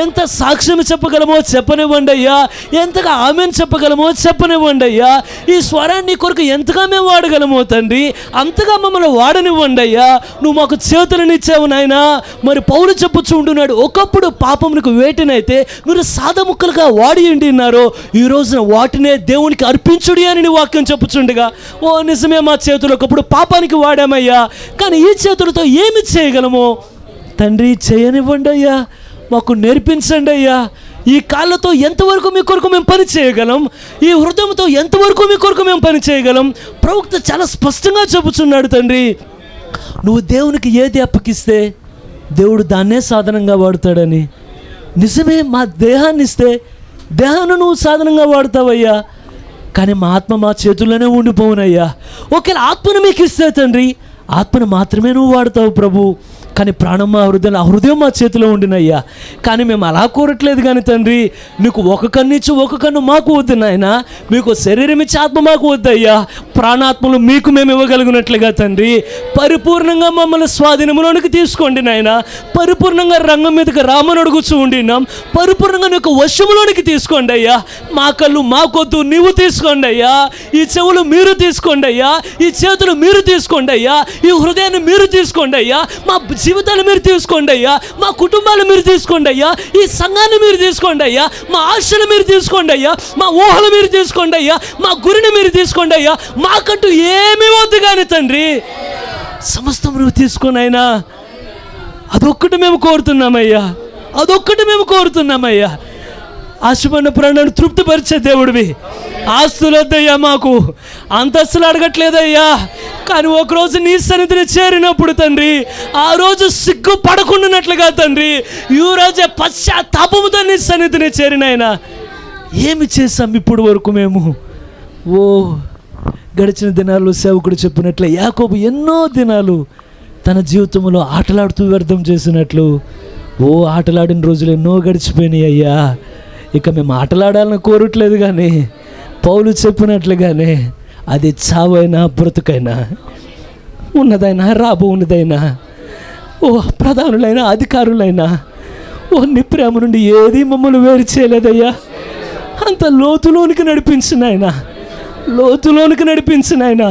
ఎంత సాక్ష్యం చెప్పగలమో చెప్పనివ్వండి అయ్యా. ఎంతగా ఆమెను చెప్పగలమో చెప్పనివ్వండి అయ్యా. ఈ స్వరాన్ని కొరకు ఎంతగా మేము వాడగలమో తండ్రి, అంతగా మమ్మల్ని వాడనివ్వండి అయ్యా. నువ్వు మాకు చేతులనిచ్చావు నాయనా. మరి పౌలు చెప్పుచూ ఉంటున్నాడు, ఒకప్పుడు పాపమునకు వేటినైతే మీరు సాధముక్కలుగా వాడి ఉండినారో ఈ రోజున వాటినే దేవునికి అర్పించుడి అని నీ వాక్యం చెప్పుచుండగా, ఓ నిజమే, మా చేతులు ఒకప్పుడు పాపానికి వాడామయ్యా. కానీ ఈ చేతులతో ఏమి చేయగలమో తండ్రి చేయనివ్వండి అయ్యా. మాకు నేర్పించండి అయ్యా. ఈ కాళ్ళతో ఎంతవరకు మీ కొరకు మేము పని చేయగలం, ఈ హృదయంతో ఎంతవరకు మీ కొరకు మేము పని చేయగలం. ప్రవక్త చాలా స్పష్టంగా చెబుతున్నాడు తండ్రి, నువ్వు దేవునికి ఏది అప్పగిస్తే దేవుడు దాన్నే సాధనంగా వాడతాడని. నిజమే, మా దేహాన్ని ఇస్తే దేహాన్ని నువ్వు సాధనంగా వాడతావయ్యా. కానీ మా ఆత్మ మా చేతుల్లోనే ఉండిపోవునయ్యా. ఒకవేళ ఆత్మను మీకు ఇస్తే తండ్రి, ఆత్మను మాత్రమే నువ్వు వాడతావు ప్రభు. కానీ ప్రాణం మా హృదయం, ఆ హృదయం మా చేతిలో ఉండినయ్యా. కానీ మేము అలా కోరట్లేదు కానీ తండ్రి, నీకు ఒక కన్ను ఇచ్చి ఒక కన్ను మాకు వద్దు నాయన, మీకు శరీరం ఇచ్చి ఆత్మ మాకు వద్దయ్యా. ప్రాణాత్మలు మీకు మేము ఇవ్వగలిగినట్లుగా తండ్రి, పరిపూర్ణంగా మమ్మల్ని స్వాధీనంలోనికి తీసుకోండి నాయన. పరిపూర్ణంగా రంగం మీదకి రామని అడుగుచూ ఉండినాం. పరిపూర్ణంగా నీకు వశంలోనికి తీసుకోండి అయ్యా. మా కళ్ళు మాకొద్దు, నీవు తీసుకోండి అయ్యా. ఈ చెవులు మీరు తీసుకోండి అయ్యా. ఈ చేతులు మీరు తీసుకోండి అయ్యా. ఈ హృదయాన్ని మీరు తీసుకోండి అయ్యా. మా జీవితాలు మీరు తీసుకోండి అయ్యా. మా కుటుంబాలు మీరు తీసుకోండి అయ్యా. ఈ సంఘాన్ని మీరు తీసుకోండి అయ్యా. మా ఆశలు మీరు తీసుకోండి అయ్యా. మా ఊహలు మీరు తీసుకోండి అయ్యా. మా గురిని మీరు తీసుకోండి అయ్యా. మాకంటూ ఏమీ వద్దు కానీ తండ్రి, సమస్తం నువ్వు తీసుకొని అయినా అదొక్కటి మేము కోరుతున్నామయ్యా. అదొక్కటి మేము కోరుతున్నామయ్యా. ఆశపడిన ప్రాణాన్ని తృప్తిపరిచే దేవుడివి. ఆస్తులు వద్దయ్యా, మాకు అంతస్తులు అడగట్లేదయ్యా. కానీ ఒకరోజు నీ సన్నిధిని చేరినప్పుడు తండ్రి, ఆ రోజు సిగ్గు పడకుండానట్లుగా తండ్రి, ఈ రోజే పశ్చాత్తాపముతో నీ సన్నిధిని చేరినైనా ఏమి చేశాం ఇప్పుడు వరకు మేము? ఓ గడిచిన దినాల్లో సేవకుడు చెప్పినట్లే యాకోబు ఎన్నో దినాలు తన జీవితంలో ఆటలాడుతూ వ్యర్థం చేసినట్లు ఆటలాడిన రోజులు ఎన్నో గడిచిపోయినాయి అయ్యా. ఇక మేము ఆటలాడాలని కోరట్లేదు, కానీ పౌలు చెప్పినట్లుగానే అది చావైనా బ్రతుకైనా, ఉన్నదైనా రాబో ఉన్నదైనా, ప్రధానులైన అధికారులైనా నీ ప్రేమ నుండి ఏది మమ్మల్ని వేరు చేయలేదయ్యా. అంత లోతులోనికి నడిపించిన ఆయన, లోతులోనికి నడిపించిన ఆయన,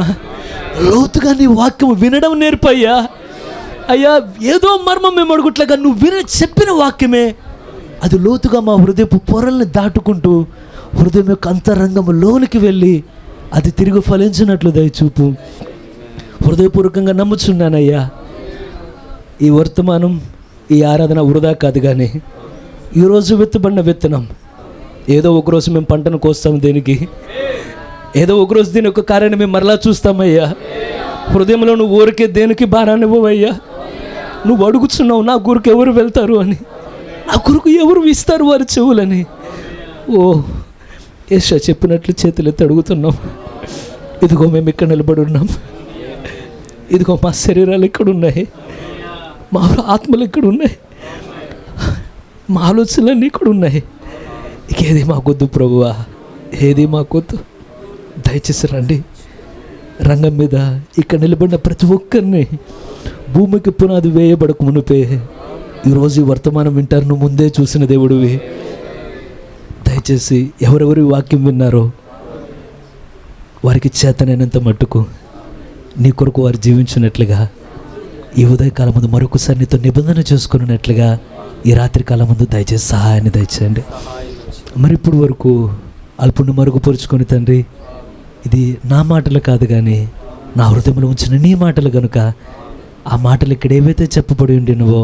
లోతుగా నీ వాక్యం వినడం నేర్పయ్యా. అయ్యా, ఏదో మర్మం మేము అడుగుట్లేగా నువ్వు చెప్పిన వాక్యమే అది లోతుగా మా హృదయపు పొరల్ని దాటుకుంటూ హృదయం యొక్క అంతరంగంలోనికి వెళ్ళి అది తిరిగి ఫలించినట్లు దయచూపు. హృదయపూర్వకంగా నమ్ముచున్నానయ్యా. ఈ వర్తమానం, ఈ ఆరాధన వృధా కాదు, కానీ ఈరోజు విత్తబడిన విత్తనం ఏదో ఒకరోజు మేము పంటను కోస్తాం, దేనికి ఏదో ఒకరోజు దీని యొక్క కార్యాన్ని మేము మరలా చూస్తామయ్యా. హృదయంలో నువ్వు ఊరికే దేనికి భారాన్ని ఇవ్వవయ్యా. నువ్వు అడుగుతున్నావు నా గురికి ఎవరు వెళ్తారు అని, నా గురికి ఎవరు ఇస్తారు వారి చెవులని. యేషా చెప్పినట్లు చేతులెత్తి అడుగుతున్నాం. ఇదిగో మేము ఇక్కడ నిలబడి ఉన్నాం, ఇదిగో మా శరీరాలు ఇక్కడ ఉన్నాయి, మా ఆత్మలు ఇక్కడ ఉన్నాయి, మా ఆలోచనలన్నీ ఇక్కడ ఉన్నాయి. ఏది మాకొద్దు ప్రభువా, ఏది మాకొద్దు. దయచేసి రండి. రంగం మీద ఇక్కడ నిలబడిన ప్రతి ఒక్కరిని భూమికి పునాది వేయబడక మునిపే ఈరోజు ఈ వర్తమానం వింటారు. నువ్వు ముందే చూసిన దేవుడివి. దయచేసి ఎవరెవరి వాక్యం విన్నారో వారికి చేతనైనంత మట్టుకు నీ కొరకు వారు జీవించినట్లుగా ఈ ఉదయకాలం ముందు మరొకసారి నీతో నిబంధన చేసుకున్నట్లుగా ఈ రాత్రి కాలం ముందు దయచేసి సహాయాన్ని దయచేయండి. మరి ఇప్పుడు వరకు అల్పుని మరుగుపరుచుకొని తండ్రి, ఇది నా మాటలు కాదు, కానీ నా హృదయంలో ఉంచిన నీ మాటలు కనుక ఆ మాటలు ఇక్కడ ఏవైతే చెప్పబడి ఉండినవో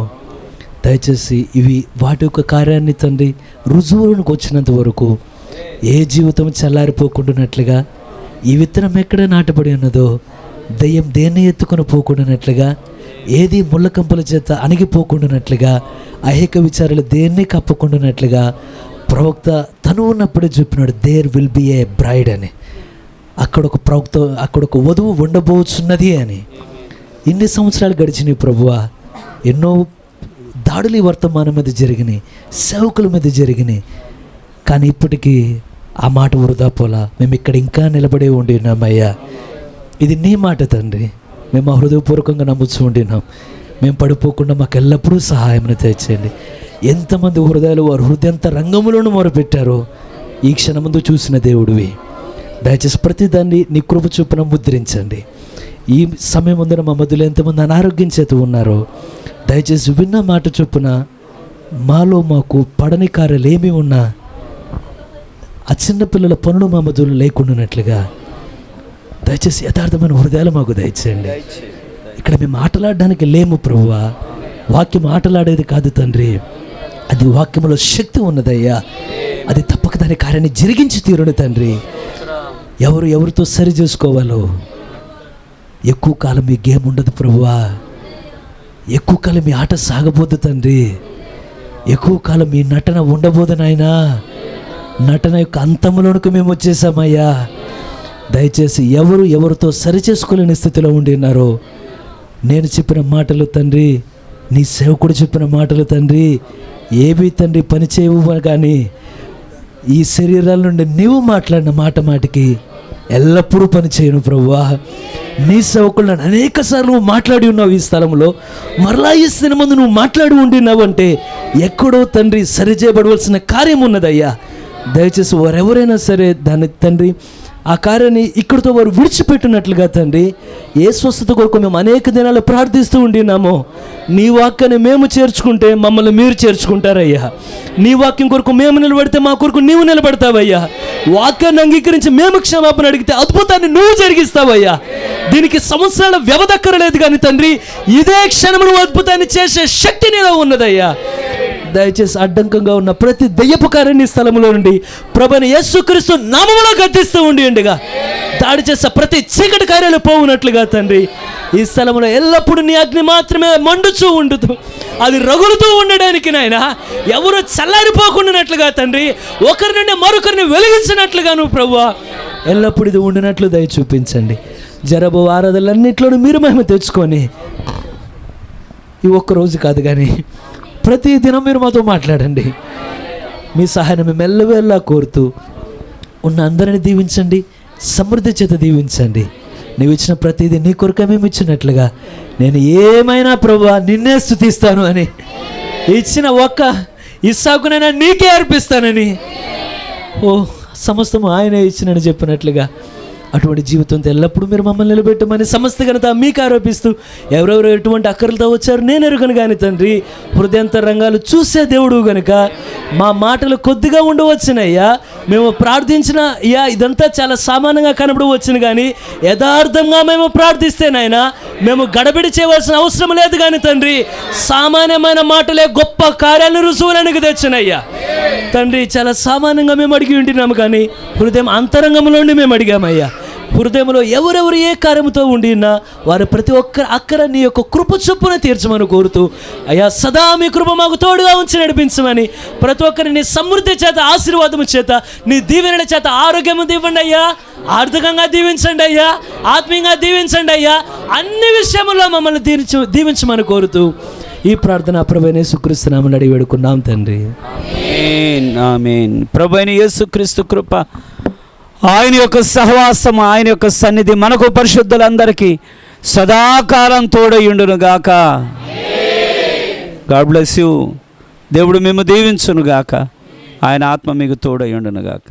దయచేసి ఇవి వాటి యొక్క కార్యాన్ని తండ్రి రుజువులకు వచ్చినంత వరకు ఏ జీవితం చల్లారిపోకుండానట్లుగా, ఈ విత్తనం ఎక్కడ నాటబడి ఉన్నదో దయ్యం దేన్ని ఎత్తుకొని పోకుండానట్లుగా, ఏది ముళ్ళకంపల చేత అణిగిపోకుండానట్లుగా, అహేక విచారాలు దేన్ని కప్పకుండానట్లుగా ప్రవక్త తను ఉన్నప్పుడే చెప్పినాడు, there will be a bride అని. అక్కడ ఒక వధువు ఉండబోతున్నది అని. ఇన్ని సంవత్సరాలు గడిచినాయి ప్రభువా, ఎన్నో దాడులు ఈ వర్తమానం మీద జరిగినాయి, సేవకుల మీద జరిగినాయి, కానీ ఇప్పటికీ ఆ మాట వృధా పోలా. మేము ఇక్కడ ఇంకా నిలబడే ఉండినామయ్యా. ఇది నీ మాట తండ్రి, మేము హృదయపూర్వకంగా నమ్ముతూ ఉండినాం. మేము పడిపోకుండా మాకు ఎల్లప్పుడూ సహాయం తెచ్చేయండి. ఎంతమంది హృదయాలు వారు హృదయంత రంగములను మొరపెట్టారో ఈ క్షణముందు చూసిన దేవుడివి. దయచేసి ప్రతిదాన్ని నీ కృప చొప్పున ముద్రించండి. ఈ సమయం ముందర మా మధ్యలో ఎంతమంది అనారోగ్యం చేత ఉన్నారో దయచేసి విన్న మాట చొప్పున మాలో మాకు పడని కార్యాలు ఏమి ఉన్నా ఆ చిన్నపిల్లల పనులు మా మధ్యలో లేకుండానట్లుగా దయచేసి యథార్థమైన హృదయాలు మాకు దయచేయండి. ఇక్కడ మేము ఆటలాడడానికి లేము ప్రభువా, వాక్యం ఆటలాడేది కాదు తండ్రి, అది వాక్యంలో శక్తి ఉన్నదయ్యా. అది తప్పక దాని కార్యాన్ని జరిగించి తీరును తండ్రి. ఎవరితో సరి చేసుకోవాలో ఎక్కువ కాలం మీ గేమ్ ఉండదు ప్రభువా, ఎక్కువ కాలం మీ ఆట సాగబోదు తండ్రి, ఎక్కువ కాలం మీ నటన ఉండబోదు నాయనా. నటన యొక్క అంతములోనికి మేము వచ్చేసామయ్యా. దయచేసి ఎవరితో సరి చేసుకోలేని స్థితిలో ఉండినారో నేను చెప్పిన మాటలు తండ్రి, నీ సేవకుడు చెప్పిన మాటలు తండ్రి, ఏవి తండ్రి పని చేయవు, కానీ ఈ శరీరాల నుండి నీవు మాట్లాడిన మాటికి ఎల్లప్పుడూ పని చేయను ప్రభువా. నీ సేవకులను అనేక సార్లు నువ్వు మాట్లాడి ఉన్నావు ఈ స్థలంలో, మరలా ఈ సినిమందు నువ్వు మాట్లాడి ఉండినావు అంటే ఎక్కడో తండ్రి సరిచేయబడవలసిన కార్యం ఉన్నదయ్యా. దయచేసి వారెవరైనా సరే దాన్ని తండ్రి ఆ కార్యాన్ని ఇక్కడితో వారు విడిచిపెట్టినట్లుగా తండ్రి, ఏ స్వస్థత కొరకు మేము అనేక దినాలు ప్రార్థిస్తూ ఉండినామో నీ వాక్యాన్ని మేము చేర్చుకుంటే మమ్మల్ని మీరు చేర్చుకుంటారయ్యా. నీ వాక్యం కొరకు మేము నిలబడితే మా కొరకు నీవు నిలబడతావయ్యా. వాక్యాన్ని అంగీకరించి మేము క్షమాపణ అడిగితే అద్భుతాన్ని నువ్వు జరిగిస్తావయ్యా. దీనికి సంవత్సరాల వ్యవధక్కరలేదు కానీ తండ్రి, ఇదే క్షణమును అద్భుతాన్ని చేసే శక్తి నీలో ఉన్నదయ్యా. దయచేసి అడ్డంకంగా ఉన్న ప్రతి దయ్యపు కార్యాన్ని స్థలంలో నుండి ప్రభువైన యేసుక్రీస్తు నామములో గద్దిస్తూ ఉండిగా దాడి చేసే ప్రతి చీకటి కార్యాలు పోవునట్లుగా తండ్రి ఈ స్థలంలో ఎల్లప్పుడూ నీ అగ్ని మాత్రమే మండుచూ ఉండుతూ అది రగులుతూ ఉండడానికి నాయనా, ఎవరు చల్లారిపోకుండానట్లుగా తండ్రి, ఒకరి నుండి మరొకరిని వెలిగించినట్లుగా నువ్వు ప్రభువా ఎల్లప్పుడు ఇది ఉండినట్లు దయ చూపించండి. జరబో ఆరాధనలన్నింటిలోనూ మీరు మహిమ తెచ్చుకొని ఈ ఒక్కరోజు కాదు కానీ ప్రతి దినం మీరు మాతో మాట్లాడండి. మీ సహాయాన్ని మేము ఎల్లవేళలా కోరుతూ ఉన్న అందరిని దీవించండి, సమృద్ధి చేత దీవించండి. నీవు ఇచ్చిన ప్రతిదీ నీ కొరకే మేము ఇచ్చినట్లుగా నేను ఏమైనా ప్రభువా నిన్నే స్తుతిస్తాను అని, ఇచ్చిన ఒక్క ఇస్సాకునైనా నీకే అర్పిస్తానని, ఓ సమస్తము ఆయనే ఇచ్చినని చెప్పినట్లుగా అటువంటి జీవితంతో ఎల్లప్పుడూ మీరు మమ్మల్ని నిలబెట్టమని సమస్త ఘనత మీకు ఆరోపిస్తూ, ఎవరెవరు ఎటువంటి అక్కర్లతో వచ్చారు నేను ఎరుగను కానీ తండ్రి, హృదయాంతరంగాలు చూసే దేవుడు కనుక మా మాటలు కొద్దిగా ఉండవచ్చునయ్యా, మేము ప్రార్థించిన అయ్యా ఇదంతా చాలా సామాన్యంగా కనబడవచ్చును, కానీ యథార్థంగా మేము ప్రార్థిస్తేనైనా మేము గడబిడి చేయవలసిన అవసరం లేదు కానీ తండ్రి, సామాన్యమైన మాటలే గొప్ప కార్యాలను రుజువులకు తెచ్చినయ్యా తండ్రి. చాలా సామాన్యంగా మేము అడిగి ఉంటున్నాము, కానీ హృదయం అంతరంగంలోండి మేము అడిగామయ్యా. హృదయంలో ఎవరెవరు ఏ కార్యముతో ఉండినా వారు ప్రతి ఒక్కరు అక్కర నీ యొక్క కృప చొప్పున తీర్చమని కోరుతూ, అయ్యా సదా మీ కృప మాకు తోడుగా ఉంచి నడిపించమని, ప్రతి ఒక్కరిని నీ సమృద్ధి చేత, ఆశీర్వాదము చేత, నీ దీవెనల చేత ఆరోగ్యము దీవండి అయ్యా, ఆర్థికంగా దీవించండి అయ్యా, ఆత్మీయంగా దీవించండి అయ్యా, అన్ని విషయముల్లో మమ్మల్ని దీవించమని కోరుతూ ఈ ప్రార్థన ప్రభువైన యేసుక్రీస్తు నామమున అడిగి వేడుకున్నాం తండ్రి. ఆమేన్, ఆమేన్. ప్రభువైన యేసుక్రీస్తు కృప, ఆయన యొక్క సహవాసం, ఆయన యొక్క సన్నిధి మనకు పరిశుద్ధులందరికీ సదాకాలం తోడయుండును గాక. God bless you. దేవుడు మేము దీవించును గాక. ఆయన ఆత్మ మీకు తోడయుండును గాక.